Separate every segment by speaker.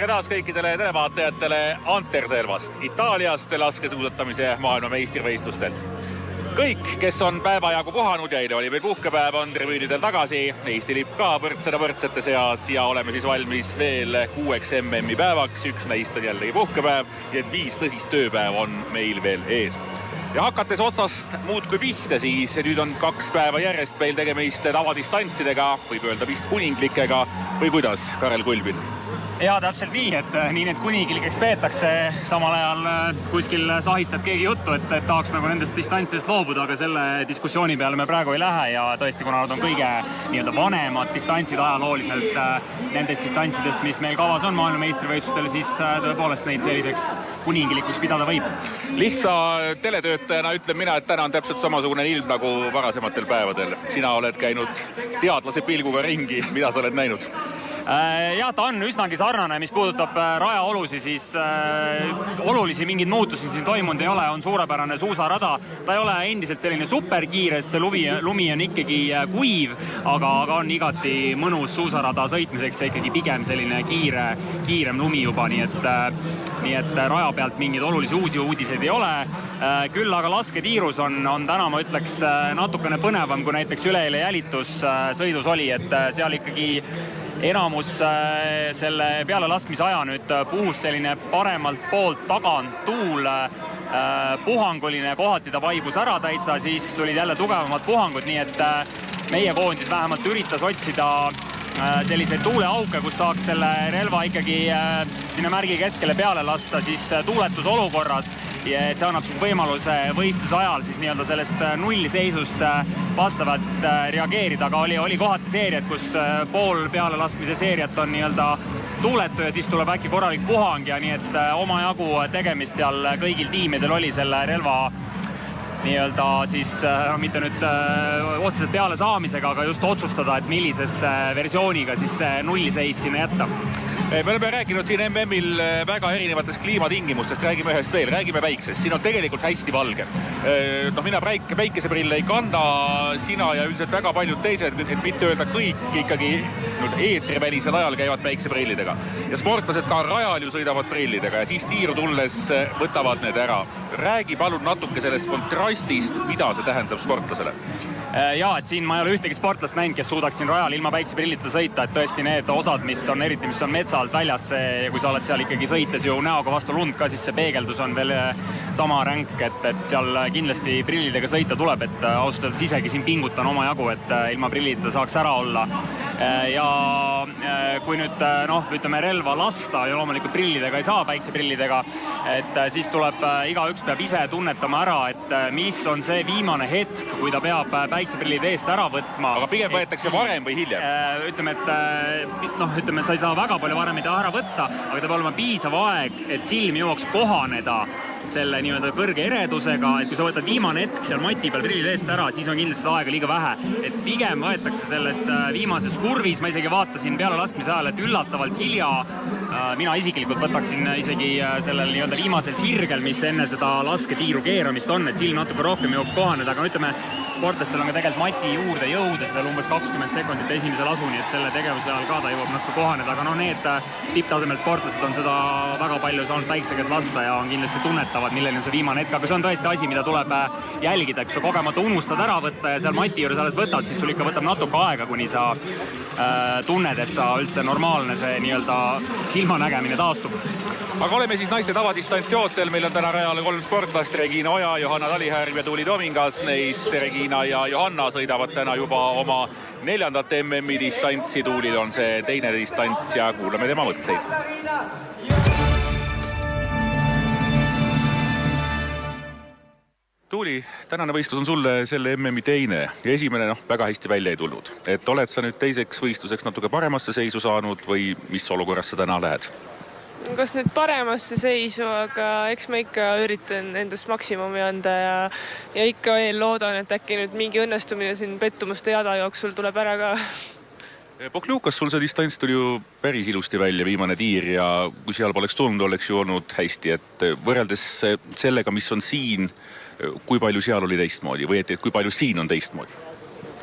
Speaker 1: taas kõikidele televaatajatele Anterselvast, Itaaliast laskesuusatamise maailmameistrivõistlustelt. Kõik, kes on päeva jagu puhanud ja eile oli veel puhkepäev, on tribüünidel tagasi. Eesti lipp ka võrdsete seas ja oleme siis valmis veel 6 MM-i päevaks. Üks neist on jällegi puhkepäev, nii et 5 tõsist tööpäev on meil veel ees. Ja hakates otsast muud kui pihta, siis nüüd on 2 päeva järjest meil tegemist tavadistantsidega, võib öelda vist kuninglikega või kuidas, Karel Kulbin?
Speaker 2: Ja täpselt nii, et nii need kuninglikeks peetakse, samal ajal kuskil sahistab keegi juttu, et tahaks nagu nendest distantsidest loobuda, aga selle diskussiooni peale me praegu ei lähe ja tõesti, kuna nad on kõige nii-öelda vanemad distantsid ajalooliselt nendest distantsidest, mis meil kavas on maailmameistrivõistlustel, siis tõepoolest neid selliseks kuningilikuks pidada võib.
Speaker 1: Lihtsa teletöötajana ütlen mina, et täna on täpselt samasugune ilm nagu varasematel päevadel. Sina oled käinud teadlase pilguga ringi, mida sa oled näinud?
Speaker 2: Ja ta on üsnagi sarnane, mis puudutab rajaolusi, siis olulisi mingeid muutusi siin toimunud ei ole, on suurepärane suusarada. Ta ei ole endiselt selline superkiire, see lumi on ikkagi kuiv, aga on igati mõnus suusarada sõitmiseks ja ikkagi pigem selline kiirem lumi juba, nii et raja pealt mingeid olulisi uusi uudiseid ei ole. Küll aga lasketiirus on täna, ma ütleks, natukene põnevam, kui näiteks üleeile jälitussõidus oli, et seal ikkagi enamus selle peale laskmise aja nüüd puhus selline paremalt poolt tagant tuul, puhanguline, kohati ta vaibus ära täitsa, siis tulid jälle tugevamad puhangud, nii et meie koondis vähemalt üritas otsida selliseid tuuleauke, kus saaks selle relva ikkagi sinna märgi keskele peale lasta siis tuuletusolukorras. Ja et see annab siis võimaluse võistluse ajal siis nii-öelda sellest nullseisust vastavalt reageerida, aga oli kohati seeriad, kus pool peale laskmise seeriat on nii-öelda tuuletu ja siis tuleb äkki korralik puhang ja nii et omajagu tegemist seal kõigil tiimidel oli selle relva nii-öelda siis mitte nüüd otseselt peale saamisega, aga just otsustada, et millises versiooniga siis nullseis sinna jätta.
Speaker 1: Me oleme rääkinud siin MM-il väga erinevatest kliimatingimustest, räägime ühest veel, räägime päiksest. Siin on tegelikult hästi valge. Mina päikeseprille ei kanna, sina ja üldiselt väga paljud teised, et mitte öelda kõik ikkagi eetrivälisel ajal käivad päikseprillidega. Ja sportlased ka rajal ju sõidavad prillidega ja siis tiiru tulles võtavad need ära. Räägi palun natuke sellest kontrastist, mida see tähendab sportlasele.
Speaker 2: Ja, et siin ma ei ole ühtegi sportlast näinud, kes suudaks siin rajal ilma päikseprillita sõita, et tõesti need osad, mis on metsa alt väljas ja kui sa oled seal ikkagi sõites ju näoga vastu lund ka, siis see peegeldus on veel sama ränk, et seal kindlasti prillidega sõita tuleb, et ausalt isegi siin pingutan oma jagu, et ilma prillita saaks ära olla. Ja kui nüüd ütleme relva lasta ja loomulikult prillidega ei saa, päikseprillidega, et siis tuleb igaüks peab ise tunnetama ära, et mis on see viimane hetk, kui ta peab päikseprillid eest ära võtma.
Speaker 1: Aga pigem võetakse varem või hiljem?
Speaker 2: Ütleme, et sa ei saa väga palju varem ära võtta, aga ta peab olema piisav aeg, et silm jõuaks kohaneda selle nii-öelda kõrge eredusega, et kui sa võtad viimane hetk seal mati peal prillid eest ära, siis on kindlasti aega liiga vähe. Et pigem võetakse selles viimases kurvis, ma isegi vaatasin peale laskmise ajal, et üllatavalt hilja, mina isiklikult võtaksin isegi sellel nii-öelda viimasel sirgel, mis enne seda lasketiiru keeramist on, et silm natuke rohkem jõuaks kohaneda, aga ütleme, sportlastel on ka tegelikult mati juurde jõudes veel umbes 20 sekundit esimesel asuni, et selle tegevuse ajal ka ta jõuab natuke kohaneda, aga need tipptasemel sportlased on seda väga palju saanud päiksekäes lasta ja on kindlasti tunnetavad, milline on see viimane hetk, aga see on tõesti asi, mida tuleb jälgida, kui sa kogemata unustad ära võtta ja seal mati juures alles võtad, siis sul ikka võtab natuke aega, kuni sa tunned, et sa üldse normaalne see nii-öelda silmanägemine taastub.
Speaker 1: Aga oleme siis naiste tavadistantsiotel, meil on täna rajale 3 sportlast, Regina Oja, Johanna Talihärm ja Tuuli Tomingas, neist Regina ja Johanna sõidavad täna juba oma 4. MM-i distantsi, Tuulil on see 2. distants ja kuulame tema mõtteid. Tuuli, tänane võistlus on sulle selle MM-i 2. ja esimene väga hästi välja ei tulnud. Et oled sa nüüd teiseks võistluseks natuke paremasse seisu saanud või mis olukorras sa täna lähed?
Speaker 3: Kas nüüd paremasse seisu, aga eks ma ikka üritan endast maksimumi anda ja ikka veel loodan, et äkki nüüd mingi õnnestumine siin pettumuste jada jooksul tuleb ära ka.
Speaker 1: Pokljukas sul see distants tuli ju päris ilusti välja, viimane tiir ja kui seal poleks tulnud, oleks ju olnud hästi, et võrreldes sellega, mis on siin, kui palju seal oli teistmoodi või et kui palju siin on teistmoodi?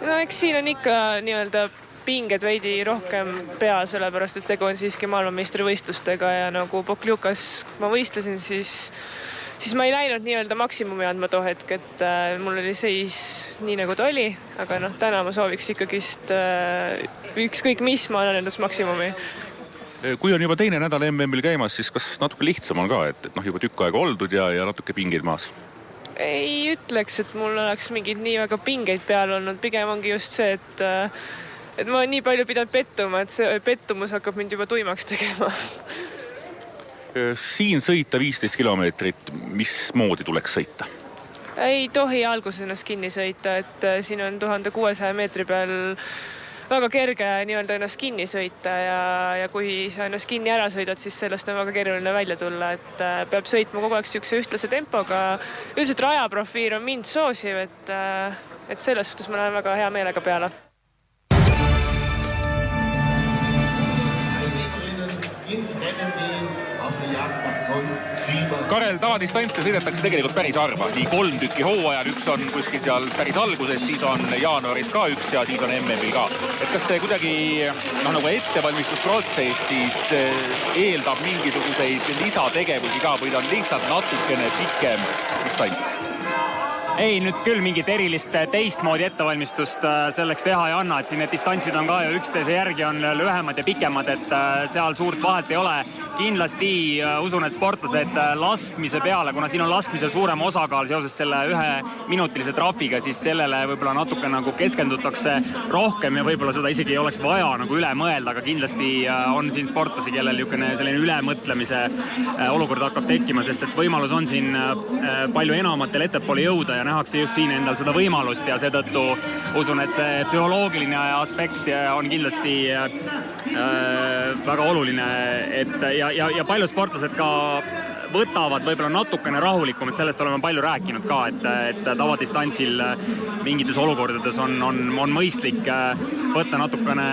Speaker 3: No eks siin on ikka nii-öelda pinged veidi rohkem pea, sellepärast et tegu on siiski maailmameistrivõistlustega ja nagu Pokljukas ma võistlesin, siis ma ei läinud nii-öelda maksimumi andma too hetk, et mul oli seis nii nagu ta oli, aga täna ma sooviks ikkagist ükskõik mis, ma annan endast maksimumi.
Speaker 1: Kui on juba teine nädal MM-il käimas, siis kas natuke lihtsam on ka, et juba tükk aega oldud ja natuke pingeid maas?
Speaker 3: Ei ütleks, et mul oleks mingid nii väga pingeid peal olnud. Pigem ongi just see, et ma olen nii palju pidanud pettuma, et see pettumus hakkab mind juba tuimaks tegema.
Speaker 1: Siin sõita 15 kilomeetrit, mismoodi tuleks sõita?
Speaker 3: Ei tohi alguses ennast kinni sõita, et siin on 1600 meetri peal väga kerge nii-öelda ennast kinni sõita ja kui sa ennast kinni ära sõidad, siis sellest on väga keeruline välja tulla, et peab sõitma kogu aeg sükse ühtlase tempoga. Üldiselt rajaprofiil on mind soosiv, et selles suhtes ma lähen väga hea meelega peale.
Speaker 1: Karel, tavadistantse sõidetakse tegelikult päris harva. Nii 3 tükki hooajal, üks on kuskil seal päris alguses, siis on jaanuaris ka üks ja siis on MM-il ka. Et kas see kuidagi nagu ettevalmistusprotsess siis eeldab mingisuguseid lisategevusi ka või ta on lihtsalt natukene pikem distants?
Speaker 2: Ei, nüüd küll mingit erilist teistmoodi ettevalmistust selleks teha ei anna, et siin need distantsid on ka ju üksteise järgi on lühemad ja pikemad, et seal suurt vahet ei ole. Kindlasti usun, et sportlased laskmise peale, kuna siin on laskmisel suurem osakaal seoses selle 1-minutilise trafiga, siis sellele võib-olla natuke nagu keskendutakse rohkem ja võib-olla seda isegi ei oleks vaja nagu üle mõelda, aga kindlasti on siin sportlasi, kellel selline ülemõtlemise olukord hakkab tekkima, sest et võimalus on siin palju enamatel ettepoole jõuda ja nähakse just siin endal seda võimalust ja seetõttu usun, et see psühholoogiline aspekt on kindlasti väga oluline, et ja paljud sportlased ka võtavad võib-olla natukene rahulikum, et sellest oleme palju rääkinud ka, et tavadistantsil mingites olukordades on mõistlik võtta natukene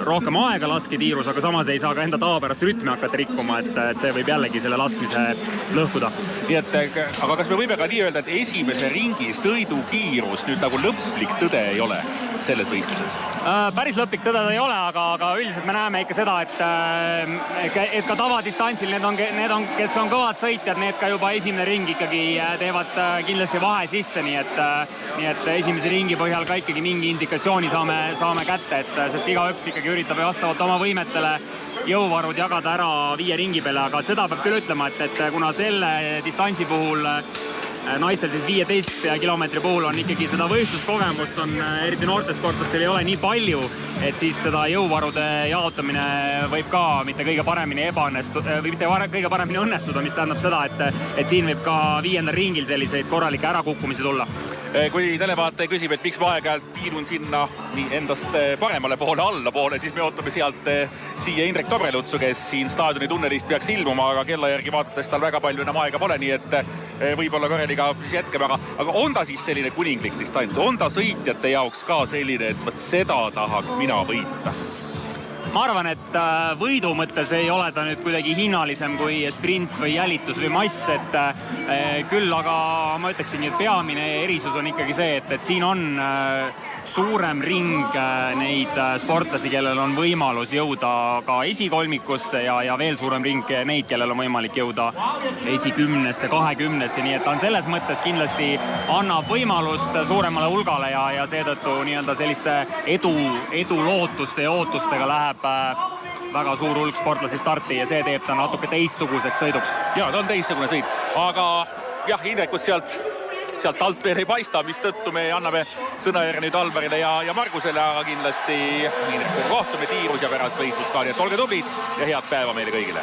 Speaker 2: rohkem aega lasketiirus, aga samas ei saa ka enda tavapärast rütmi hakata rikkuma, et see võib jällegi selle laskmise lõhkuda.
Speaker 1: Nii et, aga kas me võime ka nii öelda, et esimese ringi sõidukiirus nüüd nagu lõplik tõde ei ole selles võistluses?
Speaker 2: Päris lõplik tõde ei ole, aga üldiselt me näeme ikka seda, et ka tavadistantsil need on, kes on kõvad sõitjad, need ka juba esimene ring ikkagi teevad kindlasti vahe sisse, nii et esimese ringi põhjal ka ikkagi mingi indikatsiooni saame kätte, sest igaüks ikkagi üritab vastavalt oma võimetele jõuvarud jagada ära 5 ringi peale, aga seda peab küll ütlema, et kuna selle distantsi puhul naistel siis 15 kilomeetri puhul on ikkagi seda võistluskogemust on eriti noortesportlastel ei ole nii palju, et siis seda jõuvarude jaotamine võib ka mitte kõige paremini õnnestuda, mis tähendab seda, et siin võib ka 5. ringil selliseid korralikke ärakukkumisi tulla.
Speaker 1: Kui televaataja küsib, et miks ma aeg-ajalt piirun sinna endast paremale poole, allapoole, siis me ootame sealt siia Indrek Tobrelutsu, kes siin staadioni tunnelist peaks ilmuma, aga kella järgi vaadates tal väga palju enam aega pole, nii et võib-olla Kareliga siis jätkame, aga on ta siis selline kuninglik distants? On ta sõitjate jaoks ka selline, et seda tahaks mina võita?
Speaker 2: Ma arvan, et võidu mõttes ei ole ta nüüd kuidagi hinnalisem kui sprint või jälitus või mass, et küll, aga ma ütleksingi, et peamine erisus on ikkagi see, et siin on suurem ring neid sportlasi, kellel on võimalus jõuda ka esikolmikusse ja veel suurem ring neid, kellel on võimalik jõuda esikümnesse, 20-sse, nii et ta on selles mõttes kindlasti annab võimalust suuremale hulgale ja seetõttu nii-öelda selliste edulootuste ja ootustega läheb väga suur hulk sportlasi starti ja see teeb ta natuke teistsuguseks sõiduks.
Speaker 1: Jaa, ta on teistsugune sõit, aga jah, Indrekut sealt alt veel ei paista, mis tõttu me anname sõnajärje nüüd Alvarile ja Margusele, aga kindlasti kohtume tiirus ja pärast võistlust ka, nii et olge tublid ja head päeva meile kõigile.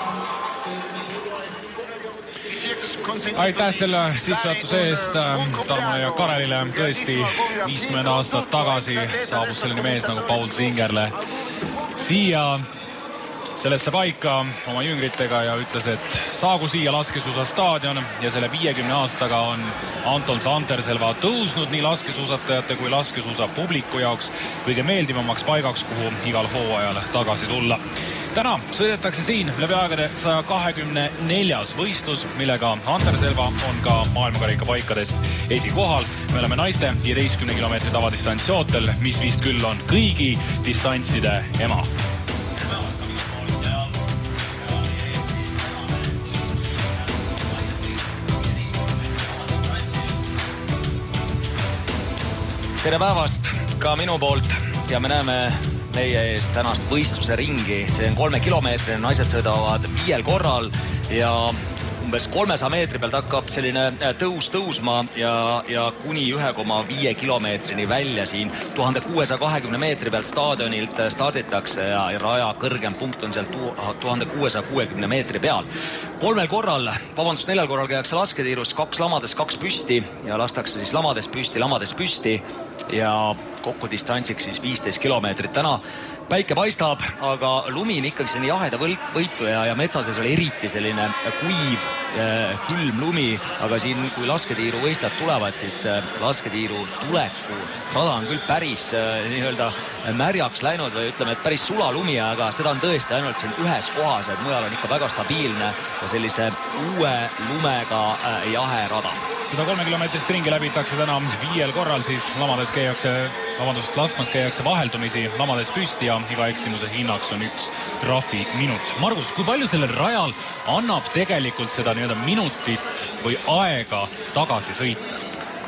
Speaker 4: Aitäh selle sissejuhatuse eest Tarmole ja Karelile. Tõesti 50 aastat tagasi saabus selline mees nagu Paul Zingerle siia sellesse paika oma jüngritega ja ütles, et saagu siia laskesuusastaadion ja selle 50 aastaga on Anton Santerselva tõusnud nii laskesuusatajate kui laskesuusa publiku jaoks kõige meeldivamaks paigaks, kuhu igal hooajal tagasi tulla. Täna sõidetakse siin läbi aegade 124. võistlus, millega Anterselva on ka maailmakarika paikadest esikohal. Me oleme naiste 15 kilomeetri tavadistantsjootel, mis vist küll on kõigi distantside ema.
Speaker 5: Tere päevast ka minu poolt ja me näeme meie ees tänast võistluse ringi. See on 3 kilomeetrine, naised sõidavad 5 korral ja umbes 300 meetri pealt hakkab selline tõusma ja kuni 1,5 kilomeetrini välja siin 1620 meetri pealt staadionilt starditakse ja raja kõrgem punkt on seal 1660 meetri peal. 4 korral käiakse lasketiirus, 2 lamades, 2 püsti ja lastakse siis lamades püsti ja kokku distantsiks siis 15 kilomeetrit. Täna päike paistab, aga lumi on ikkagi selline jaheda võitu ja metsases oli eriti selline kuiv, külm lumi, aga siin kui lasketiiru võistlejad tulevad, siis lasketiiru tuleku rada on küll päris nii-öelda märjaks läinud või ütleme, et päris sulalumi, aga seda on tõesti ainult siin ühes kohas, et mujal on ikka väga stabiilne ja sellise uue lumega jahe rada.
Speaker 4: Seda 3 kilomeetrist ringi läbitakse täna 5 korral, siis laskmas käiakse vaheldumisi lamades püsti ja iga eksimuse hinnaks on 1 trahviminut. Margus, kui palju sellel rajal annab tegelikult seda nii-öelda minutit või aega tagasi sõita?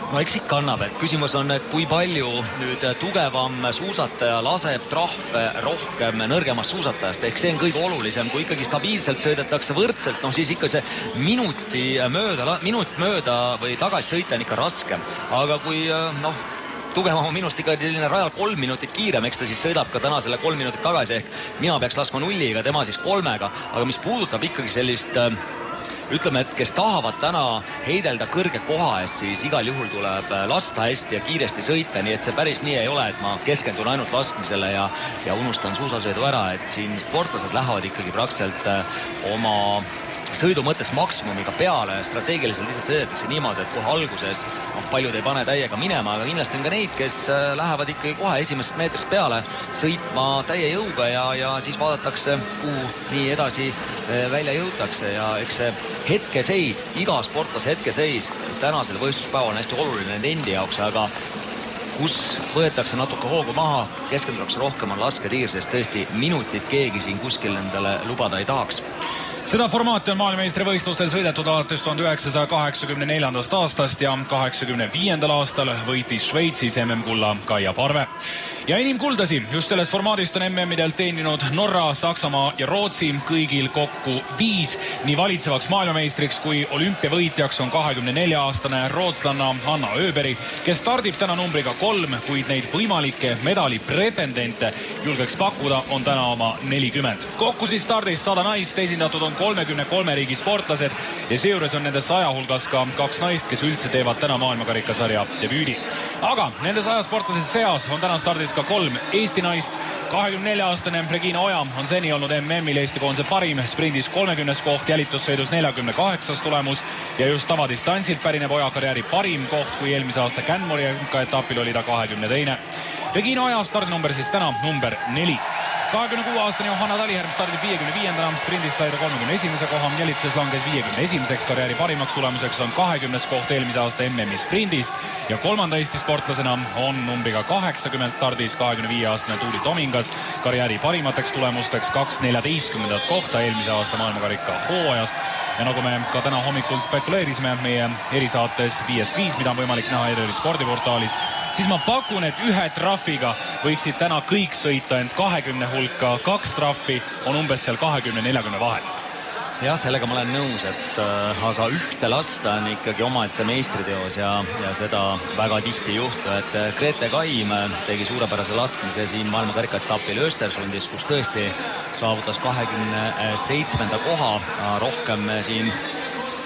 Speaker 5: No eks ikka annab, et küsimus on, et kui palju nüüd tugevam suusataja laseb trahve rohkem nõrgemast suusatajast, ehk see on kõige olulisem, kui ikkagi stabiilselt sõidetakse võrdselt, siis ikka see minut mööda või tagasi sõita on ikka raskem, aga kui tugevam on minust ikka selline rajal 3 minutit kiirem, eks ta siis sõidab ka täna selle 3 minutit tagasi, ehk mina peaks laskma 0-ga, tema siis 3-ga, aga mis puudutab ikkagi sellist ütleme, et kes tahavad täna heidelda kõrge koha ees, siis igal juhul tuleb lasta hästi ja kiiresti sõita, nii et see päris nii ei ole, et ma keskendun ainult laskmisele ja unustan suusasõidu ära, et siin sportlased lähevad ikkagi praktiliselt oma sõidu mõttes maksimumiga peale, strateegiliselt lihtsalt sõidetakse niimoodi, et kohe alguses paljud ei pane täiega minema, aga kindlasti on ka neid, kes lähevad ikkagi kohe esimesest meetrist peale sõitma täie jõuga ja siis vaadatakse, kuhu nii edasi välja jõutakse ja eks see hetkeseis, iga sportlase hetkeseis tänasel võistluspäeval on hästi oluline nende endi jaoks, aga kus võetakse natuke hoogu maha, keskendutakse rohkem on lasketiir, sest tõesti minutit keegi siin kuskil endale lubada ei tahaks.
Speaker 4: Seda formaati on maailmameistrivõistlustel sõidetud alates 1984. aastast ja 85. aastal võitis Šveitsis MM-kulla Kaia Parve. Ja inimkuldasi just sellest formaadist on MM-idelt teeninud Norra, Saksamaa ja Rootsi, kõigil kokku 5. Nii valitsevaks maailmameistriks kui olümpiavõitjaks on 24-aastane rootslanna Hanna Öberg, kes stardib täna numbriga 3, kuid neid võimalikke medali pretendente julgeks pakkuda on täna oma 40. Kokku siis stardis 100 naist, esindatud on 33 riigi sportlased ja seejuures on nende 100 hulgas ka 2 naist, kes üldse teevad täna maailmakarikasarja debüüdi. Aga nende 100 sportlased seas on täna stardis ka 3 Eesti naist. 24-aastane Regina Oja on seni olnud MM-il Eesti koondise parim, sprindis 30. koht, jälitussõidus 48. tulemus ja just tavadistantsilt pärineb Oja karjääri parim koht, kui eelmise aasta Canmori etapil oli ta 22. Regina Oja startnumber siis täna number 4. 26-aastane Johanna Taliherm stardib 55. sprindis sai ta 31. koha, jälituses langes 51. karjääri parimaks tulemuseks on 20. koht eelmise aasta MM-i sprindist ja 3. Eesti sportlasena on numbriga 80 stardis 25-aastane Tuuli Tomingas karjääri parimateks tulemusteks 2.14. kohta eelmise aasta maailmakarika hooajast. Ja nagu me ka täna hommikul spekuleerisime meie erisaates 5-5, mida on võimalik näha ERR spordiportaalis, siis ma pakun, et 1 trahviga võiksid täna kõik sõita end 20 hulka, 2 trahvi on umbes seal 20-40 vahel.
Speaker 5: Jah, sellega ma olen nõus, et aga ühte lasta on ikkagi omaette meistriteos ja seda väga tihti juhtu, et Grete Kaim tegi suurepärase laskmise siin maailmakarikaetapil Östersundis, kus tõesti saavutas 27. koha, rohkem siin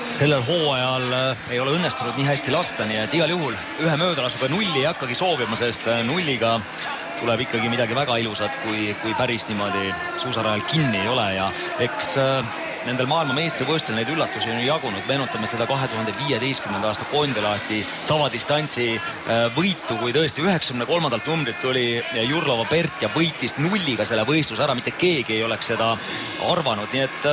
Speaker 5: sellel hooajal ei ole õnnestunud nii hästi lasta, nii et igal juhul 1 möödalasuga 0 ei hakkagi soovima, sest 0-ga tuleb ikkagi midagi väga ilusat, kui päris niimoodi suusarajal kinni ei ole ja eks nendel maailma meistrivõistlustel neid üllatusi on jagunud. Meenutame seda 2015. aasta Kondelaati tavadistantsi võitu, kui tõesti 93. numbrilt tuli Jurlova Bert ja võitis nulliga selle võistluse ära. Mitte keegi ei oleks seda arvanud, nii et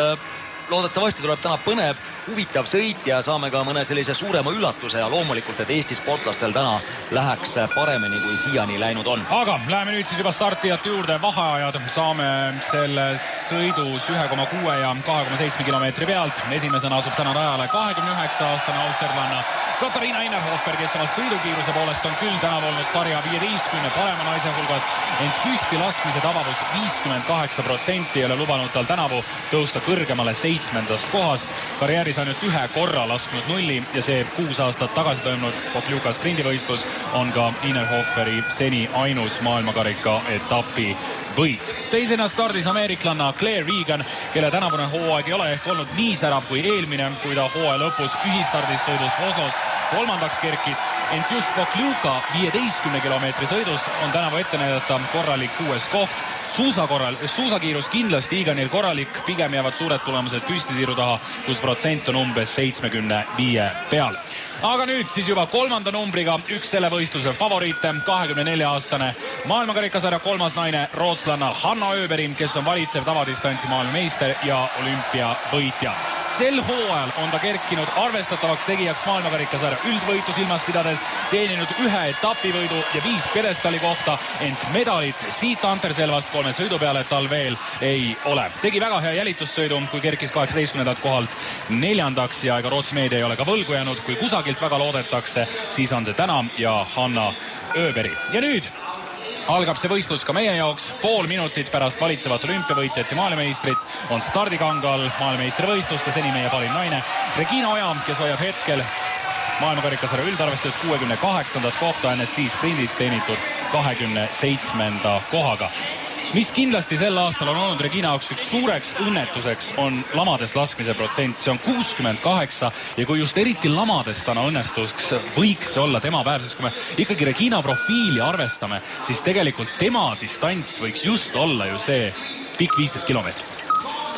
Speaker 5: loodetavasti tuleb täna põnev, huvitav sõit ja saame ka mõne sellise suurema üllatuse ja loomulikult, et Eesti sportlastel täna läheks paremini, kui siiani läinud on.
Speaker 4: Aga läheme nüüd siis juba startijate juurde. Vaheajad saame selles sõidus 1,6 ja 2,7 kilomeetri pealt. Esimesena asub täna rajale 29-aastane austerlanna Katariina Innerhofer, kes oma sõidukiiruse poolest on küll tänav olnud sarja 15 parema naise hulgas, ent püsti laskmise tabavus 58% ei ole lubanud tal tänavu tõusta kõrgemale 7. kohast. Karjääris ainult ühe korra lasknud nulli ja see 6 aastat tagasi toimunud Pokljuka sprindivõistlus on ka Innerhoferi seni ainus maailmakarika etapi võit. Teisena stardis ameeriklanna Claire Regan, kelle tänavune hooaeg ei ole ehk olnud nii särav kui eelmine, kui ta hooaja lõpus ühistardis sõidus Oslos kolmandaks kerkis, ent just Pokljuka 15 kilomeetri sõidust on tänavu ette näidata korralik 6. koht. Suusakiirus kindlasti Iganil korralik, pigem jäävad suured tulemused püstitiiru taha, kus protsent on umbes 75 peal. Aga nüüd siis juba kolmanda numbriga üks selle võistluse favoriite, 24-aastane maailmakarikasarja kolmas naine, rootslanna Hanna Öberg, kes on valitsev tavadistantsi maailmameister ja olümpiavõitja. Sel hooajal on ta kerkinud arvestatavaks tegijaks maailmakarikasarja üldvõitu silmas pidades, teeninud 1 etapivõidu ja 5 pjedestaali kohta, ent medalit siit Anterselvast 3 sõidu peale tal veel ei ole. Tegi väga hea jälitussõidu, kui kerkis 18. kohalt 4. ja ega Rootsi meedia ei ole ka võlgu jäänud, kui kusagilt väga loodetakse, siis on see täna ja Hanna Öberg. Ja nüüd algab see võistlus ka meie jaoks. Pool minutit pärast valitsevat olümpiavõitjat ja maailmameistrit on stardikangal maailmameistrivõistluste seni meie parim naine Regina Oja, kes hoiab hetkel maailmakarikasarja üldarvestus 68. kohta, enne siis sprindis teenitud 27. kohaga. Mis kindlasti sel aastal on olnud Regina jaoks üks suureks õnnetuseks, on lamades laskmise protsent. See on 68 ja kui just eriti lamades täna õnnestuks, võiks olla tema päev, sest kui me ikkagi Regina profiili arvestame, siis tegelikult tema distants võiks just olla ju see pikk 15 kilomeetrit.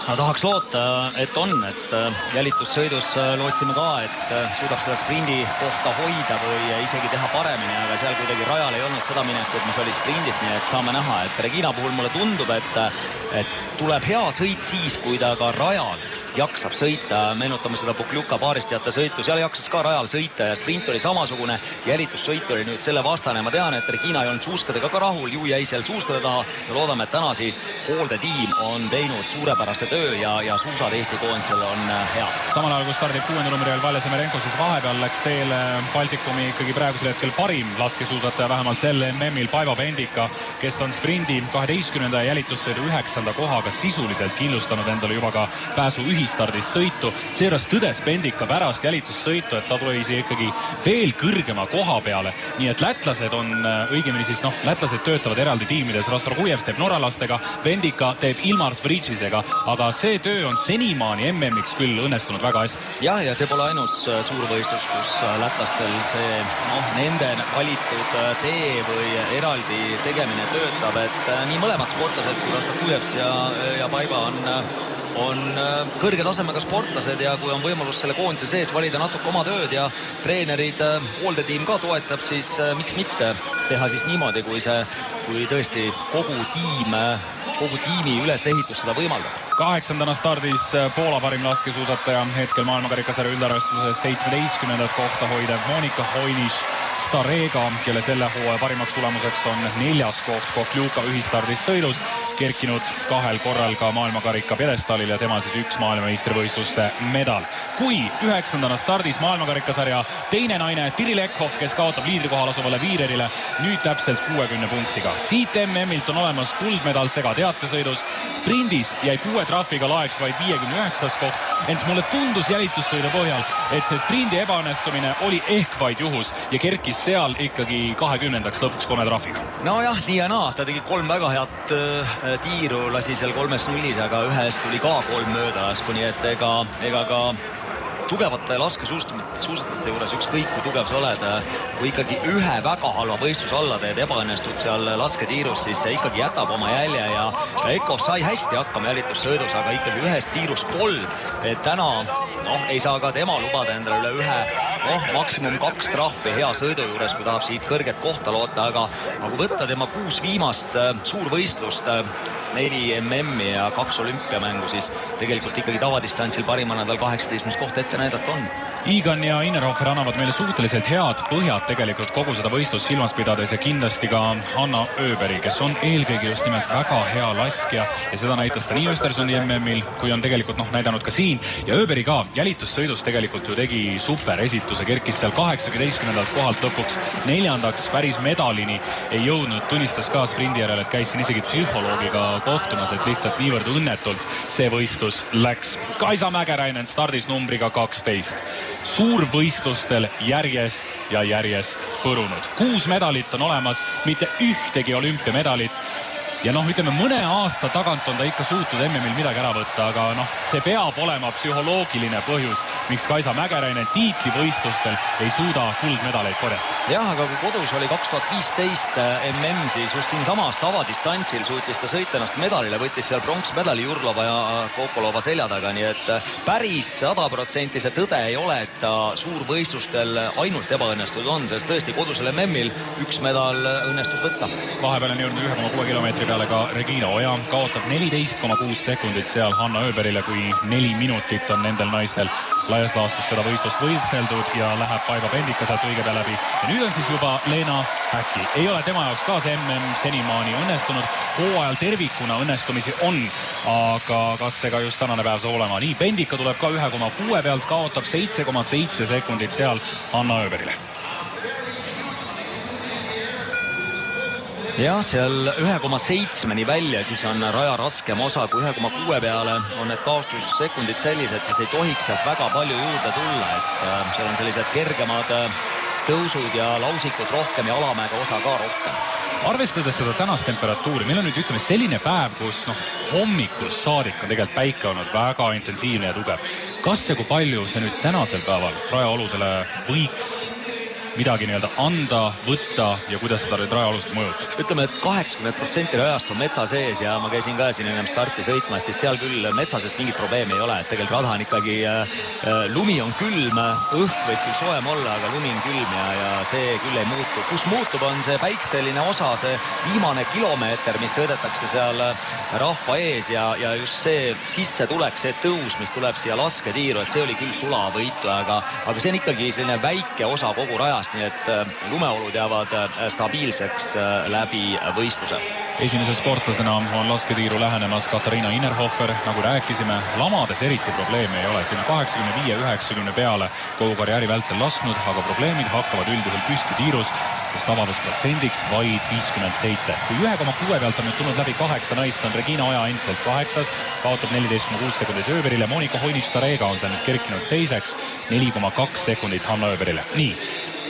Speaker 5: No tahaks loota, et on, et jälitussõidus lootsime ka, et suudaks seda sprindi kohta hoida või isegi teha paremini, aga seal kuidagi rajal ei olnud seda minekut, mis oli sprindist, nii et saame näha, et Regina puhul mulle tundub, et tuleb hea sõit siis, kui ta ka rajal jaksab sõita. Meenutame seda Pokljuka paaristjate sõitu, seal jaksas ka rajal sõita ja sprint oli samasugune, jälitussõit oli nüüd selle vastane. Ma tean, et Regina ei olnud suuskadega ka rahul, ju jäi seal suuskade taha ja loodame, et täna siis hooldetiim on teinud suurepärase töö ja suusad Eesti koondisel on hea.
Speaker 4: Samal ajal, kui stardib 6. numri Valja Semerenko, siis vahepeal läks teele Baltikumi ikkagi praegusel hetkel parim laskesuusataja, vähemalt sel MM-il Paivo Pendika, kes on sprindi 12. ja jälitussõidu 9. kohaga sisuliselt killustanud endale juba ka pääsu ühistardis sõitu. Seejuures tõdes Pendika pärast jälitussõitu, et ta tuli ikkagi veel kõrgema koha peale. Nii et lätlased on õigemini siis, lätlased töötavad eraldi tiimides. Rastorgujev teeb norralastega, Pendika teeb Ilmar Svridžisega, aga see töö on senimaani MM-iks küll õnnestunud väga hästi.
Speaker 5: Jah, ja see pole ainus suurvõistlus, kus lätlastel see nende valitud tee või eraldi tegemine töötab, et nii mõlemad sportlased kui Rastorgujevs ja Paiva on kõrge tasemega sportlased ja kui on võimalus selle koondise sees valida natuke oma tööd ja treenerid, hooldetiim ka toetab, siis miks mitte teha siis niimoodi, kui tõesti kogu tiimi ülesehitus seda võimaldab.
Speaker 4: 8. stardis Poola parim laskesuusataja, hetkel maailmakarikasarja üldarvestuses 17. kohta hoidev Monika Hoiniš-Starega, kelle selle hooaja parimaks tulemuseks on 4. koht Pokljuka ühistardis sõidus, kerkinud 2 korral ka maailmakarika pjedestaalil ja temal siis 1 maailmameistrivõistluste medal. Kui 9. stardis maailmakarikasarja teine naine Tiril Eckhoff, kes kaotab liidrikohal asuvale Viirerile nüüd täpselt 60 punktiga. Siit MM-ilt on olemas kuldmedal segateatesõidus. Sprindis jäi 6 trahviga laeks vaid 59. koht, ent mulle tundus jälitussõidu põhjal, et see sprindi ebaõnnestumine oli ehk vaid juhus ja kerkis seal ikkagi 20. lõpuks 3 trahviga.
Speaker 5: Nojah, nii ja naa, ta tegi 3 väga head tiiru, lasi seal 3 nullis, aga 1 tuli ka 3 mööda lasku, nii et ega ka tugevate laskesuusatajate juures ükskõik kui tugev sa oled, kui ikkagi ühe väga halva võistluse alla teed, ebaõnnestud seal lasketiirus, siis see ikkagi jätab oma jälje ja Ekov sai hästi hakkama jälitussõidus, aga ikkagi ühes tiirus 3, et täna ei saa ka tema lubada endale üle ühe, maksimum 2 trahvi hea sõidu juures, kui tahab siit kõrget kohta loota, aga kui võtta tema 6 viimast suurvõistlust, 4 MM-i ja 2 olümpiamängu, siis tegelikult ikkagi tavadistantsil parimana tal 18 koht ette näidata on.
Speaker 4: Egan ja Innerhofer annavad meile suhteliselt head põhjad tegelikult kogu seda võistlust silmas pidades ja kindlasti ka Hanna Öberg, kes on eelkõige just nimelt väga hea laskja ja seda näitas ta nii Östersundi MM-il, kui on tegelikult näidanud ka siin ja Öberg ka jälitussõidus tegelikult ju tegi super esituse, kerkis seal 18. kohalt lõpuks 4. päris medalini ei jõudnud, tunnistas ka sprindi järel, et käis siin isegi psühholoogiga kohtumas, et lihtsalt niivõrd õnnetult see võistlus läks. Kaisa Mäkäräinen stardis numbriga 12. Suurvõistlustel järjest ja järjest põrunud. 6 medalit on olemas, mitte ühtegi olümpiamedalit. Ja ütleme, mõne aasta tagant on ta ikka suutnud MM-il midagi ära võtta, aga see peab olema psühholoogiline põhjus, miks Kaisa Mäkäräinen tiitlivõistlustel ei suuda kuldmedaleid korjata.
Speaker 5: Jah, aga kui kodus oli 2015 MM, siis just siinsamas tavadistantsil suutis ta sõita ennast medalile, võttis seal pronksmedali Jurlova ja Kokolova selja taga, nii et päris 100% see tõde ei ole, et ta suurvõistlustel ainult ebaõnnestud on, sest tõesti kodusel MM-il 1 medal õnnestus võtta.
Speaker 4: Vahepeal on jõudnud 1,6 kilomeetri peale ka Regina Oja, kaotab 14,6 sekundit seal Hanna Öberile, kui 4 minutit on nendel naistel laias laastus seda võistlust võisteldud ja läheb Paiva Pendika sealt õige pea läbi. Ja nüüd on siis juba Leena Häkki. Ei ole tema jaoks ka see MM senimaani õnnestunud. Hooajal tervikuna õnnestumisi on, aga kas see ka just tänane päev saab olema? Nii, Pendika tuleb ka 1,6 pealt, kaotab 7,7 sekundit seal Hanna Öberile.
Speaker 5: Jah, seal 1,7-ni välja siis on raja raskem osa, kui 1,6 peale on need kaostussekundid sellised, siis ei tohiks sealt väga palju juurde tulla, et seal on sellised kergemad tõusud ja lausikud rohkem ja alamäega osa ka rohkem.
Speaker 4: Arvestades seda tänast temperatuuri, meil on nüüd selline päev, kus hommikust saadik on tegelikult päike olnud väga intensiivne ja tugev. Kas ja kui palju see nüüd tänasel päeval rajaoludele võiks midagi anda, võtta ja kuidas seda rajaolusid mõjutab?
Speaker 5: Ütleme, et 80% rajast on metsa sees ja ma käisin ka siin ennem starti sõitmas, siis seal küll metsasest mingit probleemi ei ole, et tegelikult rada on ikkagi lumi on külm, õhk võib küll soojem olla, aga lumi on külm ja see küll ei muutu. Kus muutub on see päikseline osa, see viimane kilomeeter, mis sõidetakse seal rahva ees ja just see sissetulek, see tõus, mis tuleb siia lasketiiru, et see oli küll sulavõitu, aga see on ikkagi selline väike osa kogu rajast, nii et lumeolud jäävad stabiilseks läbi võistluse.
Speaker 4: Esimese sportlasena on lasketiiru lähenemas Katariina Innerhofer, nagu rääkisime, lamades eriti probleeme ei ole. Siin 85-90 peale kogu karjääri vältel lasknud, aga probleemid hakkavad üldjuhul püsti tiirus, kus tavavusprotsendiks vaid 57. Kui 1,6 pealt on nüüd tulnud läbi 8 naist, on Regina Oja endiselt 8, kaotab 14,6 sekundit Öberile. Monika Hoinisch-Tarega on seal nüüd kerkinud teiseks, 4,2 sekundit Hanna Öberile. Nii.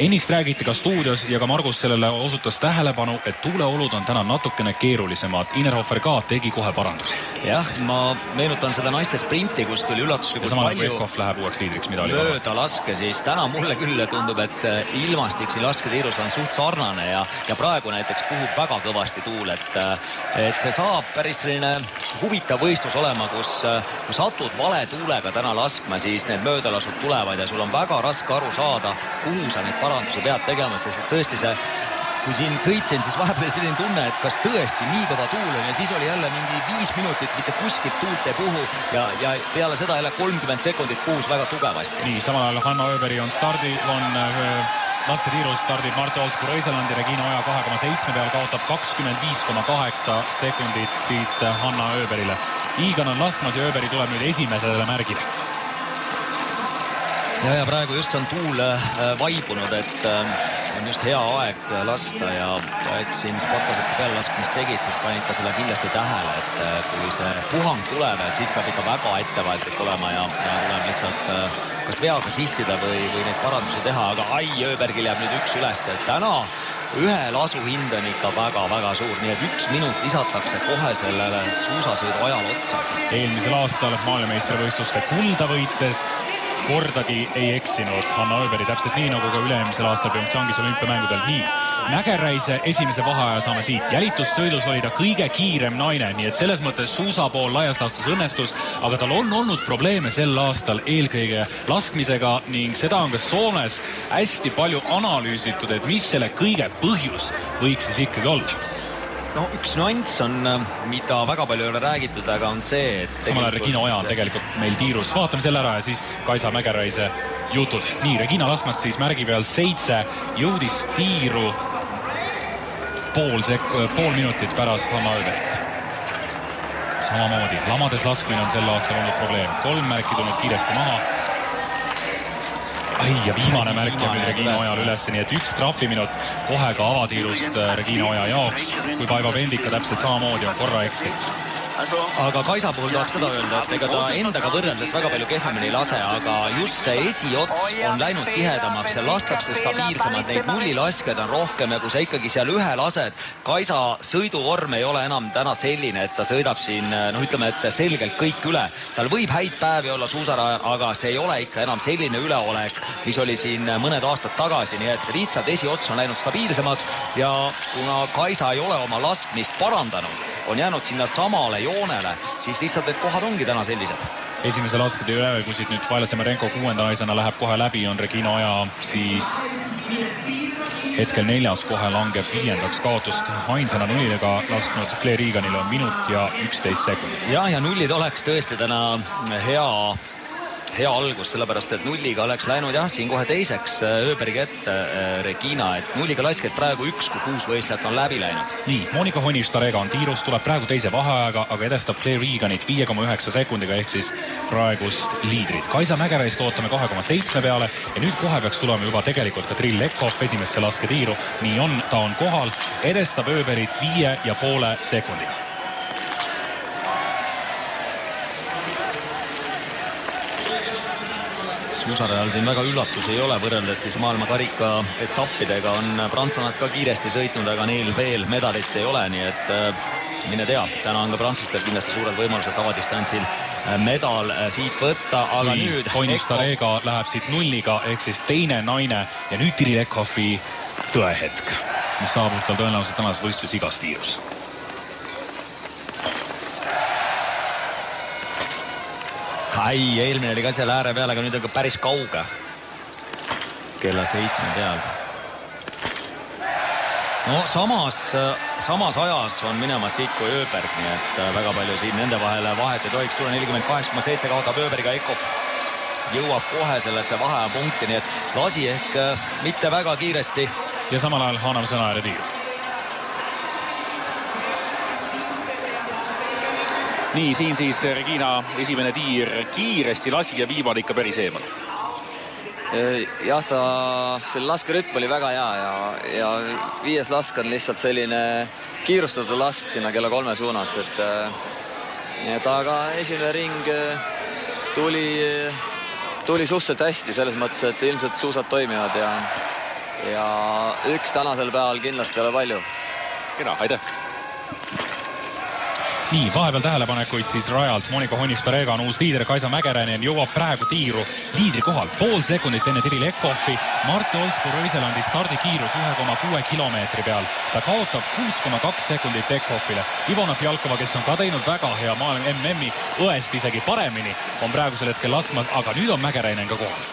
Speaker 4: Ennist räägiti ka stuudios ja ka Margus sellele osutas tähelepanu, et tuuleolud on täna natukene keerulisemad. Innerhofer ka tegi kohe parandusi.
Speaker 5: Jah, ma meenutan seda naiste sprinti, kus tuli üllatuslikult palju
Speaker 4: Ekov läheb uueks liidriks midagi
Speaker 5: mööda laske, siis täna mulle küll tundub, et see ilmastik siin lasketiirus on suht sarnane ja praegu näiteks puhub väga kõvasti tuul, et see saab päris selline huvitav võistlus olema, kus satud vale tuulega täna laskma, siis need möödalasud tulevad ja sul on väga raske aru saada, kuhu sa neid parandusi pead tegema, sest tõesti see, kui siin sõitsin, siis vahepeal selline tunne, et kas tõesti nii kõva tuul on ja siis oli jälle mingi 5 minutit, mitte kuskilt tuult ei puhu ja peale seda jälle 30 sekundit puhus väga tugevasti.
Speaker 4: Nii, samal ajal Hanna Öberg on lasketiirus stardib Marte Olsku-Rõiseland ja Regina Oja 2,7 peal kaotab 25,8 sekundit siit Hanna Öberile. Egan on laskmas ja Öberg tuleb nüüd esimesele märgile.
Speaker 5: Ja praegu just on tuul vaibunud, et on just hea aeg lasta ja eks siin sportlased peale laskmist tegid, siis panid ka seda kindlasti tähele, et kui see puhang tuleb, et siis peab ikka väga ettevaatlik olema ja tuleb lihtsalt kas veaga sihtida või neid parandusi teha, aga Öbergil jääb nüüd üks üles, et täna ühe lasu hind on ikka väga-väga suur, nii et 1 minut lisatakse kohe sellele suusasõidu ajal otsa.
Speaker 4: Eelmisel aastal maailmameistrivõistluste kulda võites kordagi ei eksinud Hanna Öberg, täpselt nii nagu ka üle-eelmisel aastal Pyeongchangis olümpiamängudel. Nii, Mägeräise esimese vaheaja saame siit. Jälitussõidus oli ta kõige kiirem naine, nii et selles mõttes suusa pool laias laastus õnnestus, aga tal on olnud probleeme sel aastal eelkõige laskmisega ning seda on ka Soomes hästi palju analüüsitud, et mis selle kõige põhjus võiks siis ikkagi olla.
Speaker 5: No üks nüanss on, mida väga palju ei ole räägitud, aga on see, et
Speaker 4: samal ajal Regina Oja on tegelikult meil tiirus. Vaatame selle ära ja siis Kaisa Mägeräise jutud. Nii, Regina laskmas siis märgi peal 7, jõudis tiiru pool minutit pärast Hanna Öbergit. Samamoodi, lamades laskmine on sel aastal olnud probleem. 3 märki tulnud kiiresti maha. Ja viimane märk ja nüüd Regina Ojal üles, nii et 1 trahviminut kohe ka avatiirust Regina Oja jaoks, kui Paivo Pendika täpselt samamoodi on korra eksinud.
Speaker 5: Aga Kaisa puhul tahaks seda öelda, et ega ta endaga võrreldes väga palju kehvemini ei lase, aga just see esiots on läinud tihedamaks ja lastakse stabiilsemalt, neid nullilaskjaid on rohkem ja kui sa ikkagi seal ühe lased, Kaisa sõiduvorm ei ole enam täna selline, et ta sõidab siin, ütleme, et selgelt kõik üle. Tal võib häid päevi olla suusarajal, aga see ei ole ikka enam selline üleolek, mis oli siin mõned aastad tagasi, nii et lihtsalt esiots on läinud stabiilsemaks ja kuna Kaisa ei ole oma laskmist parandanud, on jäänud sinna samale joonele, siis lihtsalt need kohad ongi täna sellised.
Speaker 4: Esimese laskede üle, kui siit nüüd Vaila Semerenko 6. naisena läheb kohe läbi, on Regina Oja siis hetkel 4. kohe langeb 5. kaotust. Ainsana nullidega lasknud Claire Eganil on minut ja 11 sekundit.
Speaker 5: Ja nullid oleks tõesti täna hea algus, sellepärast et nulliga oleks läinud siin kohe teiseks Öbergi ette Regina, et nulliga lasked praegu 1-6 võistlejat on läbi läinud.
Speaker 4: Nii, Monika Honnisch-Tarega on tiirus, tuleb praegu teise vaheajaga, aga edestab Claire Eganit 5,9 sekundiga ehk siis praegust liidrit. Kaisa Mägeräist ootame 2,7 peale ja nüüd kohe peaks tulema juba tegelikult ka Trill Lekhoff esimesse lasketiiru. Nii on, ta on kohal, edestab Öbergit 5,5 sekundiga.
Speaker 5: Suusarajal siin väga üllatus ei ole, võrreldes siis maailmakarika etappidega on prantslannad ka kiiresti sõitnud, aga neil veel medalit ei ole, nii et mine tea, täna on ka prantslastel kindlasti suured võimalused avadistantsil medal siit võtta, aga nüüd
Speaker 4: Honnisch-Tarega läheb siit nulliga ehk siis teine naine ja nüüd Trill Lekhoffi tõehetk, mis saabub tal tõenäoliselt tänases võistlus igas tiirus.
Speaker 5: Eelmine oli ka seal ääre peal, aga nüüd on ka päris kauge kella 7 peal. No samas ajas on minemas siit kui Öberg, nii et väga palju siin nende vahele vahet ei tohiks tulla. 48,7 kaotab Öbergiga Ekhoff. Jõuab kohe sellesse vaheajapunkti, nii et lasi ehk mitte väga kiiresti.
Speaker 4: Ja samal ajal Hanam Sõnaääre tiir.
Speaker 1: Nii, siin siis Regina esimene tiir kiiresti lasi ja viimane ikka päris eemal.
Speaker 6: Jah, selle laskerütm oli väga hea ja 5. lask on lihtsalt selline kiirustatud lask sinna kella 3 suunas. Aga esimene ring tuli suhteliselt hästi selles mõttes, et ilmselt suusad toimivad ja 1 tänasel päeval kindlasti ei ole palju.
Speaker 1: Kena, aitäh!
Speaker 4: Nii, vahepeal tähelepanekuid siis rajalt. Monika Honnisch-Tarega on uus liider, Kaisa Mägeräinen jõuab praegu tiiru liidri kohal. Pool sekundit enne Trill Lekhoffi. Martti Olsku-Röiselandi stardikiirus 1,6 kilomeetri peal. Ta kaotab 6,2 sekundit Lekhoffile. Ivona Fjalkova, kes on ka teinud väga hea maailma MM-i õest isegi paremini, on praegusel hetkel laskmas, aga nüüd on Mägeräinen ka kohal.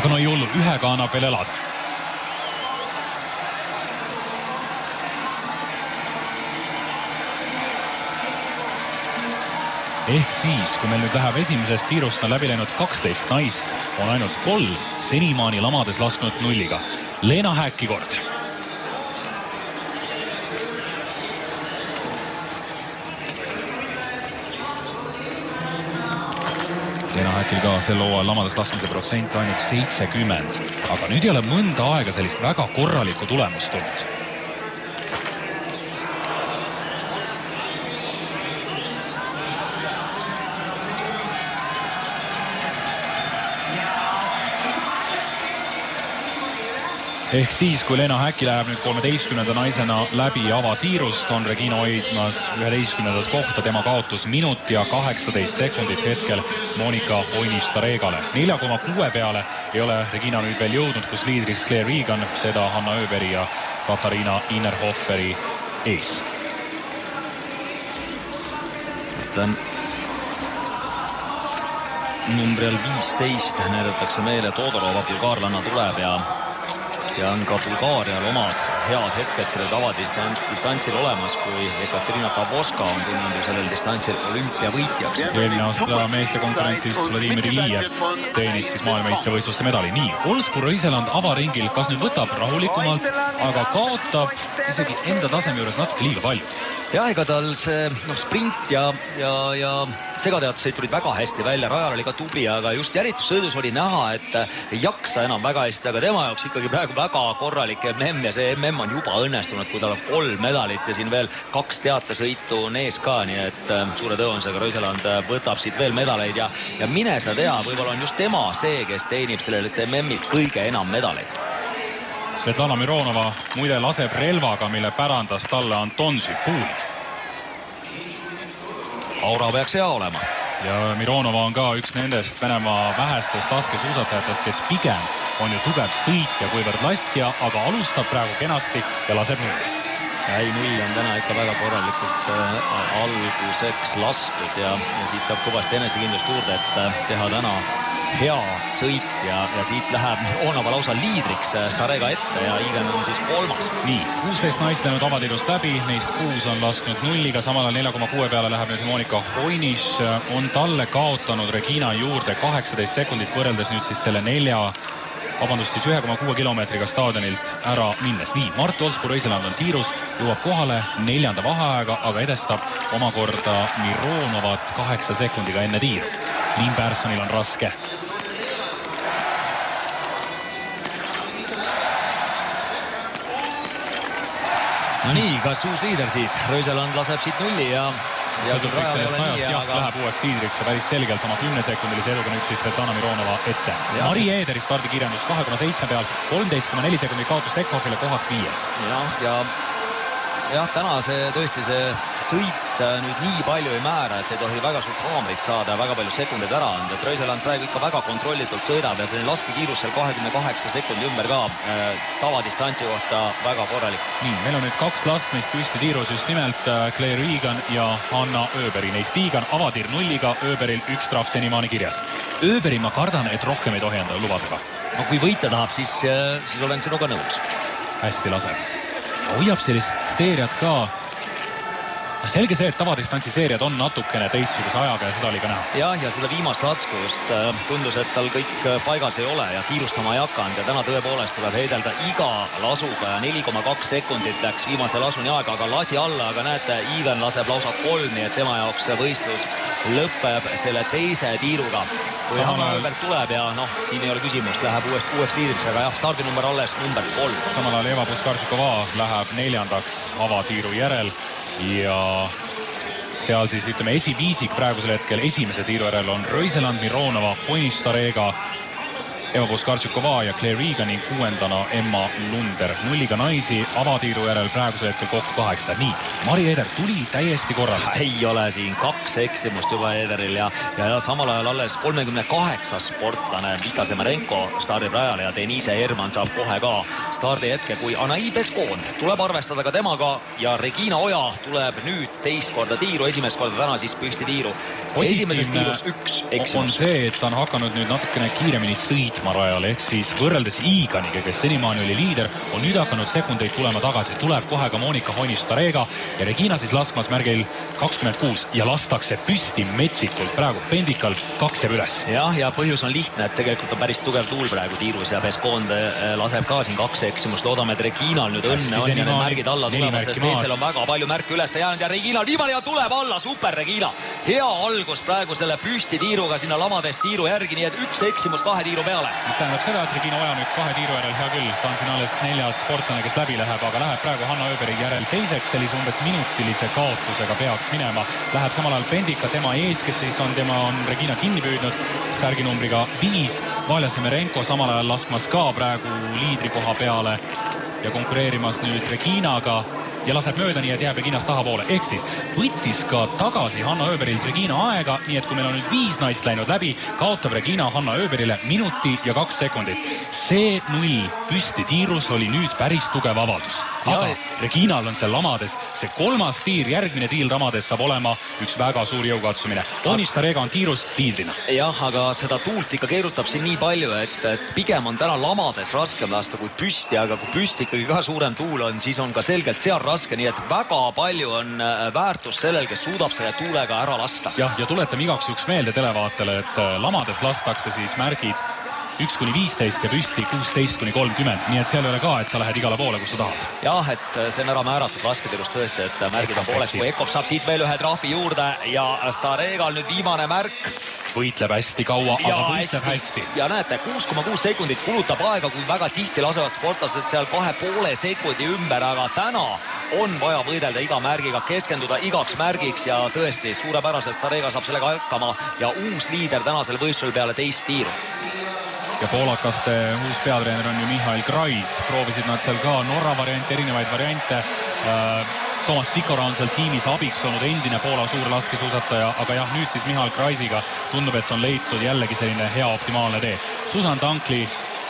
Speaker 4: Aga no ei hullu, ühega annab veel elada. Ehk siis, kui meil nüüd läheb esimesest tiirust on läbi läinud 12 naist, on ainult 3 senimaani lamades lasknud nulliga. Leena Häkki kord. Leena Häkil ka sel hooajal lamades laskmise protsent ainult 70, aga nüüd ei ole mõnda aega sellist väga korralikku tulemust tulnud. Ehk siis, kui Lena Häkki läheb nüüd 13. naisena läbi avatiirust, on Regina hoidmas 11. kohta, tema kaotus minut ja 18 sekundit hetkel Monika Oinistaregale. 4,6 peale ei ole Regina nüüd veel jõudnud, kus liidris Claire Regan, seda Hanna Öberi ja Katariina Innerhoferi ees.
Speaker 5: Numbril 15 näidatakse meile Todorova bulgaarlanna tuleb ja on ka Bulgaarial omad head hetked sellel tavadistantsil olemas, kui Ekaterina Pavoska on tulnud sellel distantsil olümpiavõitjaks.
Speaker 4: Eelmine aasta meeste konkurentsis Vladimir Ilijev teenis siis maailmameistrivõistluste medali. Nii, Olsbu-Rõiseland avaringil kas nüüd võtab rahulikumalt, aga kaotab isegi enda taseme juures natuke liiga palju.
Speaker 5: Ja ega tal see sprint ja segateatused tulid väga hästi välja, rajal oli ka tubli, aga just jälitussõidus oli näha, et ei jaksa enam väga hästi, aga tema jaoks ikkagi praegu väga korralik MM ja see MM on juba õnnestunud, kui tal on 3 medalit ja siin veel 2 teatesõitu nees ka, nii et suure tõenäosusega Rõiseland võtab siit veel medaleid ja mine sa tea, võib-olla on just tema see, kes teenib sellelt MM-ilt kõige enam medaleid.
Speaker 4: Svetlana Mironova muide laseb relvaga, mille pärandas talle Anton Šipuli.
Speaker 5: Aura peaks hea olema.
Speaker 4: Ja Mironova on ka üks nendest Venemaa vähestest laskesuusatajatest, kes pigem on ju tugev sõitja kuivõrd laskja, aga alustab praegu kenasti ja laseb nulli.
Speaker 5: Ei, null on täna ikka väga korralikult alguseks lastud ja siit saab kõvasti enesekindlust juurde, et teha täna hea sõit ja siit läheb Mironova lausa liidriks Starega ette ja Igan on siis 3.
Speaker 4: Nii, 16 naist läinud avatiirust läbi, neist 6 on lasknud nulliga, samal ajal 4,6 peale läheb nüüd Monika Hoiniš, on talle kaotanud Regina juurde 18 sekundit võrreldes nüüd siis selle 1,6 kilomeetriga staadionilt ära minnes. Nii, Mart Olsbu-Rõiseland on tiirus, jõuab kohale 4. vaheaega, aga edestab omakorda Mironovat 8 sekundiga enne tiiru. Linn Pärssonil on raske.
Speaker 5: No nii, kas uus liider siit? Rõiseland laseb siit nulli ja
Speaker 4: sõltub kõik sellest ajast, jah, läheb uueks liidriks ja päris selgelt oma 10-sekundilise eluga nüüd siis Svetlana Mironova ette. Mari Eederi stardikirjandus 2,7 peal, 13,4 sekundit kaotust Ekhoffile kohaks 5.
Speaker 5: Jah, täna tõesti see sõit nüüd nii palju ei määra, et ei tohi väga suurt haamrit saada ja väga palju sekundeid ära anda. Rõiseland praegu ikka väga kontrollitult sõidab ja selline laskekiirus seal 28 sekundi ümber ka tavadistantsi kohta väga korralik.
Speaker 4: Nii, meil on nüüd 2 laskmist püsti tiirus just nimelt Claire Regan ja Hanna Öberi. Neist Igan avatiir nulliga, Öberil 1 trahv senimaani kirjas. Öberi ma kardan, et rohkem ei tohi endale lubada.
Speaker 5: No kui võita tahab, siis olen sinuga nõus.
Speaker 4: Hästi laseb. Hoiab sellist steeriat ka. Selge see, et tavadistantsi seeriad on natukene teistsuguse ajaga ja seda oli ka näha.
Speaker 5: Ja seda viimast lasku just tundus, et tal kõik paigas ei ole ja kiirustama ei hakanud ja täna tõepoolest tuleb heidelda iga lasuga ja 4,2 sekundit läks viimase lasuni aega, aga lasi alla, aga näete, Ivan laseb lausa 3, nii et tema jaoks see võistlus lõpeb selle teise tiiruga. Kui Hanna Öber tuleb ja siin ei ole küsimust, läheb uueks liidriks, aga jah, stardinumber alles number 3.
Speaker 4: Samal ajal Eva Puskaršikova läheb 4. avatiiru järel ja seal siis ütleme esiviisik praegusel hetkel esimese tiiru järel on Rõiseland, Mironova, Oiništarega, Eva Puskaršikova ja Claire Regan ning 6. Emma Lunder. Nulliga naisi avatiiru järel praegusel hetkel kokku 8. Nii, Mari Eder tuli täiesti korralikult.
Speaker 5: Ei ole siin 2 eksimust juba Ederil ja samal ajal alles 38 sportlane Vita Semerenko stardib rajale ja Denise Herman saab kohe ka stardi hetke, kui Anaï Beskoon tuleb arvestada ka temaga ja Regina Oja tuleb nüüd teist korda tiiru, esimest korda täna siis püsti tiiru. Esimeses tiirus 1 eksimus.
Speaker 4: On see, et ta on hakanud nüüd natukene kiiremini sõitma rajal, ehk siis võrreldes Iganiga, kes senimaani oli liider, on nüüd hakanud sekundeid tulema tagasi. Tuleb kohe ka Monika Oiništarega ja Regina siis laskmas märgil 26 ja lastakse püsti metsikult. Praegu pendikal 2 jääb üles.
Speaker 5: Ja põhjus on lihtne, et tegelikult on päris tugev tuul praegu tiirus ja Beskoon laseb ka siin 2 eksimust. Loodame, et Reginal nüüd õnne on ja need märgid alla tulevad, sest teistel on väga palju märke üles jäänud ja Reginal viimane ja tuleb alla. Super Regina. Hea algus praegu selle püsti tiiruga sinna lamades tiiru järgi, nii et 1 eksimus 2 tiiru peale.
Speaker 4: mis tähendab seda, et Regina Oja nüüd 2 tiiru järel, hea küll, ta on siin alles 4. sportlane, kes läbi läheb, aga läheb praegu Hanna Ööberi järel teiseks, sellise umbes minutilise kaotusega peaks minema. Läheb samal ajal Pendika tema ees, kes siis on Regina kinni püüdnud särginumbriga 5. Valja Semerenko samal ajal laskmas ka praegu liidrikoha peale ja konkureerimas nüüd Reginaga ja laseb mööda, nii et jääb Reginast tahapoole. Ehk siis võttis ka tagasi Hanna Ööberilt Regina aega, nii et kui meil on nüüd 5 naist läinud läbi, kaotab Regina Hanna Ööberile minuti ja 2 sekundit. See 0 püsti tiirus oli nüüd päris tugev avaldus. Aga Reginal on seal lamades. See 3. tiir, järgmine tiil ramades saab olema üks väga suur jõukatsumine. Onistarega on tiirus liidrina.
Speaker 5: Jah, aga seda tuult ikka keerutab siin nii palju, et pigem on täna lamades raskem lasta kui püsti, aga kui püsti ikkagi ka suurem tuul on, siis on ka selgelt seal raske, nii et väga palju on väärtus sellel, kes suudab selle tuulega ära lasta.
Speaker 4: Ja tuletame igaks juks meelde televaatele, et lamades lastakse siis märgid 1-15 ja püsti 16-30, nii et seal ei ole ka, et sa lähed igale poole, kus sa tahad.
Speaker 5: Jah, et see on ära määratud lasketirus tõesti, et märgid on pooleks, kui Ekov saab siit veel ühe trahvi juurde ja Staregal nüüd viimane märk.
Speaker 4: Võitleb hästi kaua, aga võitleb hästi.
Speaker 5: Ja näete, 6,6 sekundit kulutab aega, kui väga tihti lasevad sportlased seal 2,5 sekundi ümber, aga täna on vaja võidelda iga märgiga, keskenduda igaks märgiks ja tõesti suurepäraselt Starega saab sellega hakkama ja uus liider tänasel võistlusel peale teist tiiru.
Speaker 4: Ja poolakaste uus peatreener on ju Mihail Krais. Proovisid nad seal ka Norra variante, erinevaid variante. Toomas Sikora on seal tiimis abiks olnud, endine Poola suurlaskesuusataja, aga jah, nüüd siis Mihail Kraisiga tundub, et on leitud jällegi selline hea optimaalne tee. Susan Tankli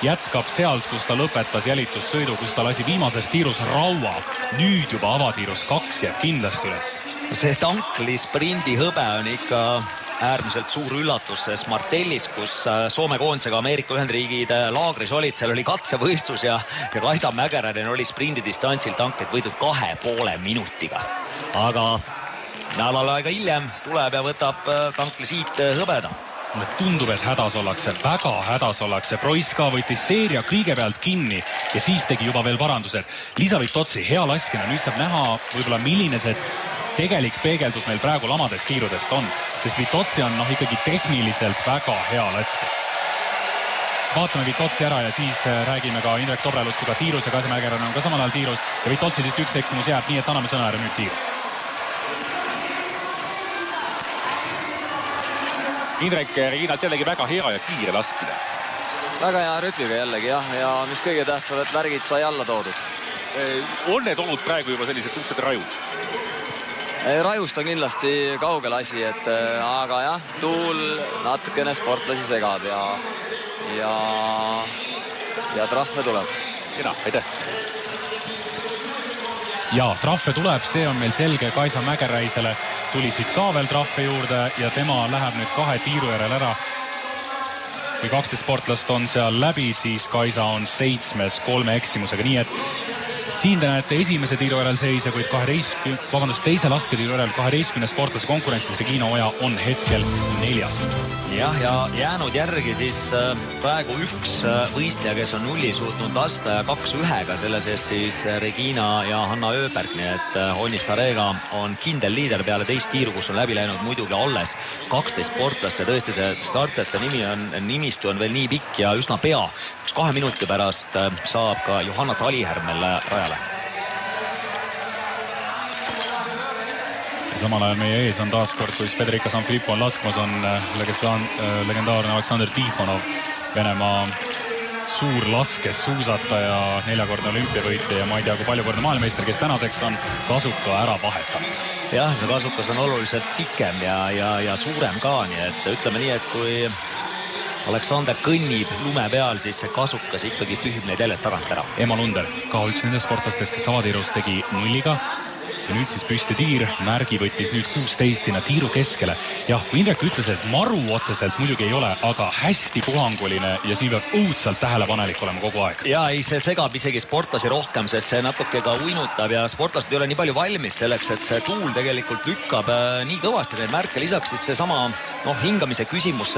Speaker 4: jätkab sealt, kus ta lõpetas jälitussõidu, kus ta lasi viimases tiirus raua. Nüüd juba avatiirus 2 jääb kindlasti üles.
Speaker 5: See Tankli sprindi hõbe on ikka äärmiselt suur üllatus, sest Martellis, kus Soome koondisega Ameerika Ühendriigid laagris olid, seal oli katsevõistlus ja Kaisa Mäkeräinen oli sprindidistantsil Tanklit võidud 2,5 minutiga. Aga nädal aega hiljem tuleb ja võtab Tankli siit hõbeda.
Speaker 4: Mulle tundub, et hädas ollakse, väga hädas ollakse. Prois ka võttis seeria kõigepealt kinni ja siis tegi juba veel parandused. Liisa Vitotsi, hea laskena, nüüd saab näha võib-olla milline see tegelik peegeldus meil praegu lamades tiirudest on, sest Vitotsi on ikkagi tehniliselt väga hea laske. Vaatame Vitotsi ära ja siis räägime ka Indrek Tobrelutsuga tiirus ja Kaisa Mäkeräinen on ka samal ajal tiirus ja Vitotsi nüüd üks eksimus jääb, nii et anname sõna ära nüüd tiiru.
Speaker 1: Indrek, Reginalt jällegi väga hea ja kiire laskmine.
Speaker 6: Väga hea rütmiga jällegi jah, ja mis kõige tähtsam, et märgid sai alla toodud.
Speaker 1: On need olnud praegu juba sellised suhteliselt rajud?
Speaker 6: Rajust on kindlasti kaugel asi, aga jah, tuul natukene sportlasi segab ja trahve tuleb.
Speaker 1: Kena, aitäh.
Speaker 4: Ja trahve tuleb, see on meil selge. Kaisa Mäkeräisele tulisid ka veel trahve juurde ja tema läheb nüüd 2 tiiru järel ära. Kui 12 sportlast on seal läbi, siis Kaisa on 7. 3 eksimusega, nii et siin te näete esimese tiiru järel seise, kuid teise lasketiiru järel 12 sportlase konkurentsis Regina Oja on hetkel 4.
Speaker 5: Jah, ja jäänud järgi siis praegu üks võistleja, kes on 0 suutnud lasta ja 2-1-ga selle sees siis Regina ja Hanna Ööberg, nii et Onistarega on kindel liider peale teist tiiru, kus on läbi läinud muidugi alles 12 sportlast ja tõesti see startijate nimistu on veel nii pikk ja üsna pea. 2 minuti pärast saab ka Johanna Talihärmel rajale.
Speaker 4: Samal ajal meie ees on taaskord, kui Federica Sanfilippo on laskmas, on legendaarne Aleksandr Tihonov, Venemaa suur laskessuusataja, 4-kordne olümpiavõitja ja ma ei tea, kui paljukordne maailmameister, kes tänaseks on Kasuka ära vahetanud.
Speaker 5: Jah, see Kasukas on oluliselt pikem ja suurem ka, nii et ütleme nii, et kui Aleksander kõnnib lume peal, siis see Kasukas ikkagi pühib neid jälle tagant ära.
Speaker 4: Emma Lunder, ka üks nendest sportlastest, kes avatiirus tegi 0-ga. Ja nüüd siis püsti tiir, märgi võttis nüüd 16 sinna tiiru keskele. Jah, kui Indrek ütles, et maru otseselt muidugi ei ole, aga hästi puhanguline ja siin peab õudselt tähelepanelik olema kogu aeg.
Speaker 5: Ja ei, see segab isegi sportlasi rohkem, sest see natuke ka uinutab ja sportlased ei ole nii palju valmis selleks, et see tuul tegelikult lükkab nii kõvasti neid märke. Lisaks siis seesama hingamise küsimus.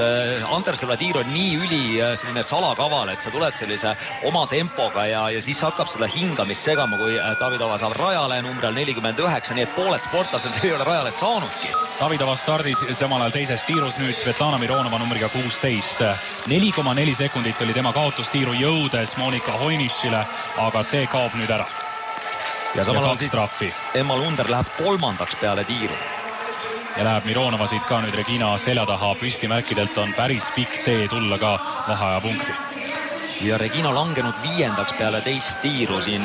Speaker 5: Andersela tiir on nii selline salakaval, et sa tuled sellise oma tempoga ja siis hakkab seda hingamist segama, kui Davidova saab rajale numbril 40 49, nii et pooled sportlased ei ole rajale saanudki.
Speaker 4: Davidova stardis samal ajal teises tiirus, nüüd Svetlana Mironova numbriga 16. 4,4 sekundit oli tema kaotustiiru jõudes Monika Hoinischile, aga see kaob nüüd ära.
Speaker 5: Ja samal ajal siis Emma Lunder läheb 3. peale tiiru.
Speaker 4: Ja läheb Mironova siit ka nüüd Regina selja taha. Püstimärkidelt on päris pikk tee tulla ka vaheaja punkti.
Speaker 5: Ja Regina langenud 5. peale teist tiiru siin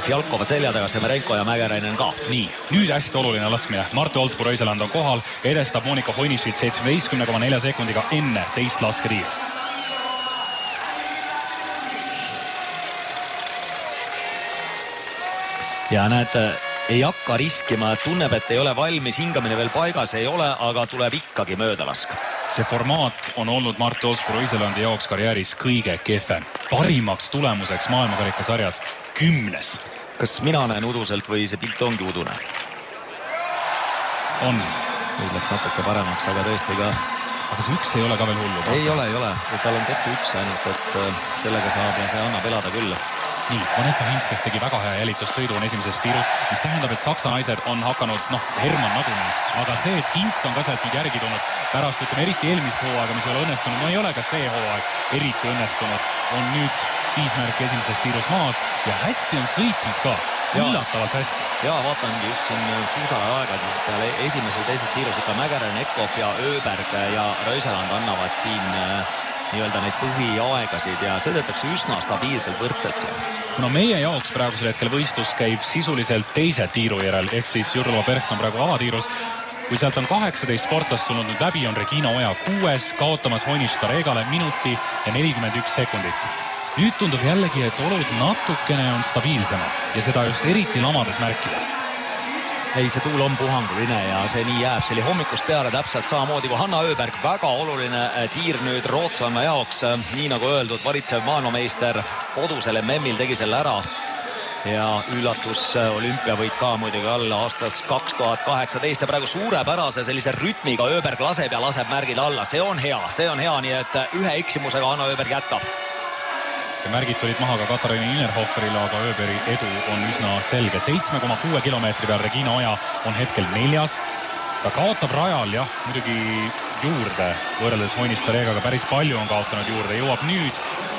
Speaker 5: Fjalkova selja taga, Semerenko ja Mägeräinen ka.
Speaker 4: Nii, nüüd hästi oluline laskmine. Marte Olsbu-Röiseland on kohal, edestab Monika Hoinischit 17,4 sekundiga enne teist lasketiiru.
Speaker 5: Ja näed, ei hakka riskima, tunneb, et ei ole valmis, hingamine veel paigas ei ole, aga tuleb ikkagi mööda lask.
Speaker 4: See formaat on olnud Marte Olsbu-Röiselandi jaoks karjääris kõige kehvem. Parimaks tulemuseks maailmakarikasarjas 10.
Speaker 5: Kas mina näen uduselt või see pilt ongi udune?
Speaker 4: On.
Speaker 5: Nüüd läks natuke paremaks, aga tõesti ka.
Speaker 4: Aga see üks ei ole ka veel hullu.
Speaker 5: Ei ole. Tal on tehtud üks ainult, et sellega saab ja see annab elada küll.
Speaker 4: Nii, Vanessa Hintz, kes tegi väga hea jälitussõidu on esimeses tiirus, mis tähendab, et saksa naised on hakanud, Hermann nagunii. Aga see, et Hintz on ka sealt nüüd järgi tulnud pärast, eriti eelmist hooaega, mis ei ole õnnestunud, ei ole ka see hooaeg eriti õnnestunud, on nüüd 5 märki esimeses tiirus maas ja hästi on sõitnud ka, üllatavalt hästi.
Speaker 5: Ja vaatangi just siin suusale aega, siis peale esimesel teises tiirus ikka Mägeräinen, Ekhoff ja Öberg ja Röiseland annavad siin nii-öelda neid põhiaegasid ja sõidetakse üsna stabiilselt võrdselt siin.
Speaker 4: Kuna meie jaoks praegusel hetkel võistlus käib sisuliselt teise tiiru järel, ehk siis Jurlova Bercht on praegu avatiirus. Kui sealt on 18 sportlast tulnud nüüd läbi, on Regina Oja 6, kaotamas Hoinisch Staregale minuti ja 41 sekundit. Nüüd tundub jällegi, et olud natukene on stabiilsemad ja seda just eriti lamades märkida.
Speaker 5: Ei, see tuul on puhanguline ja see nii jääb. See oli hommikust peale täpselt samamoodi kui Hanna Öberg. Väga oluline tiir nüüd Rootsvanna jaoks. Nii nagu öeldud, valitsev maailmameister kodusel MM-il tegi selle ära. Ja üllatus olümpiavõit ka muidugi alla aastas 2018 ja praegu suurepärase sellise rütmiga Öberg laseb ja laseb märgid alla. See on hea, nii et ühe eksimusega Hanna Öberg jätkab.
Speaker 4: Ja märgid tulid maha ka Katariina Innerhoferile, aga Öberi edu on üsna selge. 7,6 kilomeetri peal Regina Oja on hetkel 4. Ta kaotab rajal, muidugi juurde võrreldes Hoinisch Staregaga päris palju on kaotanud juurde. Jõuab nüüd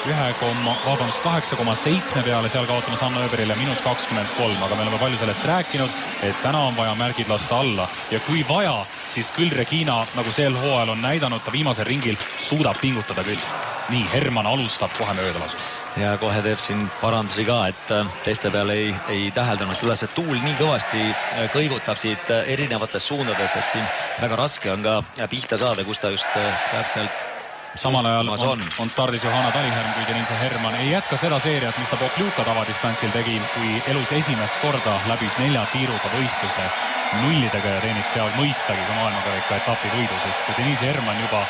Speaker 4: 8,7 peale, seal kaotamas Hanna Öberile minut 23, aga me oleme palju sellest rääkinud, et täna on vaja märgid lasta alla ja kui vaja, siis küll Regina, nagu sel hooajal on näidanud, ta viimasel ringil suudab pingutada küll. Nii, Hermann alustab kohe möödalasu.
Speaker 5: Ja kohe teeb siin parandusi ka, et teiste peale ei täheldanud seda, et tuul nii kõvasti kõigutab siit erinevates suundades, et siin väga raske on ka pihta saada, kus ta just täpselt
Speaker 4: samal ajal on stardis Johanna Taliherm, kui Denise Hermann ei jätka seda seeriat, mis ta Pokljuka tavadistantsil tegi, kui elus esimest korda läbis 4 tiiruga võistluse nullidega ja teenis seal mõistagi ka maailmakarika etapi võidu, sest kui Denise Hermann juba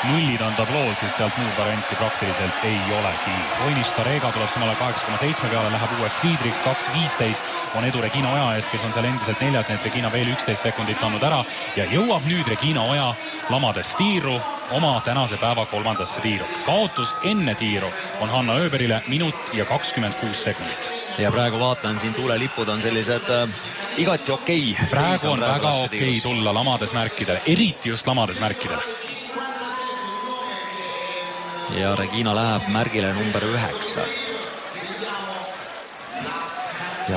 Speaker 4: nullid on tablool, siis sealt muud varianti praktiliselt ei olegi. Hoinisch Starega tuleb samale 8,7 peale, läheb uueks liidriks, 2.15 on edu Regina Oja ees, kes on seal endiselt 4, nii et Regina veel 11 sekundit andnud ära ja jõuab nüüd Regina Oja lamades tiiru oma tänase päeva 3. tiiru. Kaotust enne tiiru on Hanna Öberile minut ja 26 sekundit.
Speaker 5: Ja praegu vaatan, siin tuulelipud on sellised igati okei.
Speaker 4: Praegu on väga okei tulla lamades märkidele, eriti just lamades märkidele.
Speaker 5: Ja Regina läheb märgile number 9. Ja.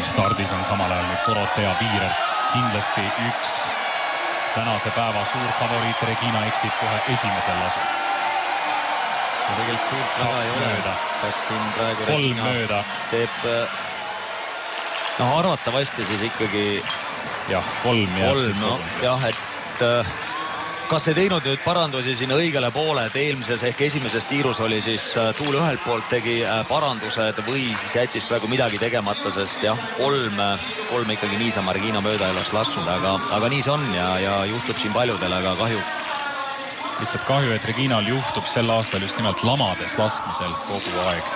Speaker 4: Stardis on samal ajal nüüd Dorothea Piirer. Kindlasti üks tänase päeva suur favoriit. Regina eksib kohe esimesel lasul.
Speaker 5: Ja tegelikult suurt väga ei ole. Kas siin praegu
Speaker 4: 3
Speaker 5: Regina
Speaker 4: mööda
Speaker 5: teeb arvatavasti siis ikkagi
Speaker 4: 3
Speaker 5: jah, et kas ei teinud nüüd parandusi siin õigele poole, et eelmises ehk esimeses tiirus oli siis tuul ühelt poolt tegi parandused või siis jättis praegu midagi tegemata, sest 3 ikkagi niisama Regina mööda ei oleks lassnud, aga nii see on ja juhtub siin paljudel, aga kahju.
Speaker 4: Lihtsalt kahju, et Reginal juhtub sel aastal just nimelt lamades laskmisel kogu aeg.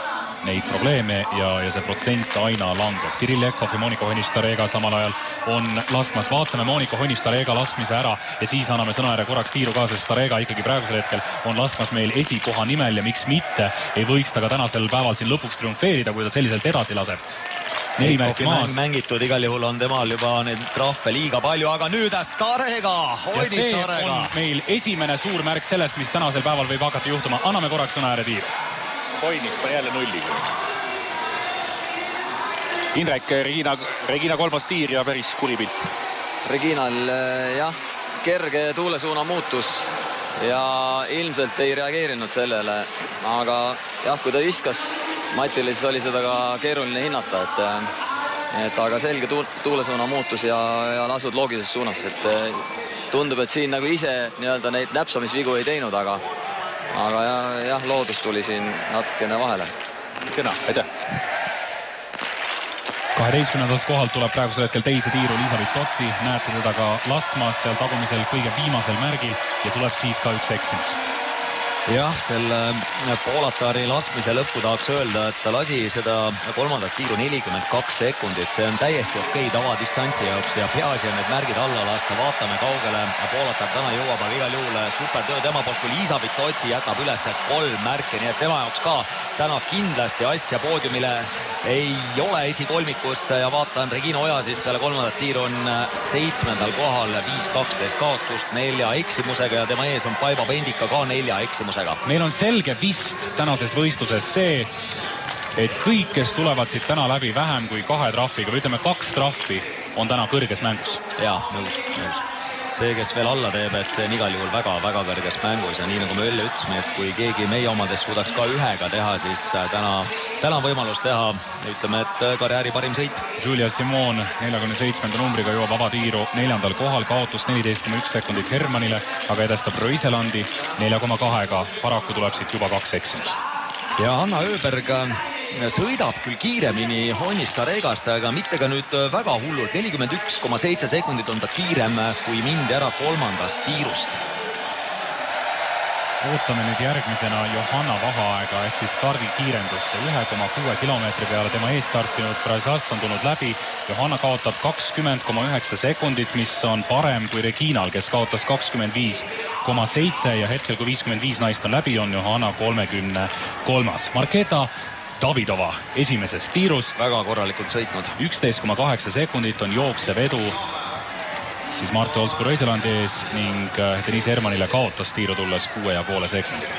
Speaker 4: neid probleeme ja see protsent aina langeb. Kirill Lekov ja Monika Honnistarega samal ajal on laskmas. Vaatame Monika Honnistarega laskmise ära ja siis anname sõnaäärde korraks tiiru ka, sest Starega ikkagi praegusel hetkel on laskmas meil esikoha nimel ja miks mitte ei võiks ta ka tänasel päeval siin lõpuks triumfeerida, kui ta selliselt edasi laseb. 4 märki maas.
Speaker 5: Mängitud, igal juhul on temal juba neid trahve liiga palju, aga nüüd Starega,
Speaker 4: ja see on meil esimene suur märk sellest, mis tänasel päeval võib hakata juhtuma. Anname korraks sõnaäärde tiiru.
Speaker 1: Hoinist on jälle nulliga. Indrek, Regina kolmas tiir ja päris kuri pilt.
Speaker 6: Reginal jah, kerge tuulesuuna muutus ja ilmselt ei reageerinud sellele, aga jah, kui ta viskas Matile, siis oli seda ka keeruline hinnata, et aga selge tuulesuuna muutus ja lasud loogilises suunas, et tundub, et siin nagu ise nii-öelda neid näpsamisvigu ei teinud, aga jah, loodus tuli siin natukene vahele.
Speaker 1: Kena, aitäh!
Speaker 4: 12. kohalt tuleb praegusel hetkel teise tiiru Liisa Vitotsi, näete teda ka laskmas seal tagumisel kõige viimasel märgil ja tuleb siit ka üks eksimus.
Speaker 5: Jah, selle Poolataari laskmise lõppu tahaks öelda, et ta lasi seda kolmandat tiiru 42 sekundit. See on täiesti okei tavadistantsi jaoks ja peaasi on need märgid alla lasta. Vaatame kaugele. Poolataar täna jõuab, aga igal juhul supertöö tema poolt, kui Liisa Vitotsi jätab üles 3 märki. Nii et tema jaoks ka täna kindlasti asja poodiumile ei ole esikolmikus ja vaatan Regina Oja siis peale kolmandat tiiru on 7. kohal 5-12 kaotust 4 eksimusega ja tema ees on Paiva Pendika ka 4 eksimusega.
Speaker 4: Meil on selge vist tänases võistluses see, et kõik, kes tulevad siit täna läbi vähem kui 2 trahviga, või ütleme 2 trahvi, on täna kõrges mängus.
Speaker 5: Jaa, nõus. See, kes veel alla teeb, et see on igal juhul väga-väga kõrges mängus ja nii nagu me ölle ütlesime, et kui keegi meie omades suudaks ka 1 teha, siis täna on võimalus teha, ütleme, et karjääri parim sõit.
Speaker 4: Julia Simon 47. numbriga jõuab avatiiru 4. kohal, kaotus 14,1 sekundit Hermanile, aga edestab Röiselandi 4,2-ga. Paraku tuleb siit juba 2 eksimust.
Speaker 5: Ja Hanna Öberg sõidab küll kiiremini Honnistaregast, aga mitte ka nüüd väga hullult. 41,7 sekundit on ta kiirem, kui mindi ära 3. tiirust.
Speaker 4: Ootame nüüd järgmisena Johanna vaheaega ehk siis stardikiirendusse 1,6 kilomeetri peale. Tema ees startinud Brazas on tulnud läbi. Johanna kaotab 20,9 sekundit, mis on parem kui Reginal, kes kaotas 25,7 ja hetkel kui 55 naist on läbi, on Johanna 33. Marketa Davidova esimeses tiirus.
Speaker 5: Väga korralikult sõitnud.
Speaker 4: 11,8 sekundit on jooksev edu siis Marte Olsku Röiselandi ees ning Denise Hermanile kaotas tiiru tulles 6,5 sekundit.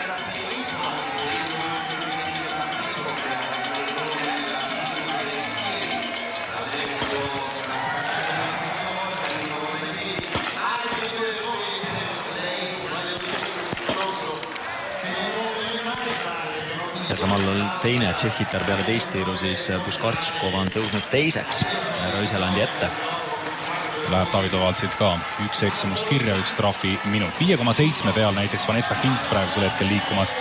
Speaker 5: Ja samal teine tšehhitar peale teist tiiru, siis Puskartšikova on tõusnud teiseks Röiselandi ette.
Speaker 4: Läheb Davidovalt siit ka 1 eksimus kirja, 1 trahvi minut. 5,7 peal näiteks Vanessa Hintz praegusel hetkel liikumas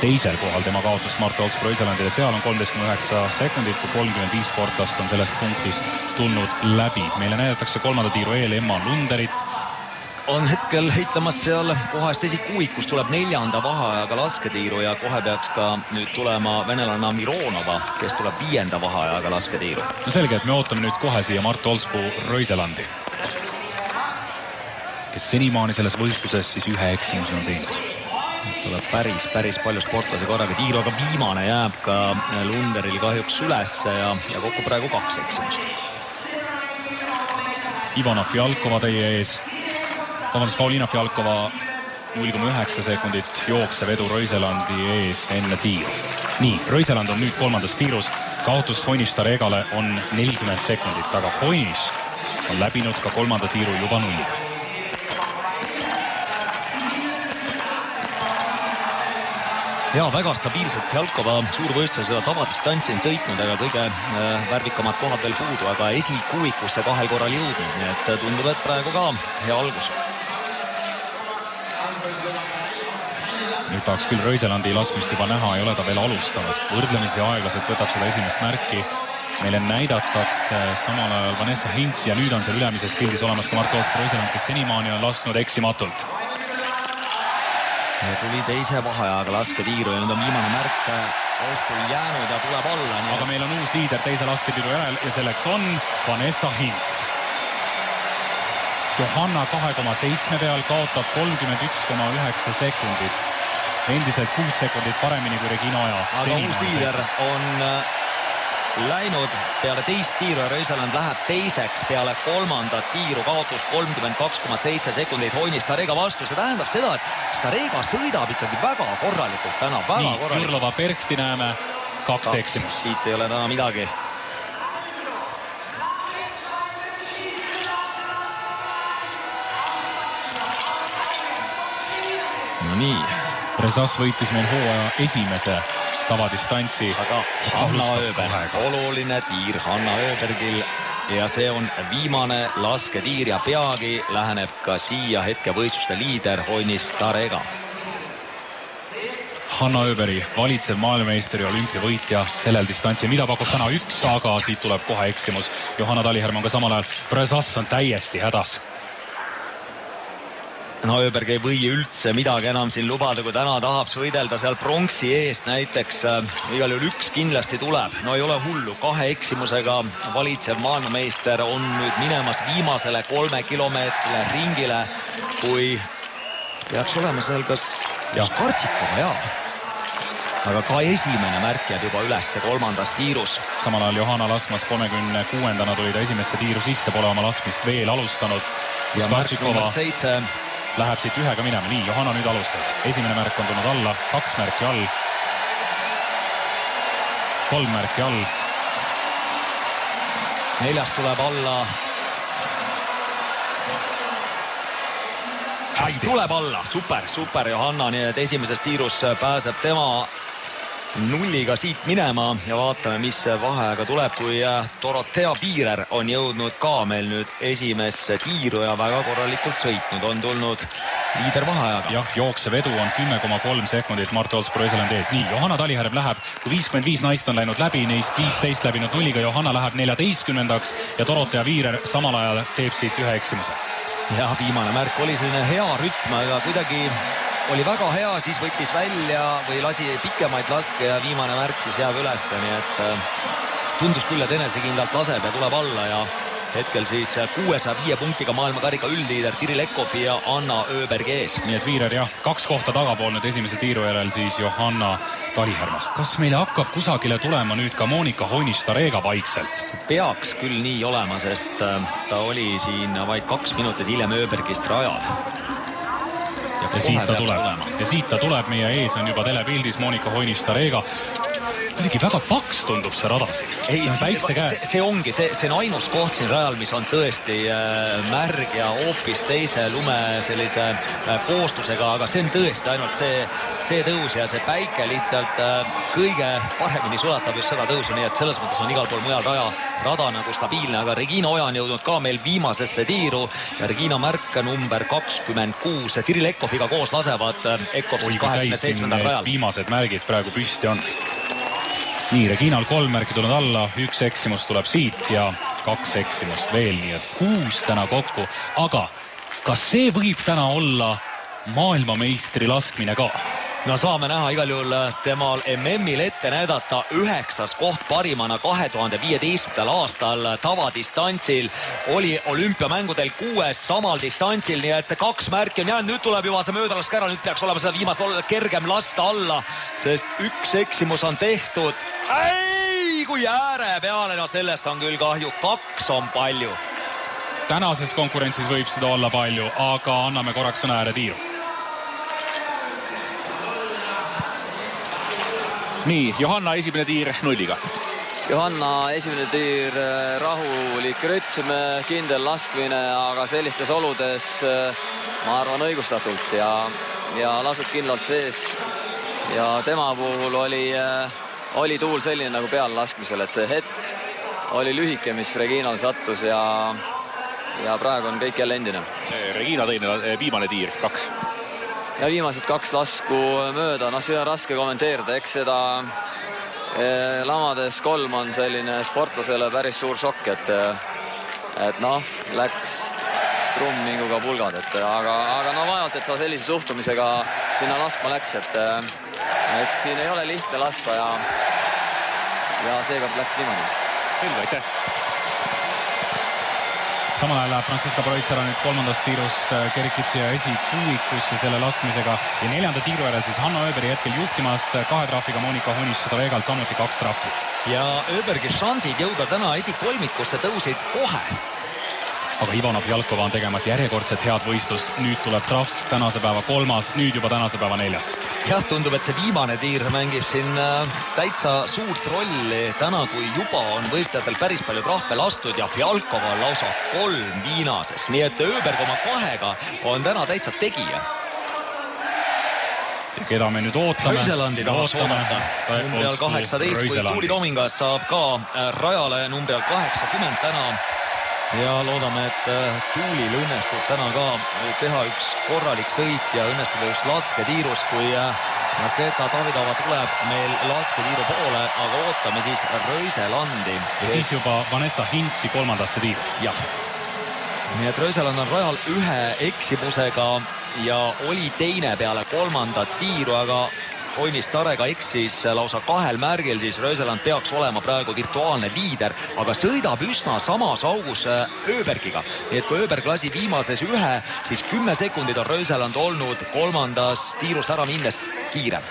Speaker 4: teisel kohal. Tema kaotust Marte Olsku Röiselandile, seal on 13,9 sekundit, kui 35 sportlast on sellest punktist tulnud läbi. Meile näidatakse 3. tiiru eel Emma Lunderit.
Speaker 5: On hetkel heitlemas seal kohast esikuuikus, tuleb 4. vaheajaga lasketiiru ja kohe peaks ka nüüd tulema venelanna Mironova, kes tuleb 5. vaheajaga lasketiiru.
Speaker 4: No selge, et me ootame nüüd kohe siia Marte Olsku Röiselandi, kes senimaani selles võistluses siis 1 eksimuse on teinud.
Speaker 5: Tuleb päris palju sportlase korraga tiiru, aga viimane jääb ka Lunderil kahjuks üles ja kokku praegu 2 eksimust.
Speaker 4: Ivana Fjalkova teie ees. Paulina Fjalkova 0,9 sekundit jooksev edu Röiselandi ees enne tiiru. Nii, Röiseland on nüüd 3. tiirus. Kaotus Honnistaregale on 40 sekundit, aga Honnis on läbinud ka 3. tiiru juba 0.
Speaker 5: Ja väga stabiilselt Fjalkova suurvõistluse seda tavadistantsi on sõitnud, aga kõige värvikamad kohad veel puudu, aga esikuuikusse 2 korral jõudnud, nii et tundub, et praegu ka hea algus.
Speaker 4: Nüüd tahaks küll Röiselandi laskmist juba näha, ei ole ta veel alustanud. Võrdlemisi aeglaselt võtab seda esimest märki. Meile näidatakse samal ajal Vanessa Hintz ja nüüd on seal ülemises pildis olemas ka Marte Olsku Röiseland, kes senimaani on lasknud eksimatult.
Speaker 5: tuli teise vaheajaga lasketiiru ja nüüd on viimane märk eespool jäänud ja tuleb alla.
Speaker 4: Aga meil on uus liider teise lasketiiru järel ja selleks on Vanessa Hintz. Johanna 2,7 peal kaotab 31,9 sekundit. Endiselt 6 sekundit paremini kui Regina Oja.
Speaker 5: Aga uus liider on läinud peale teist tiiru ja Röisaland läheb teiseks peale kolmandat tiiru, kaotus 32,7 sekundit Hoini Starega vastu. See tähendab seda, et Starega sõidab ikkagi väga korralikult täna.
Speaker 4: Nii, Jurlova Perkti näeme 2 eksimust.
Speaker 5: Siit ei ole täna midagi. No nii.
Speaker 4: Resas võitis meil hooaja esimese tavadistantsi.
Speaker 5: Aga Hanna Öberg, oluline tiir Hanna Öbergil ja see on viimane lasketiir ja peagi läheneb ka siia hetkevõistluste liider Hoini Starega.
Speaker 4: Hanna Öberg, valitsev maailmameister ja olümpiavõitja sellel distantsil, mida pakub täna 1, aga siit tuleb kohe eksimus. Johanna Taliherm on ka samal ajal. Resas on täiesti hädas.
Speaker 5: No Öberg ei või üldse midagi enam siin lubada, kui täna tahab võidelda seal pronksi eest näiteks. Igal juhul 1 kindlasti tuleb. No ei ole hullu. 2 eksimusega valitsev maailmameister on nüüd minemas viimasele 3-kilomeetrisele ringile, kui peaks olema seal kas Kartsikova, jaa. Aga ka esimene märk jääb juba üles kolmandas tiirus.
Speaker 4: Samal ajal Johanna laskmas 36-ndana tuli ta esimesse tiiru sisse, pole oma laskmist veel alustanud.
Speaker 5: Ja märk number 7
Speaker 4: läheb siit 1-ga minema. Nii, Johanna nüüd alustas. Esimene märk on tulnud alla, 2 märki all. 3 märki all.
Speaker 5: 4 tuleb alla. Tuleb alla, super Johanna, nii et esimeses tiirus pääseb tema 0-ga siit minema ja vaatame, mis vaheaega tuleb, kui Dorothea Viirer on jõudnud ka meil nüüd esimesse tiiru ja väga korralikult sõitnud. On tulnud liider vaheajaga.
Speaker 4: Jah, jooksev edu on 10,3 sekundit Mart Olspo-Röisaland ees. Nii, Johanna Taliherm läheb, kui 55 naist on läinud läbi, neist 15 läbinud 0-ga. Johanna läheb 14-ndaks ja Dorothea Viirer samal ajal teeb siit 1 eksimuse.
Speaker 5: Ja viimane märk oli selline hea rütm, aga kuidagi oli väga hea, siis võttis välja või lasi pikemaid laske ja viimane märk siis jääb üles, nii et tundus küll, et enesekindlalt laseb ja tuleb alla ja hetkel siis 605 punktiga maailmakarika üldliider Tiri Lekov ja Anna Öberg ees.
Speaker 4: Nii et Viirer 2 kohta tagapool nüüd esimese tiiru järel siis Johanna Talihermast. Kas meile hakkab kusagile tulema nüüd ka Monika Hoini-Starega vaikselt?
Speaker 5: See peaks küll nii olema, sest ta oli siin vaid 2 minutit hiljem Öbergist rajal.
Speaker 4: Ja siit ta tuleb, meie ees on juba telepildis Monika Hoini-Starega. Kuidagi väga paks tundub see rada siin.
Speaker 5: See ongi, see on ainus koht siin rajal, mis on tõesti märg ja hoopis teise lume sellise koostusega, aga see on tõesti ainult see tõus ja see päike lihtsalt kõige paremini sulatab just seda tõusu, nii et selles mõttes on igal pool mujal rada nagu stabiilne, aga Regina Oja on jõudnud ka meil viimasesse tiiru ja Regina märk number 26. Tiri Lekoviga koos lasevad Ekov siis 27. rajal.
Speaker 4: Viimased märgid praegu püsti on. Nii, Reginal 3 märki tulnud alla, 1 eksimus tuleb siit ja 2 eksimust veel, nii et 6 täna kokku. Aga kas see võib täna olla maailmameistri laskmine ka?
Speaker 5: No saame näha igal juhul temal MM-il ette näidata 9. koht parimana 2015. aastal tavadistantsil. Oli olümpiamängudel 6 samal distantsil, nii et 2 märki on jäänud. Nüüd tuleb juba see möödalask ära, nüüd peaks olema seda viimast kergem lasta alla, sest 1 eksimus on tehtud. Kui ääre peale, no sellest on küll kahju, 2 on palju.
Speaker 4: Tänases konkurentsis võib seda olla palju, aga anname korraks sõna ääre tiiru.
Speaker 1: Nii, Johanna esimene tiir 0-ga.
Speaker 6: Johanna esimene tiir, rahulik rütm, kindel laskmine, aga sellistes oludes ma arvan õigustatult ja lasub kindlalt sees. Ja tema puhul oli tuul selline nagu peal laskmisel, et see hetk oli lühike, mis Reginal sattus ja praegu on kõik jälle endine.
Speaker 1: Regina teine viimane tiir, 2.
Speaker 6: Ja viimased 2 lasku mööda, see on raske kommenteerida, eks seda lamades 3 on selline sportlasele päris suur šokk, et läks trummminguga pulgad, et aga no vaevalt, et ta sellise suhtumisega sinna laskma läks, et siin ei ole lihtne laskma ja seekord läks niimoodi.
Speaker 1: Selge, aitäh!
Speaker 4: Samal ajal läheb Franziska Preutzera nüüd kolmandast tiirust kerkib siia esikuuikusse selle laskmisega ja neljanda tiiru järel siis Hanno Öberg hetkel juhtimas 2 trahviga Monika Honist-Staregal samuti 2 trahvi.
Speaker 5: Ja Öbergi šansid jõuda täna esikolmikusse tõusid kohe.
Speaker 4: Aga Ivana Fjalkova on tegemas järjekordset head võistlust. Nüüd tuleb trahv, tänase päeva 3., nüüd juba tänase päeva 4.
Speaker 5: Jah, tundub, et see viimane tiir mängib siin täitsa suurt rolli täna, kui juba on võistlejatel päris palju trahve lastud ja Fjalkova on lausa 3 viinases. Nii et Öberg oma 2-ga on täna täitsa tegija.
Speaker 4: Ja keda me nüüd ootame?
Speaker 5: Röiselandi tahaks oodata. Numbrial 18, kui Tuuli Tomingas saab ka rajale numbrial 80 täna. Ja loodame, et Tuulil õnnestub täna ka teha üks korralik sõit ja õnnestub just lasketiirus, kui Marketa Davidova tuleb meil lasketiiru poole, aga ootame siis Röiselandi.
Speaker 4: Ja siis juba Vanessa Hintsi kolmandasse tiiru.
Speaker 5: Jah. Nii et Röiseland on rajal 1 eksimusega ja oli teine peale 3. tiiru, aga Honist-Staregal eksis lausa 2 märgil, siis Röiseland peaks olema praegu virtuaalne liider, aga sõidab üsna samas augus Öbergiga. Nii et kui Öberg lasi viimases 1, siis 10 sekundit on Röiseland olnud 3. tiirust ära minnes kiirem.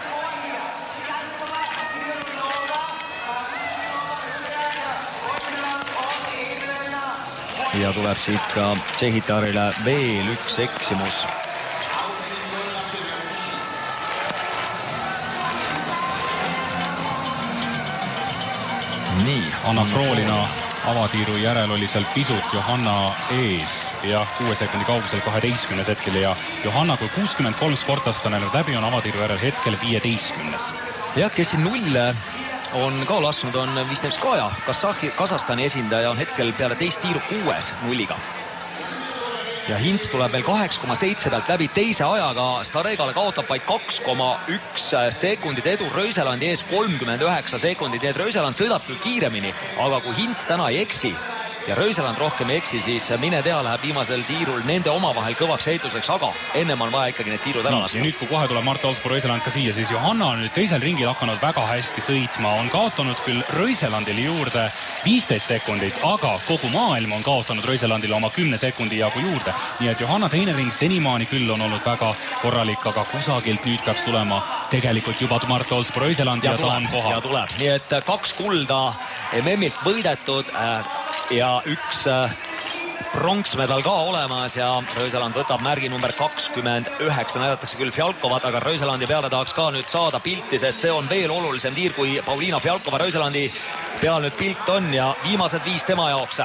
Speaker 5: Ja tuleb siit ka Tšehhitarile veel 1 eksimus. Nii,
Speaker 4: Anna Frolina avatiiru järel oli seal pisut Johanna ees ja 6 sekundi kaugusel 12. hetkel ja Johanna kui 63 sportlast on läbi on avatiiru järel hetkel 15.
Speaker 5: Jah, kes siin 0 on ka lasknud, on Visnevskaja. Kasahstani esindaja on hetkel peale teist tiiru 6 0-ga. Ja Hints tuleb veel 8,7 pealt läbi teise ajaga. Staregale kaotab vaid 2,1 sekundit edu. Röiselandi ees 39 sekundit. Nii et Röiseland sõidab küll kiiremini, aga kui Hints täna ei eksi ja Röiseland rohkem ei eksi, siis mine tea, läheb viimasel tiirul nende omavahel kõvaks heituseks, aga ennem on vaja ikkagi need tiirud ära lasta.
Speaker 4: Ja nüüd, kui kohe tuleb Mart Olspo Röiseland ka siia, siis Johanna on nüüd teisel ringil hakanud väga hästi sõitma. On kaotanud küll Röiselandile juurde 15 sekundit, aga kogu maailm on kaotanud Röiselandile oma 10 sekundi jagu juurde. Nii et Johanna teine ring senimaani küll on olnud väga korralik, aga kusagilt nüüd peaks tulema tegelikult juba Mart Olspo Röiseland ja ta on kohal.
Speaker 5: Ja tuleb. Nii et 2 kulda MM-ilt võidetud ja 1 pronksmedal ka olemas ja Röiseland võtab märgi number 29. Näidatakse küll Fjalkovat, aga Röiselandi peale tahaks ka nüüd saada pilti, sest see on veel olulisem tiir, kui Pauliina Fjalkova Röiselandi peal nüüd pilt on ja viimased 5 tema jaoks.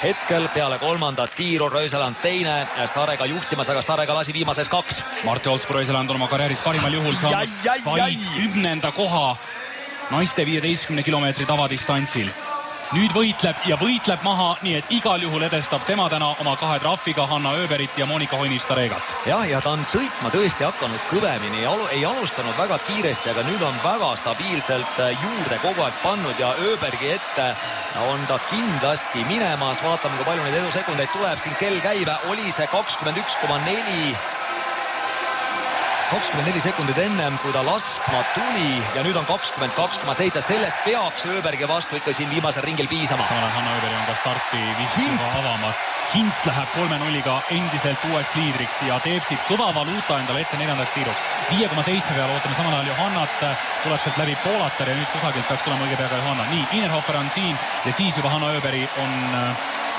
Speaker 5: Hetkel peale 3. tiiru Röiseland teine, Staregal juhtimas, aga Staregal lasi viimases 2.
Speaker 4: Marti Olspo Röiseland on oma karjääris parimal juhul saanud vaid 10. koha naiste 15 kilomeetri tavadistantsil. Nüüd võitleb maha, nii et igal juhul edestab tema täna oma 2 trahviga Hanna Öberit ja Monika Honist-Staregat.
Speaker 5: Jah, ja ta on sõitma tõesti hakanud kõvemini, ei alustanud väga kiiresti, aga nüüd on väga stabiilselt juurde kogu aeg pannud ja Öbergi ette on ta kindlasti minemas. Vaatame, kui palju neid edusekundeid tuleb. Siin kell käive oli see 24 sekundit ennem, kui ta laskma tuli ja nüüd on 22,7. Sellest peaks Öbergi vastu ikka siin viimasel ringil piisama.
Speaker 4: Samal ajal Hanna Öberg on ka starti vist juba avamas. Hints läheb 3-0-ga endiselt uueks liidriks ja teeb siit kõva valuuta endale ette 4. tiiruks. 5,7 peale ootame samal ajal Johannat, tuleb sealt läbi Poolatar ja nüüd kusagilt peaks tulema õige peaga Johanna. Nii, Inerhofer on siin ja siis juba Hanna Öberg on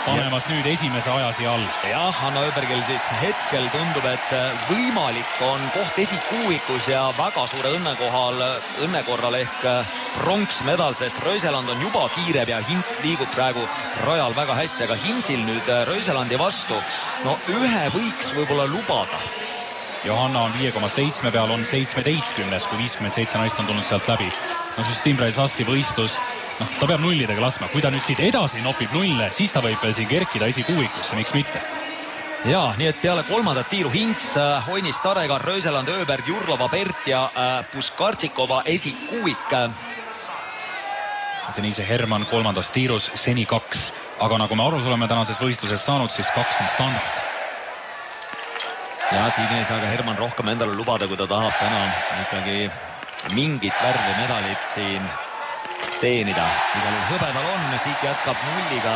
Speaker 4: panemas nüüd esimese aja siia all.
Speaker 5: Jah, Hanna Öbergil siis hetkel tundub, et võimalik on koht esikuuikus ja väga suure õnnekorral ehk pronksmedal, sest Röiseland on juba kiirem ja Hints liigub praegu rajal väga hästi, aga Hintsil nüüd Röiselandi vastu, no 1 võiks võib-olla lubada.
Speaker 4: Johanna on 5,7 peal, on 17, kui 57 naist on tulnud sealt läbi. No siis Timbre Sassi võistlus, ta peab nullidega laskma. Kui ta nüüd siit edasi nopib 0, siis ta võib veel siin kerkida esikuuikusse, miks mitte?
Speaker 5: Jaa, nii et peale 3. tiiru Hints, Honist-Staregal, Röiseland, Öberg, Jurlova, Bert ja Puskartsikova esikuuik.
Speaker 4: Denise Herman 3. tiirus, seni 2. Aga nagu me aru oleme tänases võistluses saanud, siis 2 on standard.
Speaker 5: Ja siin ei saa ka Herman rohkem endale lubada, kui ta tahab täna ikkagi mingit värvi medalit siin teenida. Igal juhul hõbedal on, siit jätkab nulliga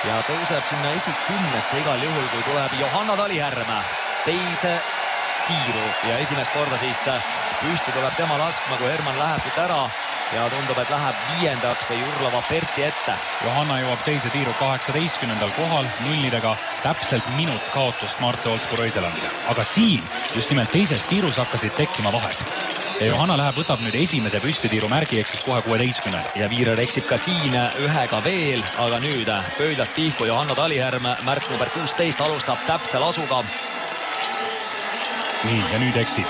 Speaker 5: ja tõuseb sinna esikümnesse igal juhul, kui tuleb Johanna Talihärm teise tiiru ja esimest korda siis püsti tuleb tema laskma, kui Herman läheb siit ära ja tundub, et läheb viiendaks Jurlova Perti ette.
Speaker 4: Johanna jõuab teise tiiru 18. kohal nullidega, täpselt minut kaotust Marte Olsku-Röiselandile. Aga siin just nimelt teises tiirus hakkasid tekkima vahed. Ja Johanna läheb, võtab nüüd esimese püstitiiru märgi, ehk siis kohe 16.
Speaker 5: Ja Viirer eksib ka siin ühega veel, aga nüüd pöidlalt tihku Johanna Talihärm, märk number 16, alustab täpse lasuga.
Speaker 4: Nii, ja nüüd eksib.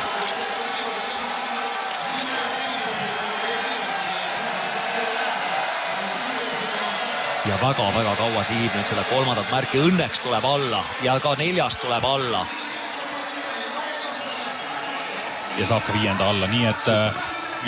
Speaker 5: Ja väga-väga kaua siib nüüd selle kolmandat märki, õnneks tuleb alla ja ka neljas tuleb alla.
Speaker 4: Ja saab ka viienda alla, nii et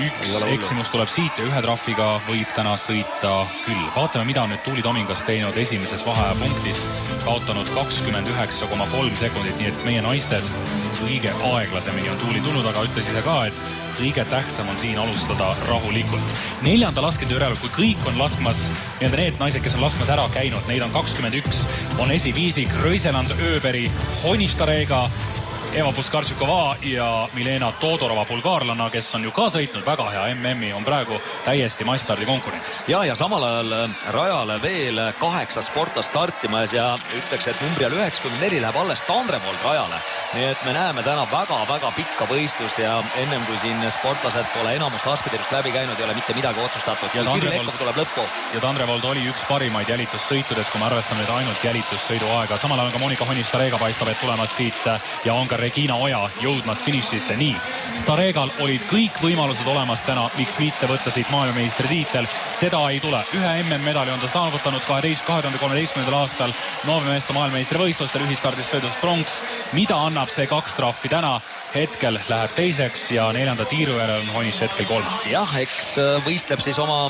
Speaker 4: üks eksimus tuleb siit ja ühe trahviga võib täna sõita küll. Vaatame, mida on nüüd Tuuli Tomingas teinud esimeses vaheaja punktis. Kaotanud 29,3 sekundit, nii et meie naistest kõige aeglasemini on Tuuli tulnud, aga ütles ise ka, et kõige tähtsam on siin alustada rahulikult. Neljanda laskende järel, kui kõik on laskmas, need naised, kes on laskmas ära käinud, neid on 21, on esiviisik Röiseland, Ööberi, Honistarega, Eva Puskartšikova ja Milena Todorova, bulgaarlana, kes on ju ka sõitnud väga hea MM-i, on praegu täiesti maistardi konkurentsis.
Speaker 5: Ja samal ajal rajale veel 8 sportlast startimas ja ütleks, et numbri 94 läheb alles Tandrevold rajale. Nii et me näeme täna väga-väga pikka võistlust ja ennem kui siin sportlased pole enamust lasketiirust läbi käinud, ei ole mitte midagi otsustatud. Ja Tandrevold tuleb lõppu.
Speaker 4: Ja Tandrevold oli üks parimaid jälitussõitudes, kui me arvestame nüüd ainult jälitussõidu aega. Samal ajal ka Monika Honistarega paistab, et tulemas siit ja on ka Regina Oja jõudmas finišisse. Nii, Staregal olid kõik võimalused olemas täna, miks mitte võtta siit maailmameistritiitel. Seda ei tule. Ühe MM-medali on ta saavutanud 2013. aastal noormeeste maailmameistrivõistlustel ühistardist sõidus pronks. Mida annab see 2 trahvi täna? Hetkel läheb teiseks ja 4. tiiru järel on Honis hetkel 3.
Speaker 5: Jah, eks võistleb siis oma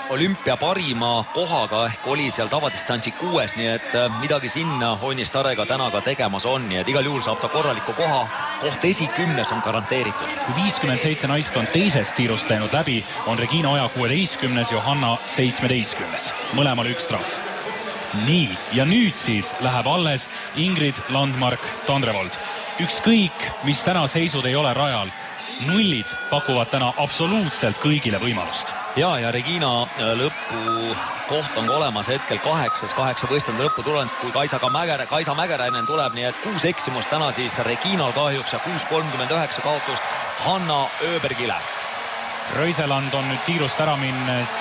Speaker 5: olümpia parima kohaga, ehk oli seal tavadistantsi 6, nii et midagi sinna Honistarega täna ka tegemas on, nii et igal juhul saab ta korraliku koha, koht esikümnes on garanteeritud.
Speaker 4: Kui 57 naist on teisest tiirust läinud läbi, on Regina Oja 16, Johanna 17. Mõlemal 1 trahv. Nii, ja nüüd siis läheb alles Ingrid Landmark Tandrevold. Ükskõik, mis täna seisud ei ole rajal, nullid pakuvad täna absoluutselt kõigile võimalust.
Speaker 5: Ja Regina lõpu koht on olemas hetkel 8 võistlende lõppu tulenud, kui Kaisa Mägeräinen tuleb, nii et 6 eksimust täna siis Reginal kahjuks ja 6.39 kaotust Hanna Ööbergile.
Speaker 4: Röiseland on nüüd tiirust ära minnes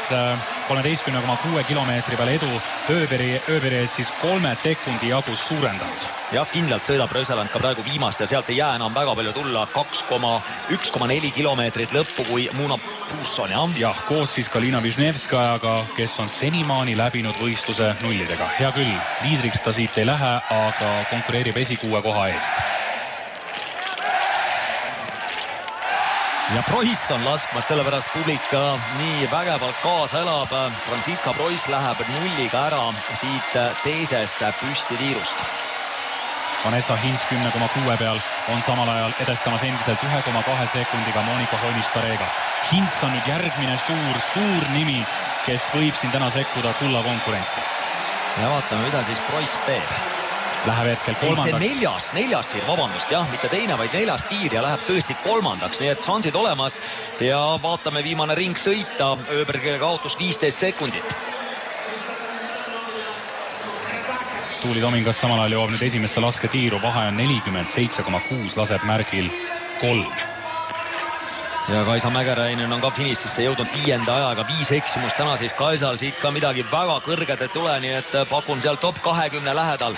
Speaker 4: 13,6 kilomeetri peale edu Ööberi ees siis 3 sekundi jagus suurendanud.
Speaker 5: Ja kindlalt sõidab Röiseland ka praegu viimast ja sealt ei jää enam väga palju tulla. 2,1,4 kilomeetrit lõppu, kui Muna Pusson,
Speaker 4: jah, koos siis Kalina Višnevskajaga, kes on senimaani läbinud võistluse nullidega. Hea küll, liidriks ta siit ei lähe, aga konkureerib esikuue koha eest.
Speaker 5: Ja Preuss on laskmas, sellepärast publika nii vägevalt kaasa elab. Franziska Preuss läheb nulliga ära siit teisest püstitiirust.
Speaker 4: Vanessa Hins 10,6 peal on samal ajal edestamas endiselt 1,2 sekundiga Monika Honistarega. Hins on nüüd järgmine suur nimi, kes võib siin täna sekkuda kulla konkurentsi.
Speaker 5: Ja vaatame, mida siis Preuss teeb.
Speaker 4: Läheb hetkel 3.
Speaker 5: Neljas tiir, vabandust, jah, mitte teine, vaid 4. tiir ja läheb tõesti 3. Nii et šansid olemas ja vaatame viimane ring sõita. Ööbergile kaotus 15 sekundit.
Speaker 4: Tuuli Tomingas samal ajal jõuab nüüd esimesse lasketiiru, vahe on 47,6, laseb märgil 3.
Speaker 5: Ja Kaisa Mägeräinen on ka finišisse jõudnud 5. ajaga, 5 eksimust täna siis Kaisal, siit ka midagi väga kõrget ei tule, nii et pakun seal top 20 lähedal.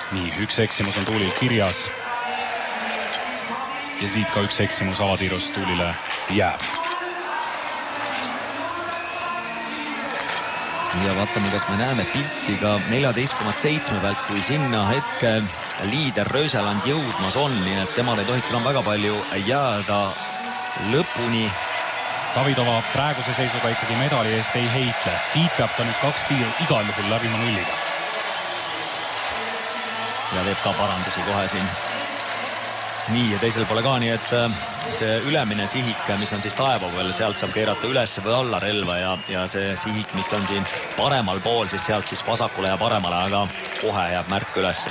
Speaker 4: Nii, 1 eksimus on Tuulil kirjas. Ja siit ka 1 eksimus avatiirust Tuulile jääb.
Speaker 5: Ja vaatame, kas me näeme pilti ka 14,7 pealt, kui sinna hetke liider Röiseland jõudmas on, nii et temal ei tohiks enam väga palju jääda lõpuni.
Speaker 4: Davidova praeguse seisuga ikkagi medali eest ei heitle. Siit peab ta nüüd 2 tiiru igal juhul läbima nulliga.
Speaker 5: ja teeb ka parandusi kohe siin. Nii, ja teisel pole ka, nii et see ülemine sihik, mis on siis taeva peal, sealt saab keerata üles või alla relva ja see sihik, mis on siin paremal pool, siis sealt siis vasakule ja paremale, aga kohe jääb märk üles.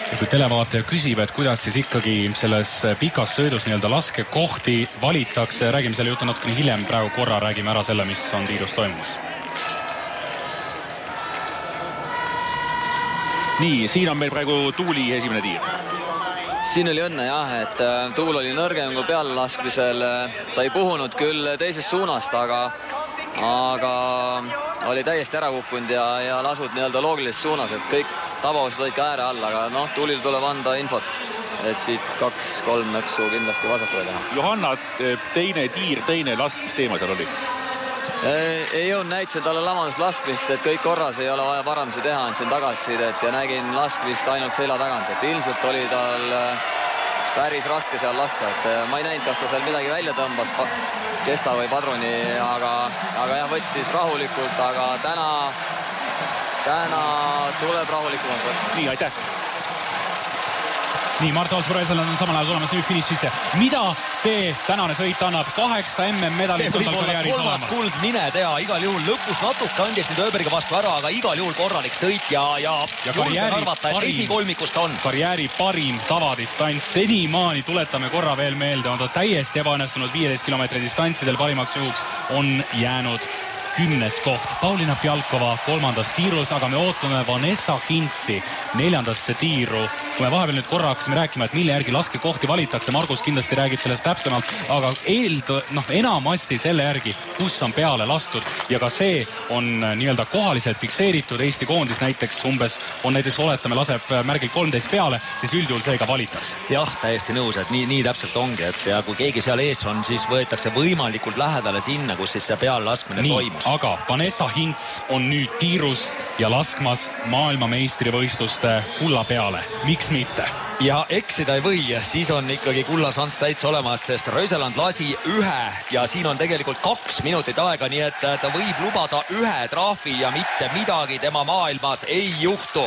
Speaker 4: Ja kui televaataja küsib, et kuidas siis ikkagi selles pikas sõidus nii-öelda laskekohti valitakse, räägime selle jutu natukene hiljem, praegu korra räägime ära selle, mis on tiirus toimumas.
Speaker 1: Nii, siin on meil praegu Tuuli esimene tiir.
Speaker 6: Siin oli õnne jah, et tuul oli nõrgem kui pealelaskmisel. Ta ei puhunud küll teisest suunast, aga oli täiesti ära kukkunud ja lasud nii-öelda loogilises suunas, et kõik tabavused olid ka ääre all, aga tuulil tuleb anda infot, et siit 2-3 nõksu kindlasti vasakule teha.
Speaker 1: Johanna, teine tiir, teine lask, mis teema seal oli?
Speaker 6: Ei jõudnud, näitasin talle lamandust laskmist, et kõik korras, ei ole vaja parandusi teha, andsin tagasisidet ja nägin laskmist ainult selja tagant, et ilmselt oli tal päris raske seal lasta, et ma ei näinud, kas ta seal midagi välja tõmbas, kesta või padruni, aga jah, võttis rahulikult, aga täna tuleb rahulikumalt.
Speaker 1: Nii, aitäh!
Speaker 4: Nii, Mart Olsberg-Röiseland on samal ajal tulemas nüüd finišisse. Mida see tänane sõit annab? 8 MM-medalit on tal karjääris olemas.
Speaker 5: Kuld, mine tea, igal juhul lõpus natuke andis nüüd Ööbergi vastu ära, aga igal juhul korralik sõit ja julgen arvata, et esikolmikust on.
Speaker 4: Karjääri parim tavadistants. Senimaani, tuletame korra veel meelde, on ta täiesti ebaõnnestunud 15 kilomeetri distantsidel parimaks juhuks on jäänud 10. koht. Paulina Pjalkova 3. tiirus, aga me ootame Vanessa Hintsi 4. tiiru. Kui me vahepeal nüüd korra hakkasime rääkima, et mille järgi laskekohti valitakse, Margus kindlasti räägib sellest täpsemalt, aga enamasti selle järgi, kus on peale lastud ja ka see on nii-öelda kohaliselt fikseeritud. Eesti koondis näiteks oletame, laseb märgil 13 peale, siis üldjuhul seega valitakse.
Speaker 5: Jah, täiesti nõus, et nii täpselt ongi, et ja kui keegi seal ees on, siis võetakse võimalikult lähedale sinna, kus siis see peallaskmine toimus.
Speaker 4: Aga Vanessa Hints on nüüd tiirus ja laskmas maailmameistrivõistluste kulla peale. Miks mitte?
Speaker 5: Ja eksida ei või, siis on ikkagi kullasants täitsa olemas, sest Röiseland lasi 1 ja siin on tegelikult 2 minutit aega, nii et ta võib lubada 1 trahvi ja mitte midagi tema maailmas ei juhtu.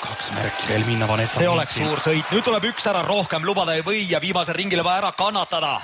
Speaker 4: 2 märki veel minna Vanessa
Speaker 5: Hintsi. See oleks suur sõit. Nüüd tuleb 1 ära, rohkem lubada ei või ja viimasel ringile vaja ära kannatada.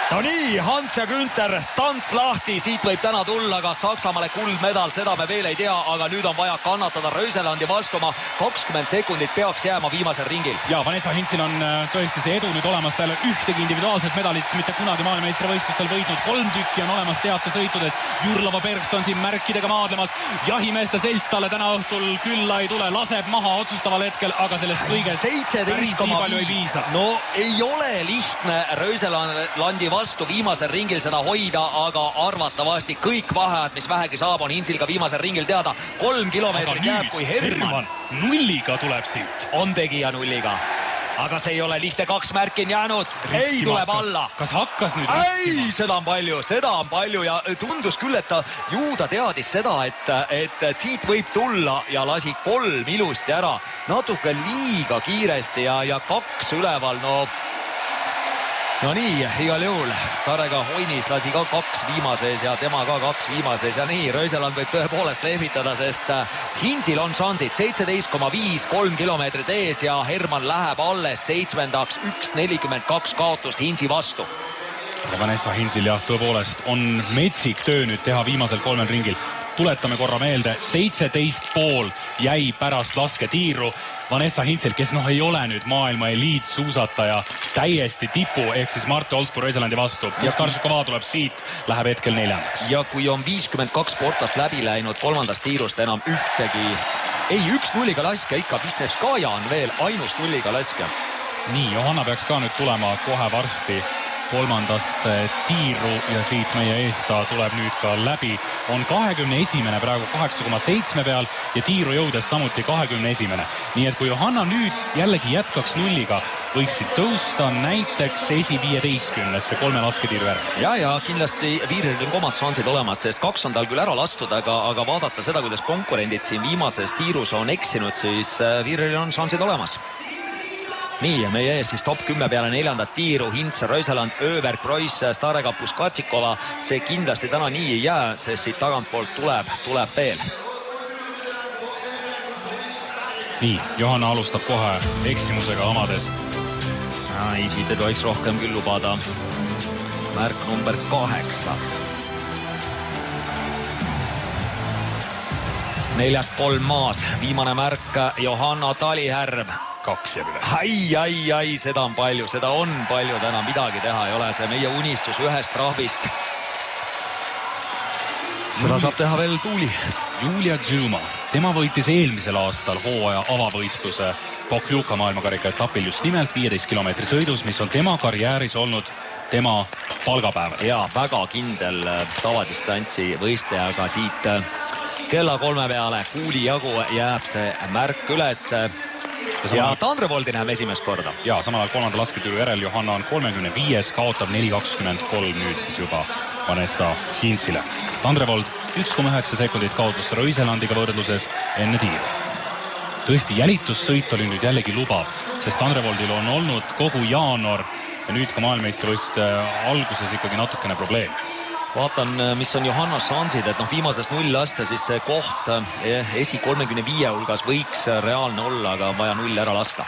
Speaker 5: No nii, Hans ja Günther, tants lahti, siit võib täna tulla ka Saksamaale kuldmedal, seda me veel ei tea, aga nüüd on vaja kannatada Röiselandi vastu, 20 sekundit peaks jääma viimasel ringil.
Speaker 4: Ja Vanessa Hintsil on tõesti see edu nüüd olemas, ta ei ole ühtegi individuaalset medalit mitte kunagi maailmameistrivõistlustel võitnud, 3 tükki on olemas teatesõitudes. Jurlova Bergst on siin märkidega maadlemas, jahimeeste selts talle täna õhtul külla ei tule, laseb maha otsustaval hetkel, aga sellest kõigest
Speaker 5: 17,5. No ei ole lihtne Röiselandi vastu viimasel ringil seda hoida, aga arvatavasti kõik vaheajad, mis vähegi saab, on Hintsil ka viimasel ringil teada. 3 kilomeetrit jääb, kui Hermann
Speaker 4: nulliga tuleb siit.
Speaker 5: On tegija nulliga. Aga see ei ole lihtne, 2 märki on jäänud. Ei tuleb alla.
Speaker 4: Kas hakkas nüüd
Speaker 5: riskima? Ei, seda on palju ja tundus küll, et ta teadis seda, et siit võib tulla ja lasi 3 ilusti ära. Natuke liiga kiiresti ja 2 üleval, No nii, igal juhul Starega Hoinis lasi ka 2 viimases ja tema ka 2 viimases ja nii, Röiseland võib tõepoolest lehvitada, sest Hintsil on šansid 17,5, 3 kilomeetrit ees ja Hermann läheb alles 7. 1.42 kaotust Hintsi vastu.
Speaker 4: Vanessa Hintsil jah, tõepoolest on metsik töö nüüd teha viimasel 3 ringil. Tuletame korra meelde, 17,5 jäi pärast lasketiiru. Vanessa Hintsil, kes ei ole nüüd maailma eliitsuusataja, täiesti tipu, ehk siis Mart Olsberg-Röiselandi vastu. Puskaršikova tuleb siit, läheb hetkel 4.
Speaker 5: Ja kui on 52 sportast läbi läinud 3. tiirust enam ühtegi, 1-0-ga laske ikka, Wisniewskaja on veel ainus 0-ga laske.
Speaker 4: Nii, Johanna peaks ka nüüd tulema kohe varsti 3. tiiru ja siit meie eest ta tuleb nüüd ka läbi. On 21. praegu 8,7 peal ja tiiru jõudes samuti 21. Nii et kui Johanna nüüd jällegi jätkaks 0-ga, võiksid tõusta näiteks 15. 3 lasketiiru järgi.
Speaker 5: Ja kindlasti Viiril on omad šansid olemas, sest 2 on tal küll ära lastud, aga vaadata seda, kuidas konkurendid siin viimases tiirus on eksinud, siis Viiril on šansid olemas. Nii, meie ees siis top 10 peale 4. tiiru, Hintz, Röiseland, Ööberg, Preuss, Starega, Puskaršikova. See kindlasti täna nii ei jää, sest siit tagantpoolt tuleb veel.
Speaker 4: nii, Johanna alustab kohe eksimusega omades.
Speaker 5: Siit ei tohiks rohkem küll lubada. Märk number 8. 4-3 maas. Viimane märk Johanna Talihärm.
Speaker 4: 2 jääb üles.
Speaker 5: Ai, seda on palju täna, midagi teha ei ole. See meie unistus ühest trahvist. Seda saab teha veel Tuuli.
Speaker 4: Julia Džuma, tema võitis eelmisel aastal hooaja avavõistluse Pokljuka maailmakarika etapil just nimelt 15 kilomeetri sõidus, mis on tema karjääris olnud tema palgapäevad.
Speaker 5: Ja väga kindel tavadistantsi võistlejaga siit kella 3 peale kuuli jagu jääb see märk üles. Ja Tandrevoldi näeme esimest korda.
Speaker 4: Ja samal ajal 3. lasketiiru järel Johanna on 35, kaotab 4.23 nüüd siis juba Vanessa Hintsile. Tandrevold 1,9 sekundit kaotust Röiselandiga võrdluses enne tiiru. Tõesti, jälitussõit oli nüüd jällegi lubav, sest Tandrevoldil on olnud kogu jaanuar ja nüüd ka maailmeistrivõistluste alguses ikkagi natukene probleem.
Speaker 5: Vaatan, mis on Johanna šansid, et viimases 0 lasta, siis see koht esi 35 hulgas võiks reaalne olla, aga on vaja 0 ära lasta.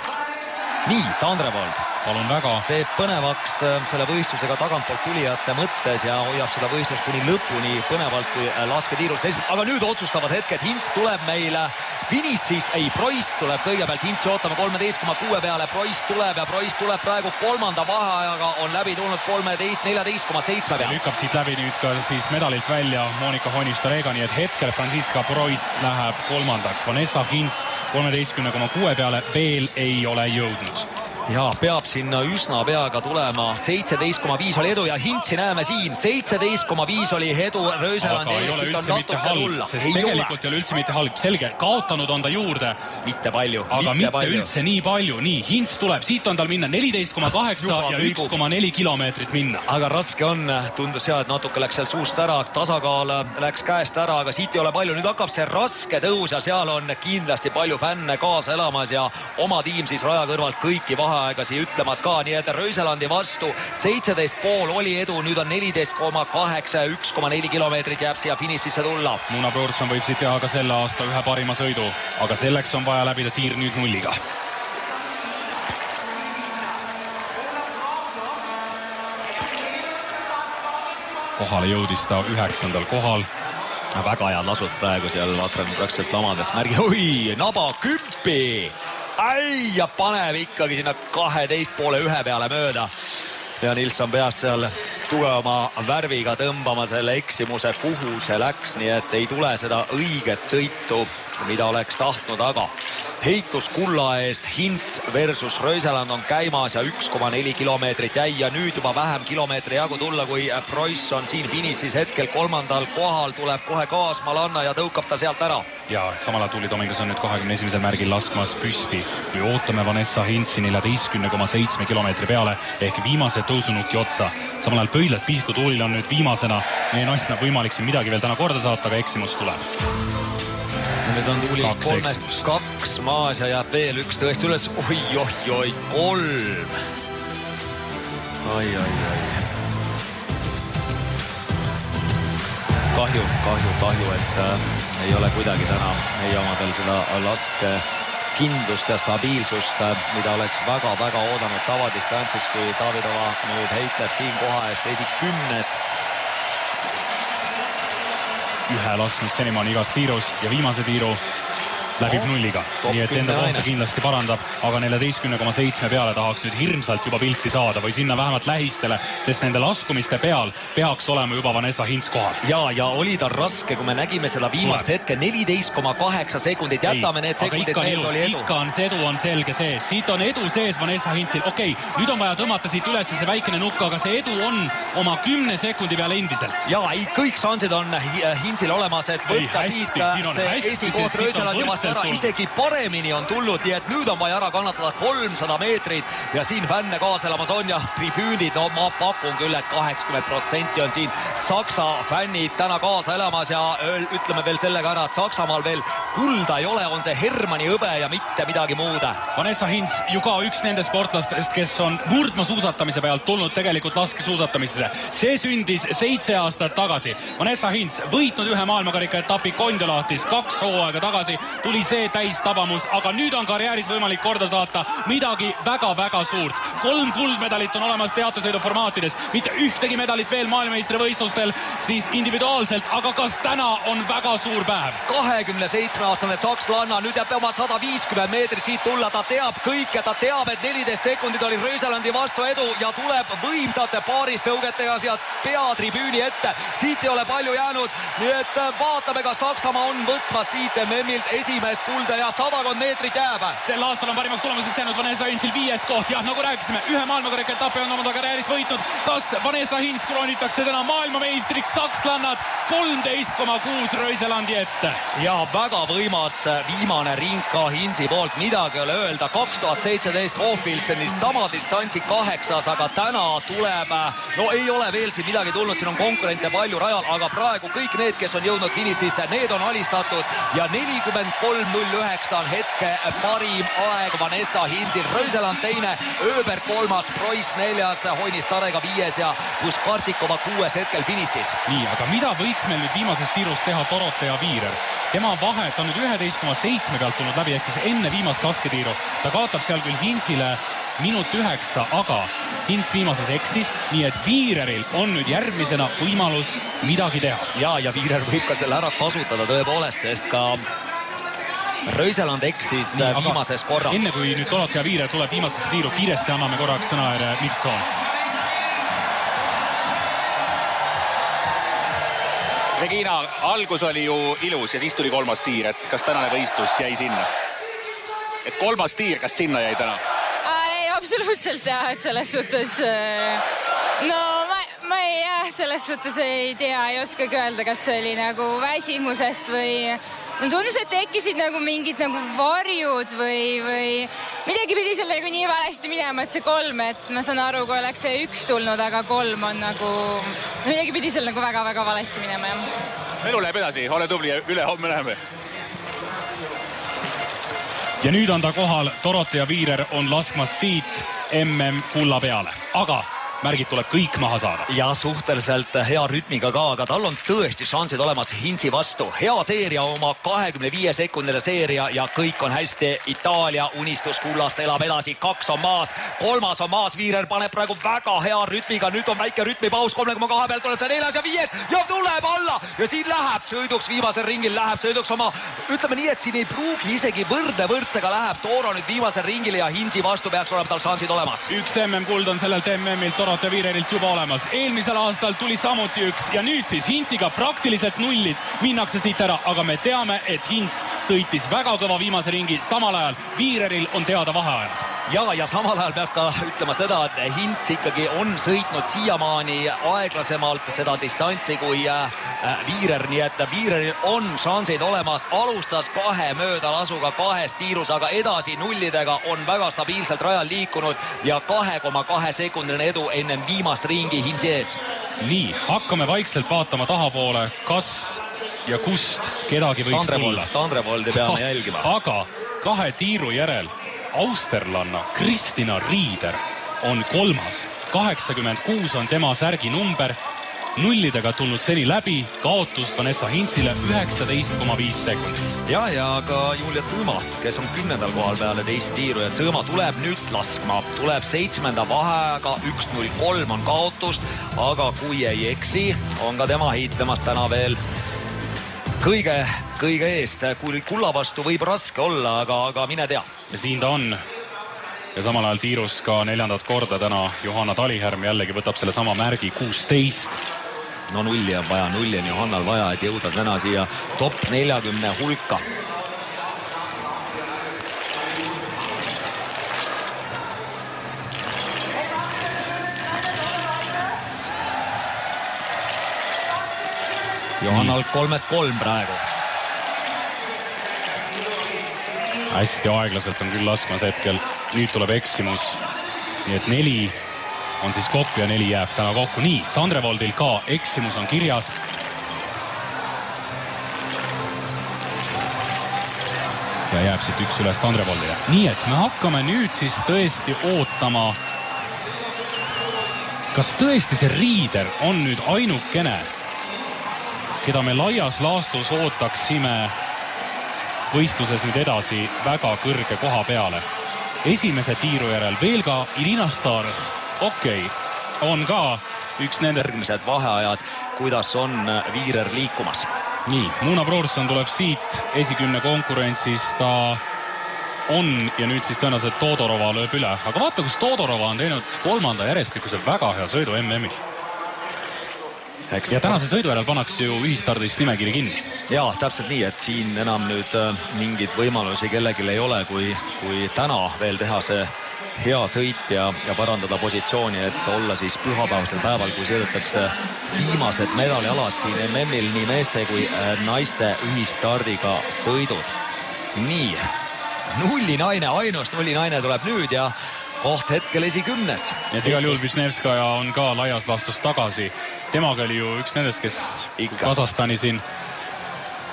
Speaker 5: Nii, Tandrevold.
Speaker 4: Palun väga.
Speaker 5: Teeb põnevaks selle võistlusega tagantpoolt tulijate mõttes ja hoiab seda võistlust kuni lõpuni põnevalt, kui lasketiirul seisab. Aga nüüd otsustavad hetked, Hints tuleb meile finissis, Preuss tuleb kõigepealt, Hintsi ootame 13,6 peale, Preuss tuleb ja Preuss tuleb praegu 3. vaheajaga, on läbi tulnud 14,7 peale.
Speaker 4: Lükkab siit läbi nüüd ka siis medalilt välja Monika Honist-Orega, nii et hetkel Franziska Preuss läheb 3. Vanessa Hints 13,6 peale veel ei ole jõudnud.
Speaker 5: Ja peab sinna üsna peaga tulema. 17,5 oli edu ja Hintsi näeme siin. 17,5 oli edu Rööselandi ees.
Speaker 4: Siit on natuke tulla. Sest tegelikult ei ole üldse mitte halb. Selge, kaotanud on ta juurde.
Speaker 5: Mitte palju.
Speaker 4: Aga mitte üldse nii palju. Nii, Hints tuleb. Siit on tal minna 14,8 ja 1,4 kilomeetrit minna.
Speaker 5: Aga raske on. Tundus et natuke läks seal suust ära. Tasakaal läks käest ära, aga siit ei ole palju. Nüüd hakkab see raske tõus ja seal on kindlasti palju fänne kaasa elamas ja oma tiim siis raja kõrvalt kõiki vaheaegasi ütlemas ka. Nii et Rööselandi vastu 17,5 oli edu. Nüüd on 14,8 ja 1,4 kilomeetrit jääb siia finississe tulla.
Speaker 4: Muna Brorsson võib siit teha ka selle aasta ühe parima sõidu, aga selleks on vaja läbida tiir nüüd 0-ga. Kohale jõudis ta 9. kohal.
Speaker 5: Väga head lasud praegu seal, vaatan praktiliselt lamades märgi. Oi, naba kümpi! Ai, ja paneb ikkagi sinna 12,1 peale mööda. Ja Nilsson peab seal tugevama värviga tõmbama selle eksimuse, kuhu see läks, nii et ei tule seda õiget sõitu, mida oleks tahtnud, aga heitus kulla eest Hints versus Rööseland on käimas ja 1,4 kilomeetrit jäi ja nüüd juba vähem kilomeetri jagu tulla, kui Preuss on siin finissis hetkel 3. kohal, tuleb kohe Kaasmalanna ja tõukab ta sealt ära.
Speaker 4: Ja samal ajal Tuuli Tomingus on nüüd 21. märgil laskmas püsti. Kui ootame Vanessa Hintsi 14,7 kilomeetri peale ehk viimase tõusunuki otsa. Samal ajal pöidlad pihku, Tuulil on nüüd viimasena. Meie naisena võimalik siin midagi veel täna korda saata, aga eksimus tuleb.
Speaker 5: Nüüd on Tuuli 3-2 maas ja jääb veel üks tõesti üles. Oi, 3. Ai. Kahju, et ei ole kuidagi täna meie omadel seda laske kindlust ja stabiilsust, mida oleks väga oodanud tavadistantsis, kui Davidova nüüd heitleb siin koha eest esi 10.
Speaker 4: Ühe lasknud senimaani igas tiirus ja viimase tiiru läbib 0-ga. Nii et enda kohta kindlasti parandab, aga 14,7 peale tahaks nüüd hirmsalt juba pilti saada või sinna vähemalt lähistele, sest nende laskumiste peal peaks olema juba Vanessa Hints kohal.
Speaker 5: Ja oli ta raske, kui me nägime seda viimast hetke, 14,8 sekundit, jätame need sekundid meelde, oli edu.
Speaker 4: Ikka on see edu on selge sees, siit on edu sees Vanessa Hintsil. Okei, nüüd on vaja tõmmata siit üles see väikene nukk, aga see edu on oma 10 sekundi peale endiselt.
Speaker 5: Ja kõik šansid on Hintsil olemas, et võtta siit see esikoht Rööselandi vastu ära, isegi paremini on tulnud, nii et nüüd on vaja ära kannatada 300 meetrit ja siin fänne kaaselamas on ja tribüünid, no ma pakun küll, et 80% on siin Saksa fännid täna kaasa elamas ja ütleme veel sellega ära, et Saksamaal veel kulda ei ole, on see Hermanni hõbe ja mitte midagi muud.
Speaker 4: Vanessa Hints ju ka üks nendest sportlastest, kes on murdmaasuusatamise pealt tulnud tegelikult laskesuusatamisse. See sündis 7 aastat tagasi. Vanessa Hints võitnud ühe maailmakarika etapi Kondiolahtis 2 hooaega tagasi, tuli oli see täistabamus, aga nüüd on karjääris võimalik korda saata midagi väga-väga suurt. 3 kuldmedalit on olemas teatesõiduformaatides, mitte ühtegi medalit veel maailmameistrivõistlustel, siis individuaalselt, aga kas täna on väga suur päev?
Speaker 5: 27-aastane sakslanna, nüüd jääb oma 150 meetrit siit tulla, ta teab kõike, ta teab, et 14 sekundit oli Röiselandi vastu edu ja tuleb võimsate paaristõugetega sealt peatribüüni ette. Siit ei ole palju jäänud, nii et vaatame, kas Saksamaa on võtmas siit MM-ilt esimest kulda ja 100 meetrit jääb.
Speaker 4: Sel aastal on parimaks tulemuseks jäänud Vanessa Hinsil 5. koht ja nagu rääkisime, ühe maailmakarika etapi on oma karjääris võitnud. Kas Vanessa Hins kroonitakse täna maailmameistriks? Sakslannad 13,6 Röiselandi ette.
Speaker 5: Ja väga võimas viimane ring ka Hinsi poolt, midagi ei ole öelda. 2017 Hofilsenis sama distantsi 8, aga täna tuleb, no ei ole veel siin midagi tulnud, siin on konkurente palju rajal, aga praegu kõik need, kes on jõudnud finississe, need on alistatud ja 43.09 on hetke parim aeg Vanessa Hinsil. Röiseland teine, Öberg 3, Preuss 4, Hoinis Tarega 5 ja Puskartsikova 6 hetkel finissis.
Speaker 4: Nii, aga mida võiks meil nüüd viimasest tiirust teha Dorothea Viirer? Tema vahet on nüüd 11,7 pealt tulnud läbi, ehk siis enne viimast lasketiiru. Ta kaotab seal küll Hinsile minut 9, aga Hins viimases eksis, nii et Viireril on nüüd järgmisena võimalus midagi teha.
Speaker 5: Ja Viirer võib ka selle ära kasutada tõepoolest, sest ka Röiseland eksis viimases korra.
Speaker 4: Enne kui nüüd Dorothea Viirer tuleb viimasesse tiiru, kiiresti anname korraks sõna Mikson.
Speaker 1: Regina, algus oli ju ilus ja siis tuli 3. tiir, et kas tänane võistlus jäi sinna? Et 3. tiir, kas sinna jäi täna?
Speaker 7: Ei, absoluutselt jah, et selles suhtes no ma ei selles suhtes ei tea, ei oskagi öelda, kas see oli nagu väsimusest või tundus, et tekkisid nagu mingid nagu varjud või midagi pidi selle nagu nii valesti minema, et see 3, et ma saan aru, kui oleks see 1 tulnud, aga 3 on nagu midagi pidi seal nagu väga-väga valesti minema, jah.
Speaker 1: Elu läheb edasi, ole tubli ja ülehomme näeme.
Speaker 4: Ja nüüd on ta kohal, Dorothea Viirer on laskmas siit MM kulla peale, aga märgid tuleb kõik maha saada.
Speaker 5: Ja suhteliselt hea rütmiga ka, aga tal on tõesti šansid olemas Hinsi vastu. Hea seeria, oma 25 sekundile seeria ja kõik on hästi. Itaalia unistus kullast elab edasi, 2 on maas, 3 on maas. Viirer paneb praegu väga hea rütmiga, nüüd on väike rütmipaus, 3,2 pealt tuleb see 4 ja 5 ja tuleb alla ja siin läheb sõiduks, viimasel ringil läheb sõiduks oma, ütleme nii, et siin ei pruugi isegi võrdsega läheb Toro nüüd viimasel ringil ja Hinsi vastu peaks olema tal šansid olemas.
Speaker 4: 1 MM-kuld on sellelt MM-ilt Dorothea Viirerilt juba olemas. Eelmisel aastal tuli samuti 1 ja nüüd siis Hinsiga praktiliselt nullis minnakse siit ära, aga me teame, et Hins sõitis väga kõva viimase ringi, samal ajal Viireril on teada vaheajad.
Speaker 5: Ja samal ajal peab ka ütlema seda, et Hins ikkagi on sõitnud siiamaani aeglasemalt seda distantsi kui Viirer, nii et Viireril on šansid olemas, alustas 2 möödalasuga 2 tiirus, aga edasi nullidega on väga stabiilselt rajal liikunud ja 2,2 sekundiline edu enne viimast ringi Hinsi ees.
Speaker 4: Nii, hakkame vaikselt vaatama tahapoole, kas ja kust kedagi võiks tulla.
Speaker 5: Tandrevoldi peame jälgima.
Speaker 4: Aga 2 tiiru järel austerlanna Kristina Riider on 3. 86 on tema särgi number. Nullidega tulnud seni läbi, kaotus Vanessa Hinsile 19,5 sekundit.
Speaker 5: Ja ka Julia Tsõõma, kes on 10. kohal peale teist tiiru ja Tsõõma tuleb nüüd laskma. Tuleb 7. vaheaega, 1.03 on kaotust, aga kui ei eksi, on ka tema hiitlemas täna veel kõige eest. Kui kulla vastu võib raske olla, aga mine tea.
Speaker 4: Ja siin ta on. Ja samal ajal tiirus ka 4. korda täna Johanna Talihärm jällegi võtab selle sama märgi 16.
Speaker 5: No nulli on vaja, nulli on Johannal vaja, et jõuda täna siia top 40 hulka. Johannal 3-3 praegu.
Speaker 4: Hästi aeglaselt on küll laskmas hetkel. Nüüd tuleb eksimus. Nii et 4 on siis kokku ja 4 jääb täna kokku. Nii, Tandrevoldil ka eksimus on kirjas. Ja jääb siit 1 üles Tandrevoldile. Nii et me hakkame nüüd siis tõesti ootama, kas tõesti see Riider on nüüd ainukene, keda me laias laastus ootaksime võistluses nüüd edasi väga kõrge koha peale. Esimese tiiru järel veel ka Irina Star, on ka üks nende
Speaker 5: järgmised vaheajad, kuidas on Viirer liikumas.
Speaker 4: Nii, Muna Brorsson tuleb siit esikümne konkurentsis, ta on ja nüüd siis tõenäoliselt Todorova lööb üle. Aga vaata, kus Todorova on teinud 3. järjestikuse väga hea sõidu MM-il. Ja tänase sõidu järel pannakse ju ühistardist nimekiri kinni.
Speaker 5: Jaa, täpselt nii, et siin enam nüüd mingid võimalusi kellegil ei ole, kui täna veel teha see hea sõit ja parandada positsiooni, et olla siis pühapäevasel päeval, kui sõidetakse viimased medalialad siin MM-il nii meeste kui naiste ühistardiga sõidud. Nii, nullinaine, ainus nullinaine tuleb nüüd ja koht hetkel esikümnes.
Speaker 4: Ja igal juhul Višnevskaja on ka laias laastus tagasi. Temaga oli ju üks nendest, kes Kasahstani siin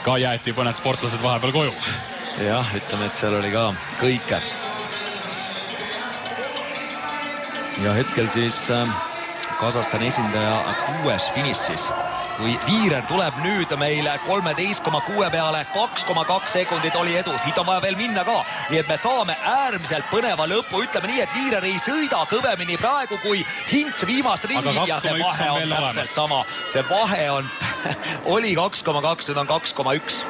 Speaker 4: ka jäeti mõned sportlased vahepeal koju.
Speaker 5: Jah, ütleme, et seal oli ka kõike. Ja hetkel siis Kasahstani esindaja 6. finissis. Kui Viirer tuleb nüüd meil 13,6 peale, 2,2 sekundit oli edu, siit on vaja veel minna ka. Nii et me saame äärmiselt põneva lõpu, ütleme nii, et Viirer ei sõida kõvemini praegu kui Hints viimast ringi ja see vahe on täpselt sama. See vahe on, oli 2,2, nüüd on 2,1.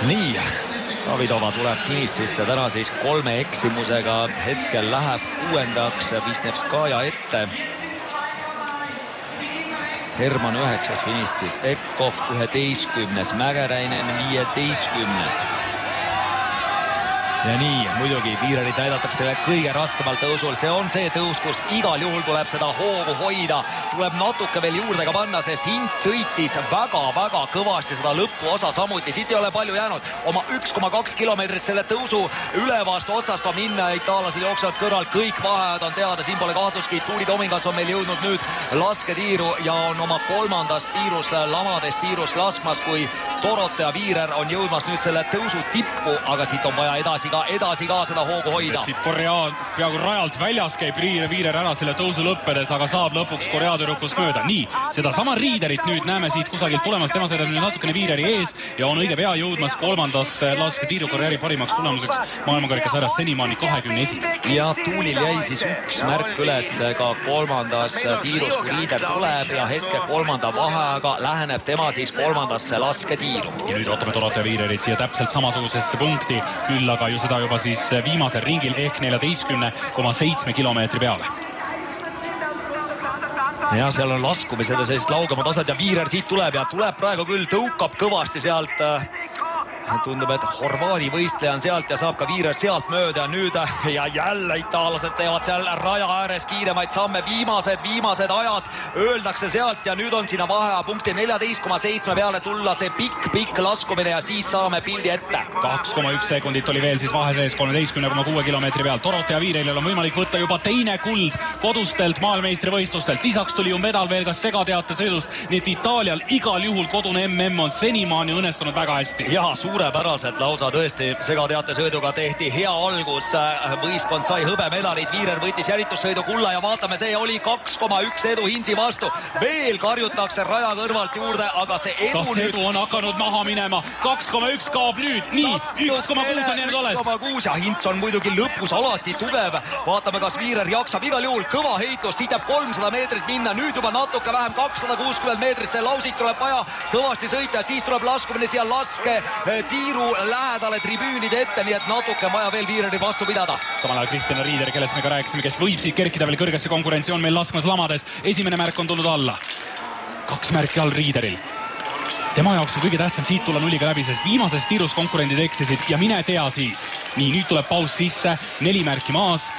Speaker 5: Nii, Davidova tuleb finississe täna siis 3 eksimusega, hetkel läheb 6. Višnevskaja ette. Herman 9. finissis, Ekkov 11. Mägeräinen 15. Ja nii, muidugi Viirerit näidatakse kõige raskemal tõusul. See on see tõus, kus igal juhul tuleb seda hoogu hoida. Tuleb natuke veel juurde ka panna, sest Hints sõitis väga-väga kõvasti seda lõpuosa samuti. Siit ei ole palju jäänud. Oma 1,2 kilomeetrit selle tõusu ülevast otsast on minna. Itaalased jooksevad kõrval, kõik vaheajad on teada. Siin pole kahtluski. Tuuli Tomingas on meil jõudnud nüüd lasketiiru ja on oma 3. tiirus, lamadest tiirus laskmas, kui Dorotea Viirer on jõudmas nüüd selle tõusu tippu, aga siit on vaja edasi ka seda hoogu hoida.
Speaker 4: Siit peaaegu rajalt väljas käib Viirer ära selle tõusu lõppedes, aga saab lõpuks Korea tüdrukust mööda. Nii, seda sama Riiderit nüüd näeme siit kusagilt tulemas, tema sõidab nüüd natukene Viireri ees ja on õige pea jõudmas 3. lasketiirukarjääri parimaks tulemuseks maailmakarikasarjas senimaani 21.
Speaker 5: Ja Tuulil jäi siis üks märk üles ka 3. tiirus, kui Riider tuleb ja hetke 3. vaheaega läheneb tema siis 3. lasketiiru.
Speaker 4: Ja nüüd ootame Dorotea Viirerit siia täpselt samasugusesse punkti, küll aga ju seda juba siis viimasel ringil ehk 14,7 kilomeetri peale.
Speaker 5: Ja seal on laskumised ja sellist laugemad osad ja Viirer siit tuleb ja tuleb praegu küll, tõukab kõvasti sealt. Tundub, et Horvaadi võistleja on sealt ja saab ka Viirer sealt mööda nüüd ja jälle itaalased teevad seal raja ääres kiiremaid samme. Viimased ajad öeldakse sealt ja nüüd on sinna vaheaja punkti 14,7 peale tulla see pikk laskumine ja siis saame pildi ette.
Speaker 4: 2,1 sekundit oli veel siis vahe sees 13,6 kilomeetri peal. Dorotea Viireril on võimalik võtta juba teine kuld kodustelt maailmeistrivõistlustelt. Lisaks tuli ju medal veel ka segateate sõidust, nii et Itaalial igal juhul kodune MM on senimaani õnnestunud väga hästi.
Speaker 5: Ja suurepäraselt lausa tõesti segateate sõiduga tehti hea algus. Võistkond sai hõbemedalid, Viirer võitis jälitussõidu kulla ja vaatame, see oli 2,1 edu Hintsi vastu. Veel karjutakse raja kõrvalt juurde, aga see edu
Speaker 4: kas edu on hakanud maha minema? 2,1 kaob nüüd, nii 1,6 on jäänud alles.
Speaker 5: 1,6 ja Hints on muidugi lõpus alati tugev. Vaatame, kas Viirer jaksab igal juhul kõva heitlus, siit jääb 300 meetrit minna, nüüd juba natuke vähem 260 meetrit, see lausik tuleb vaja kõvasti sõita, siis tuleb laskumine siia laske tiiru lähedale tribüünide ette, nii et natuke vaja veel Viireri vastu pidada.
Speaker 4: Samal ajal Kristjan Riider, kellest me ka rääkisime, kes võib siit kerkida veel kõrgesse konkurentsi, on meil laskmas lamades. Esimene märk on tulnud alla. 2 märki all Riideril. Tema jaoks on kõige tähtsam siit tulla nulliga läbi, sest viimases tiirus konkurendid eksisid ja mine tea siis. Nii, nüüd tuleb paus sisse, 4 märki maas.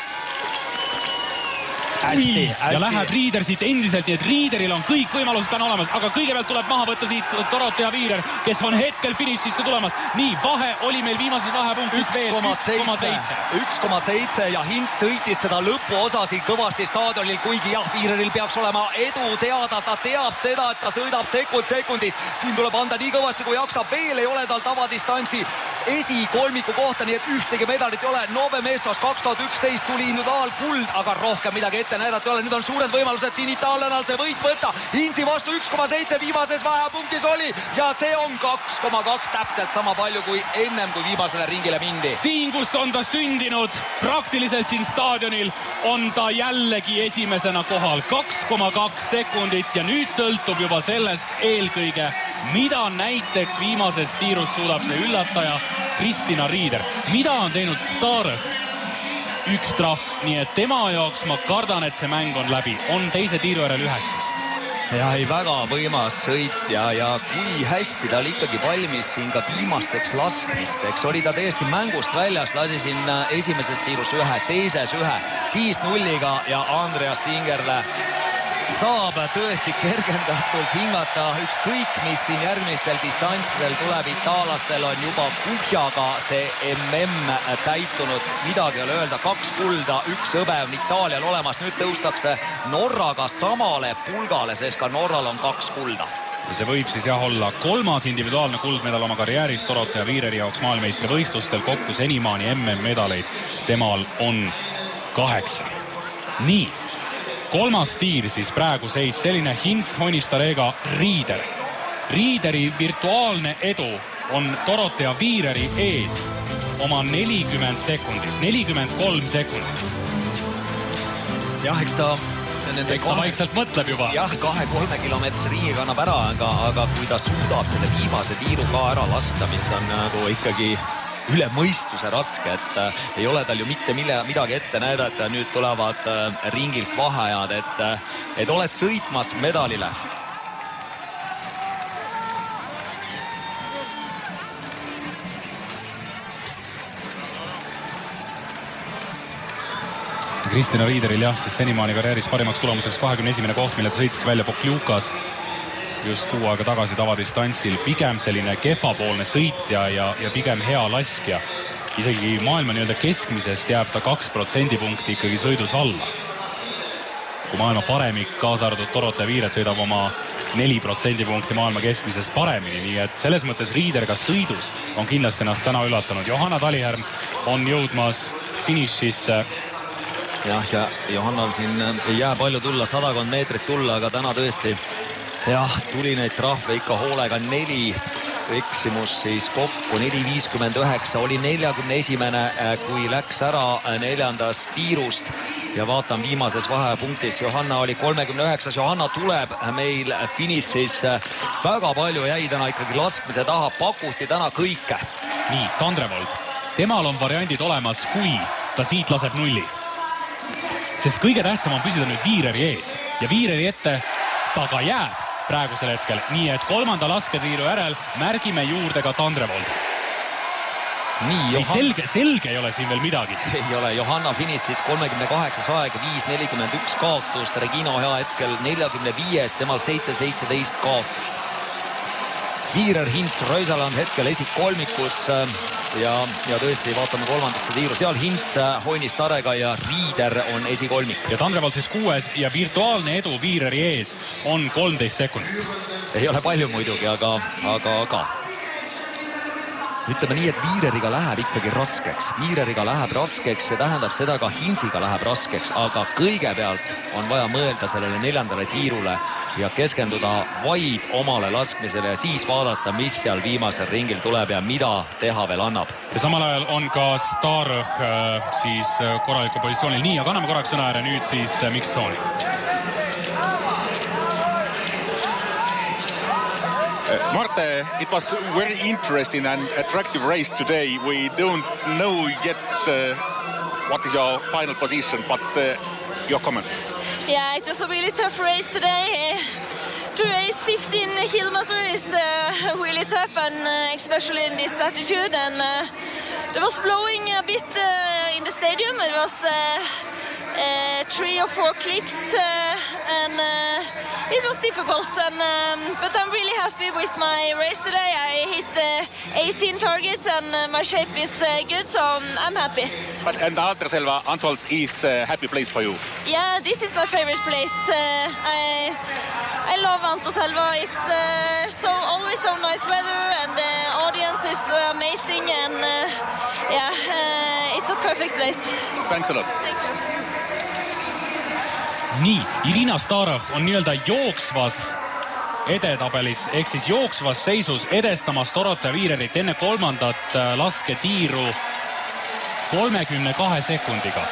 Speaker 4: Hästi. Ja läheb Riider siit endiselt, nii et Riideril on kõik võimalused täna olemas, aga kõigepealt tuleb maha võtta siit Dorotea Viirer, kes on hetkel finishisse tulemas. Nii, vahe oli meil viimases vahepunktis veel
Speaker 5: 1,7 ja Hints sõitis seda lõpuosa siin kõvasti staadionil, kuigi jah, Viireril peaks olema edu teada, ta teab seda, et ta sõidab sekundist. Siin tuleb anda nii kõvasti, kui jaksab, veel ei ole tal tavadistantsi esikolmiku kohta, nii et ühtegi medalit ei ole. Nove Meestos 2011 tuli individuaalkuld, aga rohkem midagi ette näidata ei ole. Nüüd on suured võimalused siin itaallannal see võit võtta. Hinsi vastu 1,7 viimases vahepunktis oli ja see on 2,2 täpselt sama palju kui ennem, kui viimasele ringile mindi.
Speaker 4: Siin, kus on ta sündinud, praktiliselt siin staadionil, on ta jällegi esimesena kohal. 2,2 sekundit ja nüüd sõltub juba sellest eelkõige, mida näiteks viimases tiirus suudab see üllataja Kristina Riider. Mida on teinud Starõh? Üks trahv, nii et tema jaoks ma kardan, et see mäng on läbi. On teise tiiru järel 9.
Speaker 5: Ja ei väga võimas sõit ja kui hästi ta oli ikkagi valmis siin ka viimasteks laskmisteks. Oli ta täiesti mängust väljas, lasi siin esimeses tiirus 1, teises 1, siis 0 ja Andreas Singerle saab tõesti kergendatult hingata. Ükskõik, mis siin järgmistel distantsidel tuleb, itaalastel on juba kuhjaga see MM täitunud. Midagi ei ole öelda, 2 kulda, 1 hõbe on Itaalial olemas. Nüüd tõustakse Norraga samale pulgale, sest ka Norral on 2 kulda.
Speaker 4: Ja see võib siis olla 3. individuaalne kuldmedal oma karjääris Dorothea Viireri jaoks maailmeistrivõistlustel. Kokku senimaani MM-medaleid temal on 8. Nii. 3. tiir siis praegu seis selline: Hins, Honistarega, Riider. Riideri virtuaalne edu on Dorothea Viireri ees oma 40 sekundit, 43 sekundit.
Speaker 5: Jah, eks ta
Speaker 4: vaikselt mõtleb juba.
Speaker 5: Jah, 2-3 kilomeetrise ringi kannab ära, aga kui ta suudab selle viimase tiiru ka ära lasta, mis on nagu ikkagi üle mõistuse raske, et ei ole tal ju mitte midagi ette näidata. Nüüd tulevad ringilt vaheajad, et oled sõitmas medalile.
Speaker 4: Kristina Riideril jah, siis senimaani karjääris parimaks tulemuseks 21. koht, mille ta sõitsiks välja Pokljukas just 6 aega tagasi tavadistantsil. Pigem selline kehvapoolne sõitja ja pigem hea laskja. Isegi maailma nii-öelda keskmisest jääb ta 2% punkti ikkagi sõidus alla. Kui maailma paremik, kaasa arvatud Dorothea Viiret, sõidab oma 4% punkti maailma keskmisest paremini. Nii et selles mõttes Riider ka sõidus on kindlasti ennast täna üllatanud. Johanna Talihärm on jõudmas finišisse.
Speaker 5: Jah, ja Johannal siin ei jää palju tulla, 100 meetrit tulla, aga täna tõesti jah, tuli neid trahve ikka hoolega 4 eksimus siis kokku, 4.59 oli 41. kui läks ära 4. tiirust ja vaatan viimases vahepunktis, Johanna oli 39. Johanna tuleb meil finišis. Väga palju jäi täna ikkagi laskmise taha, pakuti täna kõike.
Speaker 4: Nii, Tandrevold, temal on variandid olemas, kui ta siit laseb 0. Sest kõige tähtsam on püsida nüüd Viireri ees ja Viireri ette taga jääb praegusel hetkel. Nii et 3. lasketiiru järel märgime juurde ka Tandrevold. Nii, selge ei ole siin veel midagi.
Speaker 5: Ei ole, Johanna finišis 38 aeg, 5.41 kaotust, Regina hea hetkel 45, temal 7.17 kaotust. Viirer, Hins, Röisaland hetkel esikolmikus ja tõesti vaatame 3. tiiru. Seal Hins, Honistarega ja Riider on esikolmik.
Speaker 4: Ja Tandrevold siis 6. ja virtuaalne edu Viireri ees on 13 sekundit.
Speaker 5: Ei ole palju muidugi, aga ütleme nii, et Viireriga läheb ikkagi raskeks. Viireriga läheb raskeks, see tähendab seda ka Hinsiga läheb raskeks, aga kõigepealt on vaja mõelda sellele 4. tiirule ja keskenduda vaid omale laskmisele ja siis vaadata, mis seal viimasel ringil tuleb ja mida teha veel annab.
Speaker 4: Ja samal ajal on ka Starõh siis korraliku positsioonil. Nii, aga anname korraks sõna ära nüüd siis mixed zone'i.
Speaker 1: Marte, it was very interesting and attractive race today. We don't know yet what is your final position, but your comments.
Speaker 8: Yeah, it was a really tough race today. To race 15 kilometers is really tough, and especially in this altitude. And there was blowing a bit in the stadium. It was 3 or 4 clicks, and it was difficult. But I'm really happy with my race today. I hit 18 targets, and my shape is good, so I'm happy.
Speaker 1: And Anterselva, Antholz is a happy place for you.
Speaker 8: Yeah, this is my favorite place. I love Anterselva. It's always so nice weather, and the audience is amazing, and it's a perfect place.
Speaker 1: Thanks a lot.
Speaker 8: Thank you.
Speaker 4: nii, Irina Starov on nii-öelda jooksvas edetabelis, ehk siis jooksvas seisus edestamas Dorothea Viirerit enne kolmandat lasketiiru 32 sekundiga.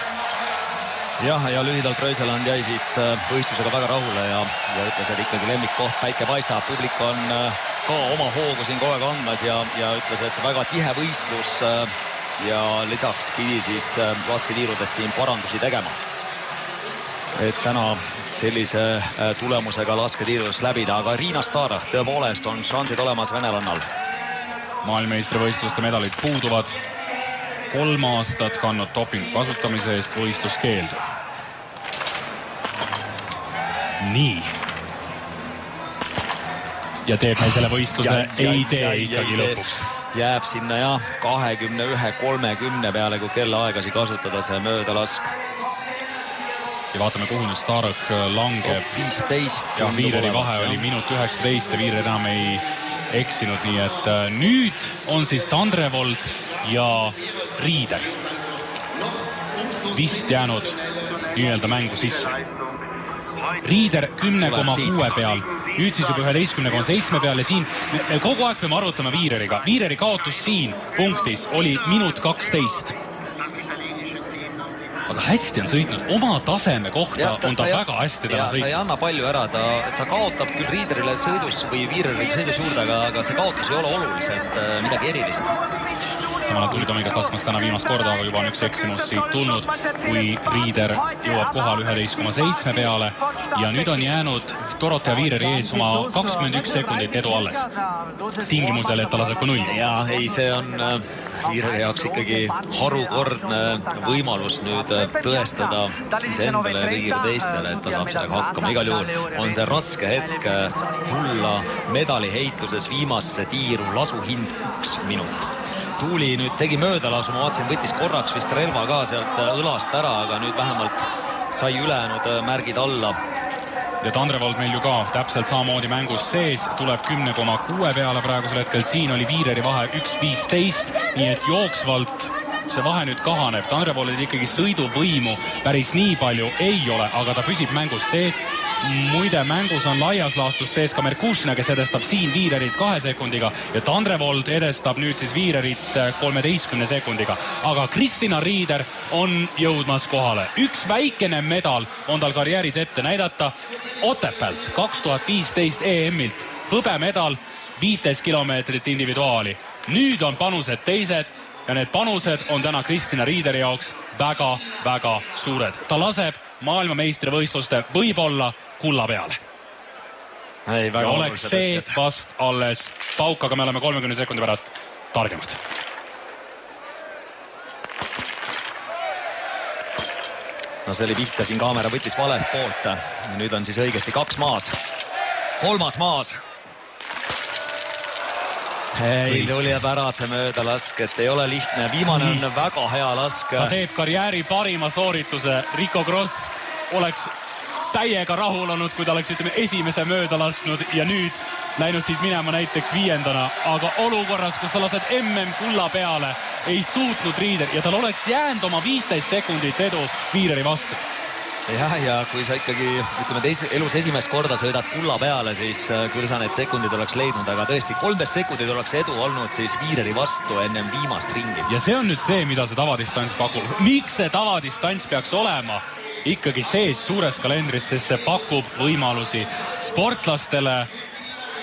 Speaker 5: Jah, ja lühidalt Röiseland jäi siis võistlusega väga rahule ja ütles, et ikkagi lemmikkoht, päike paistab, publik on ka oma hoogu siin kogu aeg andmas ja ütles, et väga tihe võistlus ja lisaks pidi siis lasketiirudes siin parandusi tegema. Et täna sellise tulemusega lasketiirudest läbida, aga Riina Starov tõepoolest on šansid olemas venelannal.
Speaker 4: Maailmameistrivõistluste medalid puuduvad. 3 aastat kandnud dopingu kasutamise eest võistluskeeldu. Nii. Ja teeb meil selle võistluse, ei tee ikkagi lõpuks.
Speaker 5: Jääb sinna jah 21-30 peale, kui kellaaegasi kasutada see möödalask.
Speaker 4: Ja vaatame, kuhu nüüd Starov langeb.
Speaker 5: 15.
Speaker 4: Ja Viireri vahe oli minut 19 ja Viirer enam ei eksinud, nii et nüüd on siis Tandrevold ja Riider vist jäänud nii-öelda mängu sisse. Riider 10,6 peal, nüüd siis juba 11,7 peal ja siin kogu aeg peame arvutama Viireriga. Viireri kaotus siin punktis oli minut 12. Aga hästi on sõitnud oma taseme kohta, on ta väga hästi täna sõitnud.
Speaker 5: Ta ei anna palju ära, ta kaotab küll Riiderile sõidus või Viirerile sõidus juurde, aga see kaotus ei ole oluliselt midagi erilist.
Speaker 4: Samale tuli Tomikast laskmas täna viimast korda, aga juba on üks eksimus siit tulnud, kui Riider jõuab kohal 11,7 peale ja nüüd on jäänud Dorothea Viireri ees oma 21 sekundit edu alles. Tingimusel, et ta laseb ka nulli.
Speaker 5: Ja ei, see on Viireri jaoks ikkagi harukordne võimalus nüüd tõestada iseendale ja kõigile teistele, et ta saab sellega hakkama. Igal juhul on see raske hetk tulla medaliheitluses viimasse tiiru, lasuhind 1 minut. Tuuli nüüd tegi möödalasu, ma vaatasin, võttis korraks vist relva ka sealt õlast ära, aga nüüd vähemalt sai ülejäänud märgid alla.
Speaker 4: Ja Tandrevold meil ju ka täpselt samamoodi mängus sees, tuleb 10,6 peale praegusel hetkel. Siin oli Viireri vahe 1,15, nii et jooksvalt see vahe nüüd kahaneb. Tandrevoldil ikkagi sõiduvõimu päris nii palju ei ole, aga ta püsib mängus sees. Muide, mängus on laias laastus sees ka Merkushina, kes edestab siin Viirerit 2 sekundiga ja Tandrevold edestab nüüd siis Viirerit 13 sekundiga. Aga Kristina Riider on jõudmas kohale. Üks väikene medal on tal karjääris ette näidata. Otepäält 2015 EM-ilt hõbemedal 15 kilomeetrit individuaali. Nüüd on panused teised ja need panused on täna Kristina Riideri jaoks väga-väga suured. Ta laseb maailmameistrivõistluste võib-olla kulla peale. Ja oleks see vast alles pauk, aga me oleme 30 sekundi pärast targemad.
Speaker 5: No see oli pihta, siin kaamera võttis valelt poolt. Ja nüüd on siis õigesti 2 maas. 3. maas. Ei, tuli ära see möödalask, et ei ole lihtne. Viimane on väga hea lask.
Speaker 4: Ta teeb karjääri parima soorituse. Rico Gross oleks täiega rahul olnud, kui ta oleks esimese mööda lasknud ja nüüd läinud siit minema näiteks 5. Aga olukorras, kus sa lased MM kulla peale, ei suutnud Riider ja tal oleks jäänud oma 15 sekundit edu Viireri vastu.
Speaker 5: Ja kui sa ikkagi elus esimest korda sõidad kulla peale, siis küll sa need sekundid oleks leidnud, aga tõesti 13 sekundid oleks edu olnud siis Viireri vastu ennem viimast ringi.
Speaker 4: Ja see on nüüd see, mida see tavadistants pakub. Miks see tavadistants peaks olema ikkagi sees suures kalendris, sest see pakub võimalusi sportlastele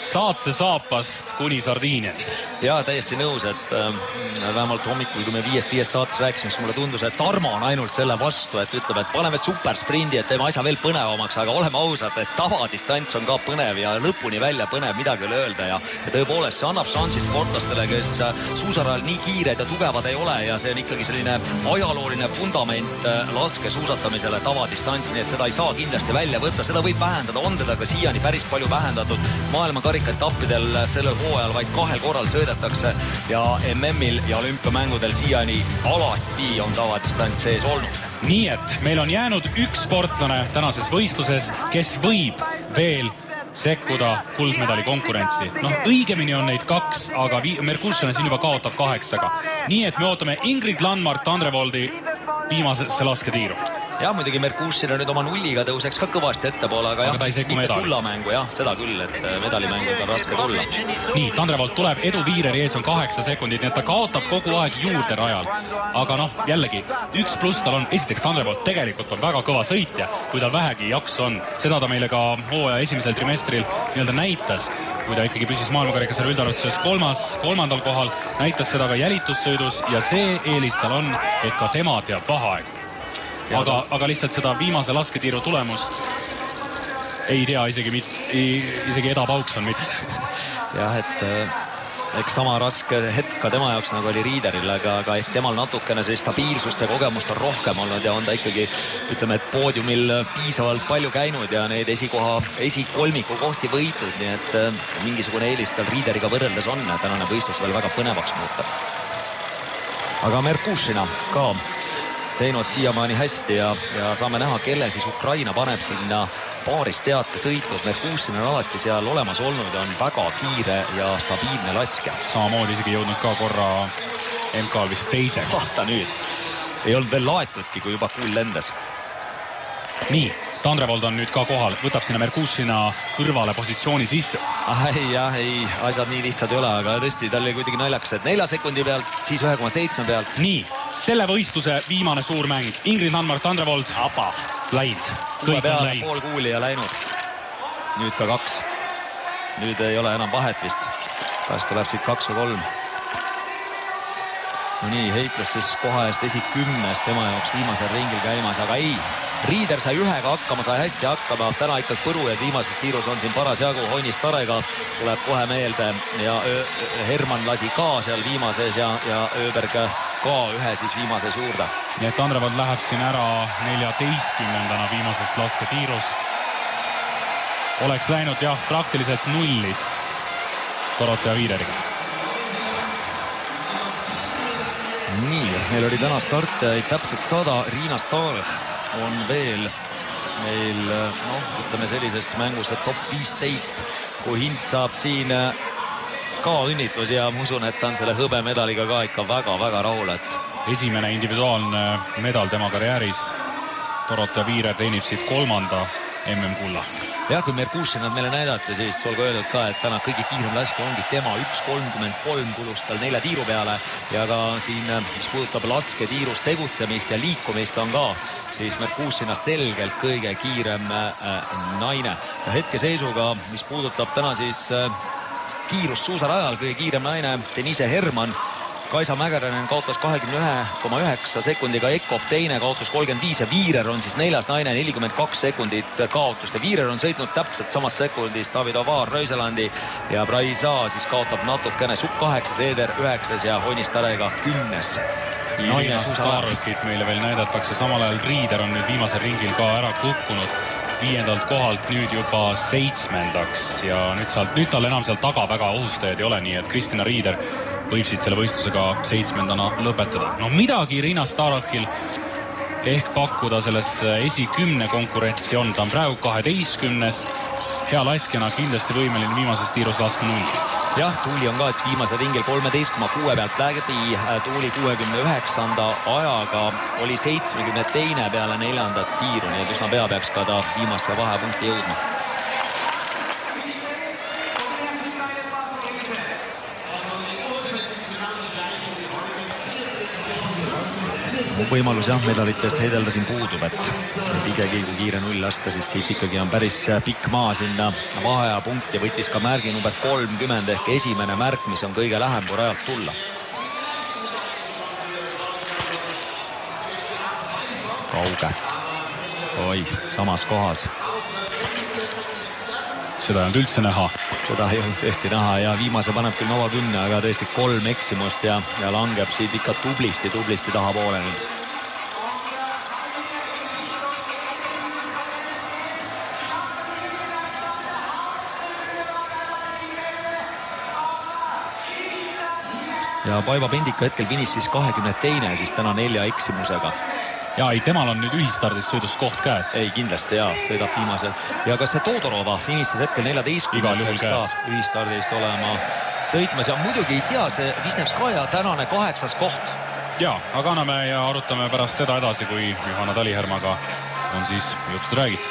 Speaker 4: saatse saapast kuni Sardiiniani.
Speaker 5: Ja täiesti nõus, et vähemalt hommikul, kui me 5 saates rääkisime, siis mulle tundus, et Tarmo on ainult selle vastu, et ütleb, et paneme supersprindi, et teeme asja veel põnevamaks, aga oleme ausad, et tavadistants on ka põnev ja lõpuni välja põnev, midagi üle öelda ja tõepoolest see annab šansi sportlastele, kes suusarajal nii kiired ja tugevad ei ole ja see on ikkagi selline ajalooline fundament laskesuusatamisele tavadistants, nii et seda ei saa kindlasti välja võtta, seda võib vähendada, on teda ka siiani päris palju vähendatud maailmakarikaetappidel sellel hooajal vaid 2 korral sõidetakse ja MM-il ja olümpiamängudel siiani alati on tavadistants sees olnud.
Speaker 4: Nii et meil on jäänud üks sportlane tänases võistluses, kes võib veel sekkuda kuldmedali konkurentsi. Õigemini on neid 2, aga Merkushina siin juba kaotab 8. Nii et me ootame Ingrid Landmark Tandrevoldi viimasesse lasketiiru.
Speaker 5: jah, muidugi Merkušina nüüd oma nulliga tõuseks ka kõvasti ettepoole, aga
Speaker 4: ta ei sekku
Speaker 5: mitte kullamängu, jah, seda küll, et medalimänguga on raske tulla.
Speaker 4: Nii, Tandrevolt tuleb, Edu Viireri ees on 8 sekundit, nii et ta kaotab kogu aeg juurde rajal. Aga jällegi, 1+ tal on, esiteks Tandrevolt tegelikult on väga kõva sõitja, kui tal vähegi jaks on. Seda ta meile ka hooaja esimesel trimestril nii-öelda näitas, kui ta ikkagi püsis maailmakarikasarja üldarvestuses kolmandal kohal, näitas seda ka jälitussõidus ja see eelis tal on, et ka tema teab vaheaegu. Aga lihtsalt seda viimase lasketiiru tulemust ei tea isegi Eda Paukson mitte.
Speaker 5: Jah, et eks sama raske hetk ka tema jaoks nagu oli Riideril, aga ehk temal natukene see stabiilsust ja kogemust on rohkem olnud ja on ta ikkagi, ütleme, et poodiumil piisavalt palju käinud ja neid esikolmiku kohti võitud, nii et mingisugune eelis tal Riideriga võrreldes on ja tänane võistlus veel väga põnevaks muuta. Aga Merkušina ka teinud siiamaani hästi ja saame näha, kelle siis Ukraina paneb sinna paaris teate sõitnud. Merkušina on alati seal olemas olnud ja on väga kiire ja stabiilne laskja.
Speaker 4: Samamoodi isegi jõudnud ka korra MK-l vist teiseks.
Speaker 5: Vahta nüüd. Ei olnud veel laetudki, kui juba kuul lendas.
Speaker 4: Nii, Tandrevold on nüüd ka kohal, võtab sinna Merkušina kõrvale positsiooni sisse.
Speaker 5: Ei, asjad nii lihtsad ei ole, aga tõesti, tal oli kuidagi naljakas, et 4 sekundi pealt, siis 1,7 pealt.
Speaker 4: Nii, selle võistluse viimane suur mäng. Ingrid Landmark, Tandrevold. Läinud.
Speaker 5: Kuue peale pool kuuli ja läinud. Nüüd ka 2. Nüüd ei ole enam vahet vist. Kas tuleb siit 2 või 3. No nii, heitlus siis koha eest 10. tema jaoks viimasel ringil käimas, aga ei. Riider sai 1-ga hakkama, sai hästi hakkama. Täna ikkagi põru ja viimases tiirus on siin paras jagu. Hoinis Tarega tuleb kohe meelde ja Herman lasi ka seal viimases ja Öberg ka ühe siis viimases juurde.
Speaker 4: Nii et Tandrevold läheb siin ära 14. viimasest lasketiirust. Oleks läinud praktiliselt nullis Dorothea Viireriga.
Speaker 5: Nii, meil oli täna startajaid täpselt 100. Riina Starch on veel meil, ütleme sellises mängus top 15, kui Hint saab siin ka õnnitlus ja ma usun, et ta on selle hõbemedaliga ka ikka väga-väga rahul, et
Speaker 4: esimene individuaalne medal tema karjääris. Dorothea Viirer teenib siit 3. MM-kulla.
Speaker 5: Jah, kui Merkušinad meile näidati, siis olgu öeldud ka, et täna kõige kiirem laske ongi tema 1.33 kulus tal 4 tiiru peale ja ka siin, mis puudutab lasketiirus tegutsemist ja liikumist on ka, siis Merkušina selgelt kõige kiirem naine. Ja hetkeseisuga, mis puudutab täna siis kiirust suusarajal, kõige kiirem naine Denise Herman. Kaisa Mäkäränen kaotas 21,9 sekundiga, Ekov teine kaotus 35 ja Viirer on siis 4. naine 42 sekundit kaotust ja Viirer on sõitnud täpselt samas sekundis David Avar Röiselandi ja Braisa siis kaotab natukene Sukk 8, Seeder 9 ja Hoinis Tarega 10.
Speaker 4: Riina Starchit meile veel näidatakse, samal ajal Riider on nüüd viimasel ringil ka ära kukkunud 5. kohalt nüüd juba 7. ja nüüd tal enam seal taga väga ohustajaid ei ole, nii et Kristina Riider võib siit selle võistlusega 7. lõpetada. No midagi Riina Starchil ehk pakkuda selles esi-10 konkurentsi on. Ta on praegu 12. Hea laskjana kindlasti võimeline viimases tiirus laska 0.
Speaker 5: Jah, Tuuli on ka viimasel ringil 13,6 pealt läbi. Tuuli 69. ajaga oli 72. peale 4. tiiru, nii et üsna pea peaks ka ta viimase vahepunkti jõudma. Võimalus medalitest heidelda siin puudub, et isegi kui kiire 0 lasta, siis siit ikkagi on päris pikk maa sinna vaheaja punkti ja võttis ka märgi number 30 ehk esimene märk, mis on kõige lähem, kui rajalt tulla. Kauge. Oi, samas kohas.
Speaker 4: Seda ei olnud üldse näha.
Speaker 5: Seda ei olnud tõesti näha ja viimase paneb küll Nova 10, aga tõesti 3 eksimust ja langeb siit ikka tublisti tahapoole nüüd. Ja Paiva Pendika hetkel finissis 22, siis täna 4 eksimusega.
Speaker 4: Ja ei, temal on nüüd ühistardis sõidust koht käes.
Speaker 5: Ei, kindlasti sõidab viimasel. Ja kas see Todorova finissis hetkel 14.
Speaker 4: Igal juhul käes.
Speaker 5: Ühistardis olema sõitmas ja muidugi ei tea see Visnevskaja tänane 8. koht.
Speaker 4: Ja, aga anname ja arutame pärast seda edasi, kui Johanna Talihermaga on siis jutud räägitud.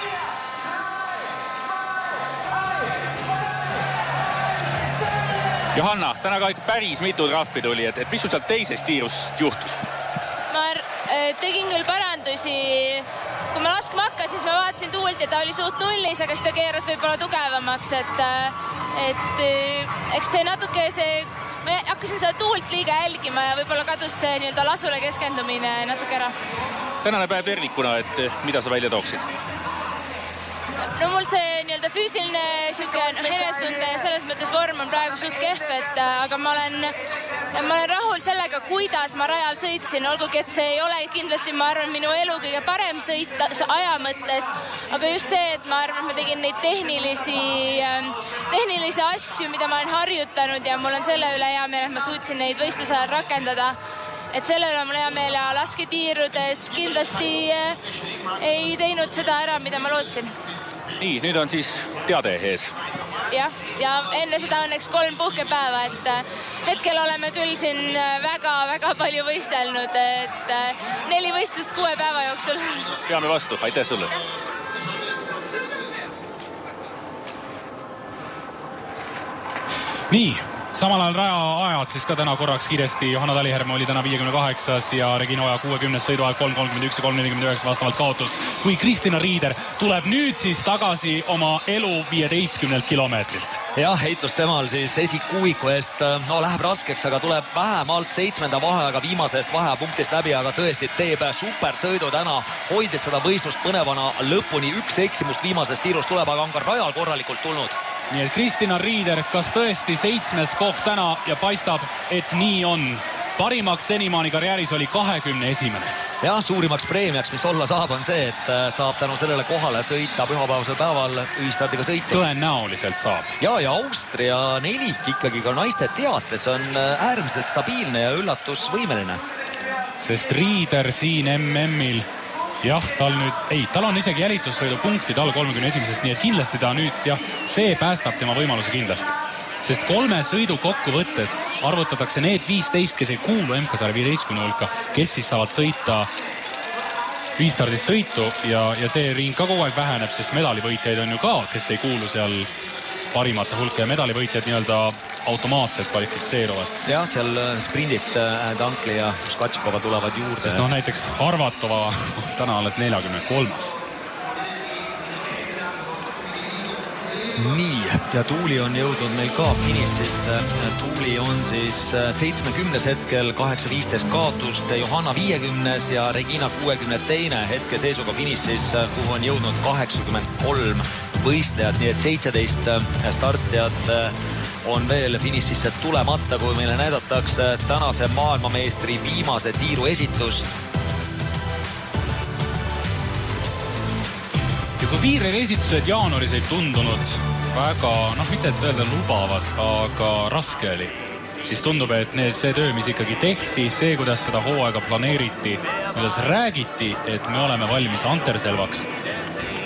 Speaker 1: Johanna, täna ka ikka päris mitu trahvi tuli, et mis sul sealt teisest tiirust juhtus?
Speaker 7: Ma tegin küll parandusi. Kui ma laskma hakkasin, siis ma vaatasin tuult ja ta oli suht nullis, aga siis ta keeras võib-olla tugevamaks, et eks see natuke ma hakkasin seda tuult liiga jälgima ja võib-olla kadus see nii-öelda lasule keskendumine natuke ära.
Speaker 1: Tänane päev tervikuna, et mida sa välja tooksid?
Speaker 7: No mul see nii-öelda füüsiline enesetunde ja selles mõttes vorm on praegu suht kehv, aga ma olen rahul sellega, kuidas ma rajal sõitsin, olgugi et see ei ole kindlasti, ma arvan, minu elu kõige parem sõita aja mõttes, aga just see, et ma arvan, et ma tegin neid tehnilisi asju, mida ma olen harjutanud ja mul on selle üle hea meel, et ma suutsin neid võistluse ajal rakendada. Et selle üle mul hea meel ja lasketiirudes kindlasti ei teinud seda ära, mida ma lootsin.
Speaker 1: Nii, nüüd on siis teade ees.
Speaker 7: Ja enne seda õnneks 3 puhkepäeva, et hetkel oleme küll siin väga palju võistelnud, et 4 võistlust 6 päeva jooksul.
Speaker 1: Peame vastu, aitäh sulle.
Speaker 4: Nii, samal ajal raja ajad siis ka täna korraks kiiresti. Johanna Taliherm oli täna 58 ja Regina Oja 60 sõiduaeg 3.31 ja 3.49 vastavalt kaotust. Kui Kristina Riider tuleb nüüd siis tagasi oma elu 15 kilomeetrilt.
Speaker 5: Jah, heitlus temal siis esikuuiku eest, läheb raskeks, aga tuleb vähemalt 7. vaheaega viimasest vahepunktist läbi, aga tõesti teeb supersõidu täna, hoidis seda võistlust põnevana lõpuni. Üks eksimust viimasest tiirust tuleb, aga on ka rajal korralikult tulnud.
Speaker 4: Nii et Kristina Riider, kas tõesti 7. koht täna ja paistab, et nii on. Parimaks senimaani karjääris oli 21.
Speaker 5: Jah, suurimaks preemiaks, mis olla saab, on see, et saab tänu sellele kohale sõita pühapäevasel päeval ühistardiga sõitu.
Speaker 4: Tõenäoliselt saab.
Speaker 5: Ja Austria nelik ikkagi ka naiste teates on äärmiselt stabiilne ja üllatusvõimeline.
Speaker 4: Sest Riider siin MM-il, jah, tal on isegi jälitussõidu punktid all 31-sest, nii et kindlasti ta nüüd, see päästab tema võimaluse kindlasti. Sest 3 sõidu kokku võttes arvutatakse need 15, kes ei kuulu MK-sarja 15 hulka, kes siis saavad sõita ühistardist sõitu ja see ring ka kogu aeg väheneb, sest medalivõitjaid on ju ka, kes ei kuulu seal parimate hulka ja medalivõitjad nii-öelda automaatselt kvalifitseeruvad.
Speaker 5: Ja seal sprindid Tankli ja Skatšikova tulevad juurde.
Speaker 4: Sest näiteks Harvatova täna alles 43.
Speaker 5: Nii, ja Tuuli on jõudnud meil ka finišisse. Tuuli on siis 70 hetkel, 8.15 kaotust, Johanna 50 ja Regina 62 hetke seisuga finišis, kuhu on jõudnud 83 võistlejad, nii et 17 startijat on veel finišisse tulemata, kui meile näidatakse tänase maailmameistri viimase tiiru esitust.
Speaker 4: Ja kui Viireri esitused jaanuaris ei tundunud väga, mitte et öelda lubavad, aga raske oli, siis tundub, et see töö, mis ikkagi tehti, see, kuidas seda hooaega planeeriti, kuidas räägiti, et me oleme valmis Anterselvaks,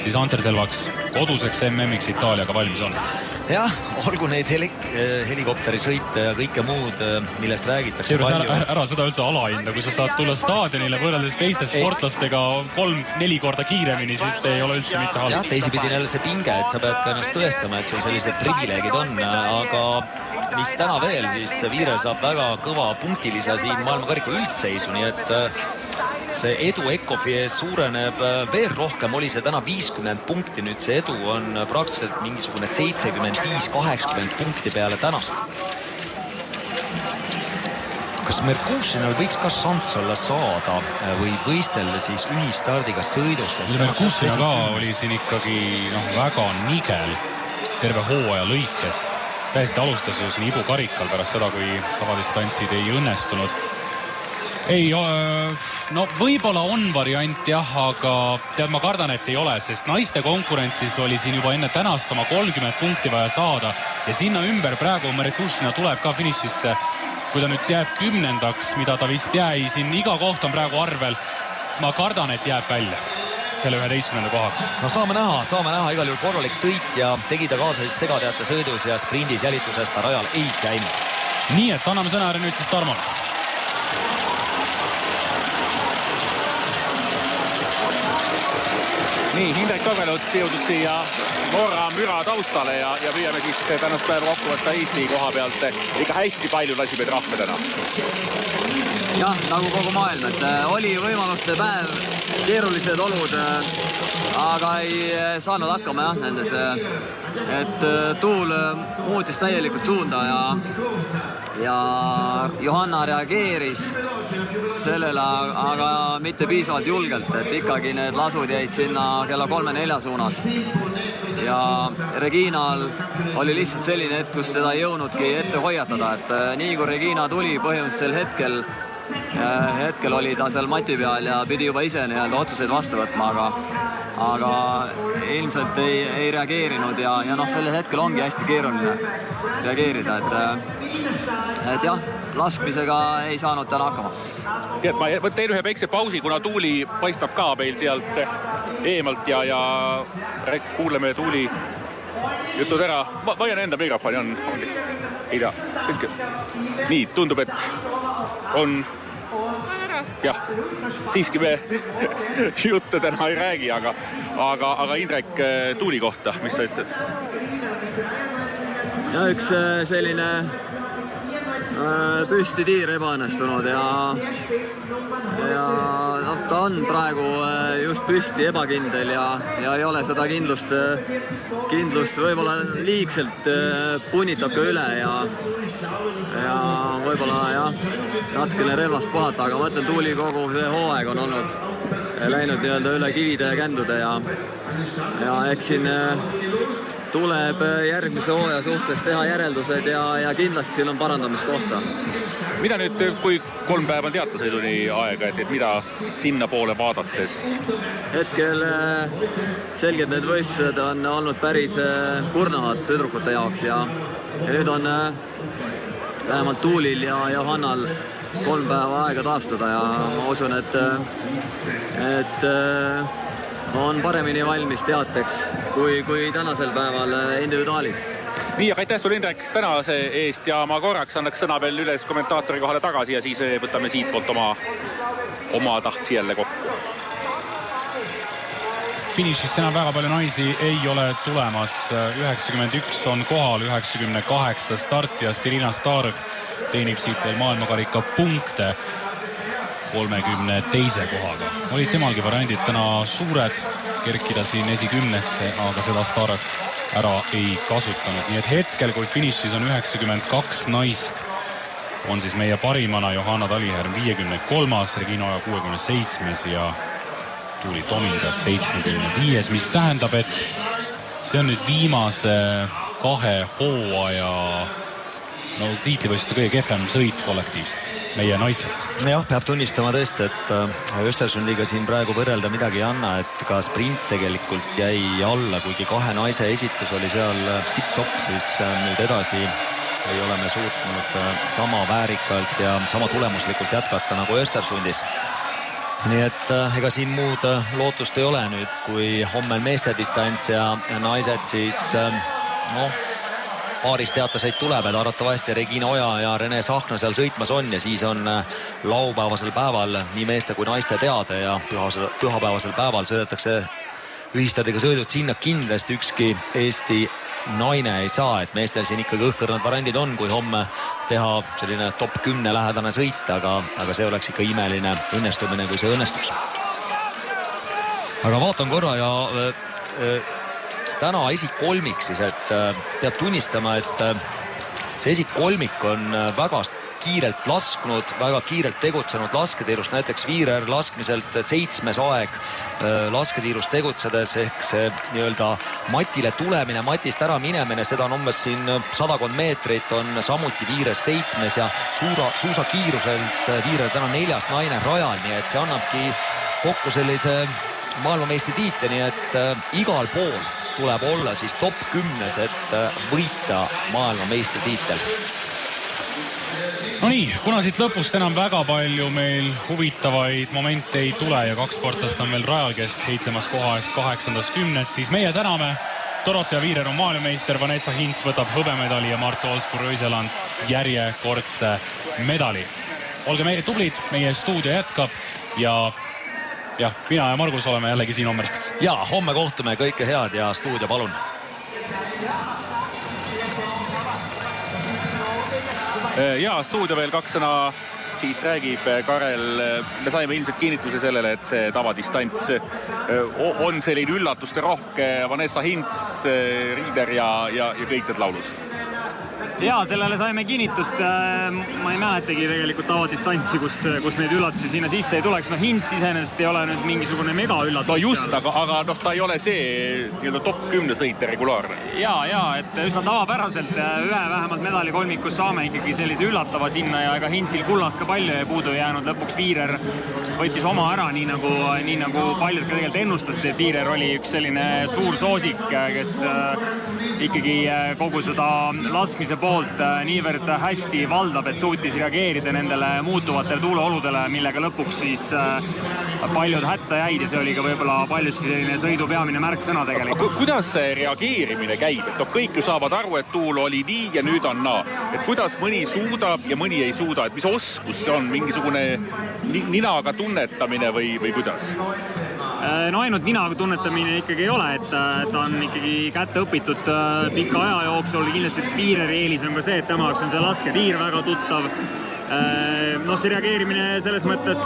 Speaker 4: siis Anterselvaks koduseks MM-iks Itaaliaga valmis on.
Speaker 5: Jah, olgu neid helikopterisõite ja kõike muud, millest räägitakse palju.
Speaker 4: Ära seda üldse alahinda, kui sa saad tulla staadionile võrreldes teiste sportlastega 3-4 korda kiiremini, siis see ei ole üldse mitte halb.
Speaker 5: Jah, teisipidi jälle see pinge, et sa pead ka ennast tõestama, et sul sellised privileegid on, aga mis täna veel, siis Viirer saab väga kõva punktilisa siin maailmakariku üldseisu, nii et see edu Ekofi ees suureneb veel rohkem, oli see täna 50 punkti, nüüd see edu on praktiliselt mingisugune 75-80 punkti peale tänast. Kas Merkušinal võiks ka šants olla saada või võistelda siis ühistardiga sõidust?
Speaker 4: Merkušina ka oli siin ikkagi väga nigel terve hooaja lõikes. Täiesti alustas ju siin Ibu karikal pärast seda, kui tavadistantsid ei õnnestunud. Ei, võib-olla on variant jah, aga tead, ma kardan, et ei ole, sest naiste konkurentsis oli siin juba enne tänast oma 30 punkti vaja saada ja sinna ümber praegu Merkušina tuleb ka finišisse, kui ta nüüd jääb 10. mida ta vist jäi, siin iga koht on praegu arvel, ma kardan, et jääb välja selle 11. koha.
Speaker 5: No saame näha igal juhul korralik sõit ja tegi ta kaasa siis segateate sõidus ja sprindis jälituses ta rajal ei käinud.
Speaker 4: Nii, et anname sõna nüüd siis Tarmole.
Speaker 1: Nii, Indrek Togeluts jõudnud siia Norra müra taustale ja püüame siis tänast päeva kokku võtta Eesti koha pealt. Ikka hästi palju lasime trahve täna.
Speaker 6: Jah, nagu kogu maailm, et oli võimaluste päev, keerulised olud, aga ei saanud hakkama jah nendes, et tuul muutis täielikult suunda ja Johanna reageeris sellele, aga mitte piisavalt julgelt, et ikkagi need lasud jäid sinna kella 3-4 suunas. Ja Reginal oli lihtsalt selline hetk, kus teda ei jõudnudki ette hoiatada, et nii kui Regina tuli põhimõtteliselt hetkel oli ta seal mati peal ja pidi juba ise otsuseid vastu võtma, aga ilmselt ei reageerinud ja sellel hetkel ongi hästi keeruline reageerida, et jah, laskmisega ei saanud täna hakkama.
Speaker 1: Tead, ma teen ühe väikse pausi, kuna tuuli paistab ka meil sealt eemalt ja kuuleme tuuli jutud ära. Ma hoian enda mikrofoni, ei tea. Nii, tundub, et on jah, siiski me jutte täna ei räägi, aga Indrek, tuuli kohta, mis sa ütled?
Speaker 6: Ja üks selline püsti tiir ebaõnnestunud ja ta on praegu just püsti ebakindel ja ei ole seda kindlust võib-olla liigselt punnitab ka üle ja võib-olla jah, natukene relvast puhata, aga ma mõtlen, tuuli kogu see hooaeg on läinud üle kivide ja kändude ja eks siin tuleb järgmise hooaja suhtes teha järeldused ja kindlasti siin on parandamiskohta.
Speaker 1: Mida nüüd, kui 3 päeva on teatasõiduni aega, et mida sinna poole vaadates?
Speaker 6: Hetkel selgelt need võistlused on olnud päris kurnavad tüdrukute jaoks ja nüüd on vähemalt Tuulil ja Johannal 3 päeva aega taastuda ja ma usun, et on paremini valmis teateks kui tänasel päeval individuaalis.
Speaker 1: Nii, aga aitäh sulle, Indrek, tänase eest ja ma korraks annaks sõna veel üles kommentaatori kohale tagasi ja siis võtame siit poolt oma tahtsi jälle kokku.
Speaker 4: Finišis enam väga palju naisi ei ole tulemas. 91 on kohal, 98 startijast. Irina Starov teenib siit veel maailmakarika punkte 32. kohaga. Olid temalgi variandid täna suured, kerkida siin esikümnesse, aga seda Starov ära ei kasutanud. Nii et hetkel, kui finišis on 92 naist, on siis meie parimana Johanna Taliherm 53. Regina Oja 67. ja Tuuli Tomingas 75. Mis tähendab, et see on nüüd viimase 2 hooaja tiitlivõistluste kõige kehvem sõit kollektiivselt meie naistelt.
Speaker 5: Jah, peab tunnistama tõesti, et Östersundiga siin praegu võrrelda midagi ei anna, et ka sprint tegelikult jäi alla, kuigi 2 naise esitus oli seal tipp-topp, siis nüüd edasi ei ole me suutnud sama väärikalt ja sama tulemuslikult jätkata nagu Östersundis. Nii et ega siin muud lootust ei ole nüüd, kui homme meeste distants ja naised siis paaris teataseid tuleb, et arvatavasti Regina Oja ja Rene Sahkna seal sõitmas on ja siis on laupäevasel päeval nii meeste kui naiste teade ja pühapäevasel päeval sõidetakse ühistadiga sõidud sinna kindlasti ükski Eesti naine ei saa, et meestel siin ikkagi õhkõrnad variandid on, kui homme teha selline top 10 lähedane sõit, aga see oleks ikka imeline õnnestumine, kui see õnnestuks. Aga vaatan korra ja täna esikkolmik siis, et peab tunnistama, et see esikkolmik on väga kiirelt lasknud, väga kiirelt tegutsenud lasketiirust, näiteks Viirer laskmiselt 7. aeg lasketiirust tegutsedes, ehk see nii-öelda matile tulemine, matist ära minemine, seda on umbes siin 100 meetrit, on samuti Viires 7. ja suusakiiruselt Viirer täna 4. naine rajal, nii et see annabki kokku sellise maailmameistri tiitli, nii et igal pool tuleb olla siis top 10, et võita maailmameistri tiitel.
Speaker 4: No nii, kuna siit lõpust enam väga palju meil huvitavaid momente ei tule ja 2 sportlast on veel rajal, kes heitlemas koha eest 8. 10. siis meie täname. Dorothea Viirer on maailmameister, Vanessa Hintz võtab hõbemedali ja Mart Olsbu-Röiseland järjekordse medali. Olge meile tublid, meie stuudio jätkab ja jah, mina ja Margus oleme jällegi siin homme näiteks.
Speaker 5: Ja homme kohtume, kõike head ja stuudio palun.
Speaker 1: Ja stuudio veel 2 sõna siit räägib Karel. Me saime ilmselt kinnituse sellele, et see tavadistants on selline üllatuste rohke Vanessa Hintz, Riider ja kõik need laulud.
Speaker 2: Jaa, sellele saime kinnitust. Ma ei mäletagi tegelikult tavadistantsi, kus neid üllatusi sinna sisse ei tuleks. Hintz iseenesest ei ole nüüd mingisugune mega üllatus.
Speaker 1: No just, aga ta ei ole see top 10 sõite regulaarne.
Speaker 2: Jaa, et üsna tavapäraselt ühe vähemalt medalikolmikus saame ikkagi sellise üllatava sinna ja ega Hintzil kullast ka palju ei puudu jäänud. Lõpuks Viirer võttis oma ära, nii nagu paljud ka tegelikult ennustasid, et Viirer oli üks selline suur soosik, kes ikkagi kogu seda laskmise poolt niivõrd hästi valdab, et suutis reageerida nendele muutuvatele tuuleoludele, millega lõpuks siis paljud hätta jäid ja see oli ka võib-olla paljuski selline sõidu peamine märksõna tegelikult.
Speaker 1: Kuidas see reageerimine käib? Et kõik ju saavad aru, et tuul oli nii ja nüüd on naa. Et kuidas mõni suudab ja mõni ei suuda? Et mis oskus see on? Mingisugune ninaga tunnetamine või kuidas?
Speaker 2: No ainult ninaga tunnetamine ikkagi ei ole, et ta on ikkagi kätte õpitud pika aja jooksul. Kindlasti Viireri eelis on ka see, et tema jaoks on see lasketiir väga tuttav. See reageerimine selles mõttes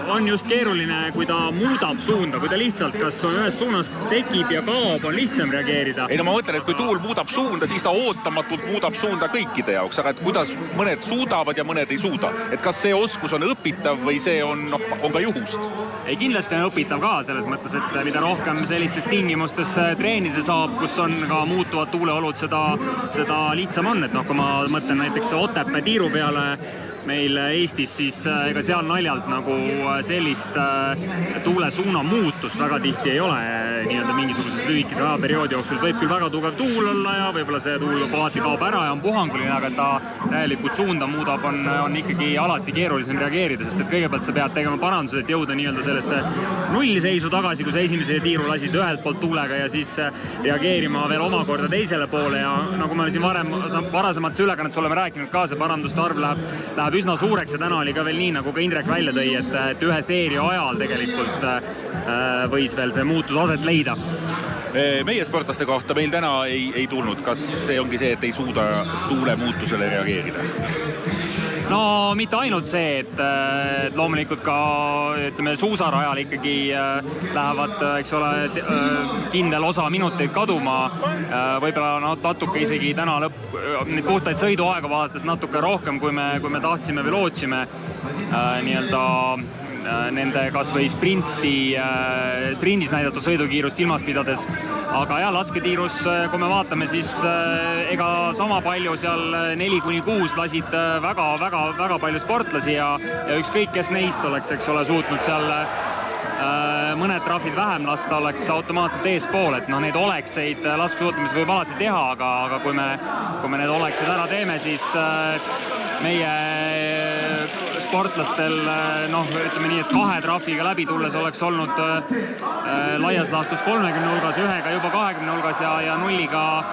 Speaker 2: on just keeruline, kui ta muudab suunda, kui ta lihtsalt kas on ühes suunas tekib ja kaob, on lihtsam reageerida.
Speaker 1: Ei, no ma mõtlen, et kui tuul muudab suunda, siis ta ootamatult muudab suunda kõikide jaoks, aga et kuidas mõned suudavad ja mõned ei suuda. Et kas see oskus on õpitav või see on ka juhust?
Speaker 2: Ei, kindlasti on õpitav ka selles mõttes, et mida rohkem sellistes tingimustes treenida saab, kus on ka muutuvad tuuleolud, seda lihtsam on. Et kui ma mõtlen näiteks Otepää tiiru peale meil Eestis, siis ega seal naljalt nagu sellist tuule suuna muutust väga tihti ei ole nii-öelda mingisuguses lühikese ajaperioodi jooksul. Võib küll väga tugev tuul olla ja võib-olla see tuul kohati kaob ära ja on puhanguline, aga ta täielikult suunda muudab, on ikkagi alati keerulisem reageerida, sest et kõigepealt sa pead tegema parandused, et jõuda nii-öelda sellesse nulliseisu tagasi, kui sa esimese tiiru lasid ühelt poolt tuulega ja siis reageerima veel omakorda teisele poole ja nagu me siin varasemates ülekannetes oleme rääkinud ka, see paranduste arv läheb üsna suureks ja täna oli ka veel nii, nagu ka Indrek välja tõi, et ühe seeria ajal tegelikult võis veel see muutus aset leida.
Speaker 1: Meie sportlaste kohta meil täna ei tulnud. Kas see ongi see, et ei suuda tuule muutusele reageerida?
Speaker 2: No mitte ainult see, et loomulikult ka suusarajal ikkagi lähevad, eks ole, kindel osa minuteid kaduma. Võib-olla natuke isegi täna neid puhtaid sõiduaega vaadates natuke rohkem, kui me tahtsime või lootsime nii-öelda nende kas või sprindis näidatud sõidukiirust silmas pidades. Aga jah, lasketiirus, kui me vaatame, siis ega sama palju seal 4-6 lasid väga palju sportlasi ja ükskõik, kes neist oleks, eks ole, suutnud seal mõned trahvid vähem lasta, oleks automaatselt eespool, et neid olekseid laskesuutamis võib alati teha, aga kui me need oleksid ära teeme, siis meie sportlastel, ütleme nii, et 2 trahviga läbi tulles oleks olnud laias laastus 30 hulgas, 1-ga juba 20 hulgas ja nulliga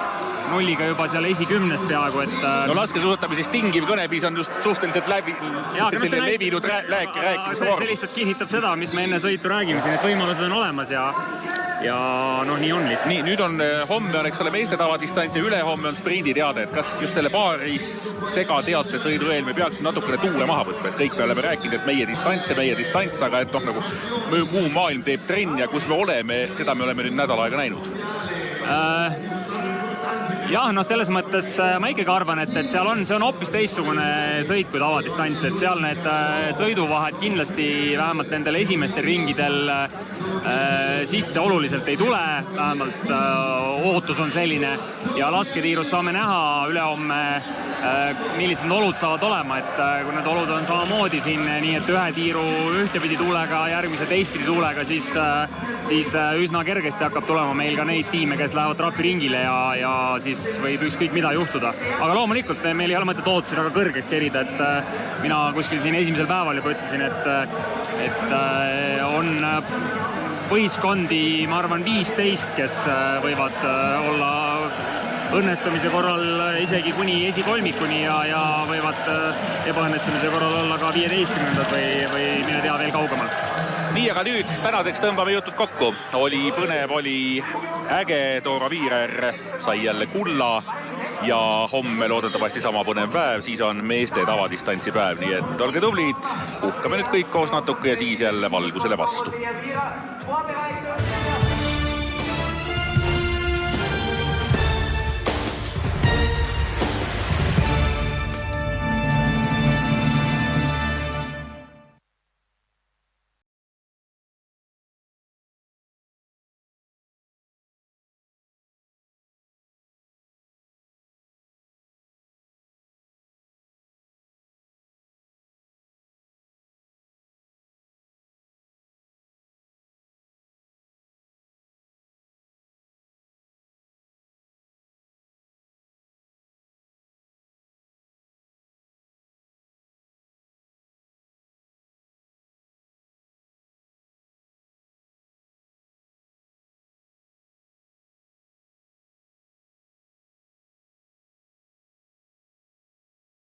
Speaker 2: juba seal esikümnest peaaegu, et...
Speaker 1: No laskesuusatamises tingiv kõnepiis on just suhteliselt levinud rääkimise vorm.
Speaker 2: See lihtsalt kinnitab seda, mis me enne sõitu räägime siin, et võimalused on olemas ja nii on lihtsalt.
Speaker 1: Nii, nüüd on homme on, eks ole, meeste tavadistants ja ülehomme on sprinditeade, et kas just selle paaris segateate sõidu eel me peaks natukene tuule maha võtma, et kõik me oleme rääkinud, et meie distants, aga et nagu muu maailm teeb trenn ja kus me oleme, seda me oleme nüüd nädal aega näinud.
Speaker 2: Jah, selles mõttes ma ikkagi arvan, et seal see on hoopis teistsugune sõit kui tavadistants, et seal need sõiduvahed kindlasti vähemalt nendel esimestel ringidel sisse oluliselt ei tule, vähemalt ootus on selline ja lasketiirus saame näha ülehomme, millised olud saavad olema, et kui need olud on samamoodi siin, nii et ühe tiiru ühtepidi tuulega, järgmise teistpidi tuulega, siis üsna kergesti hakkab tulema meil ka neid tiime, kes lähevad trahviringile ja siis võib ükskõik mida juhtuda. Aga loomulikult meil ei ole mõtet ootusi väga kõrgeks kerida, et mina kuskil siin esimesel päeval juba ütlesin, et on võistkondi, ma arvan, 15, kes võivad olla õnnestumise korral isegi kuni esikolmikuni ja võivad ebaõnnestumise korral olla ka 15 või mine tea veel kaugemal.
Speaker 1: Nii, aga nüüd tänaseks tõmbame jutud kokku. Oli põnev, oli äge, Dora Viirer sai jälle kulla ja homme loodetavasti sama põnev päev, siis on meeste tavadistantsi päev, nii et olge tublid, puhkame nüüd kõik koos natuke ja siis jälle valgusele vastu.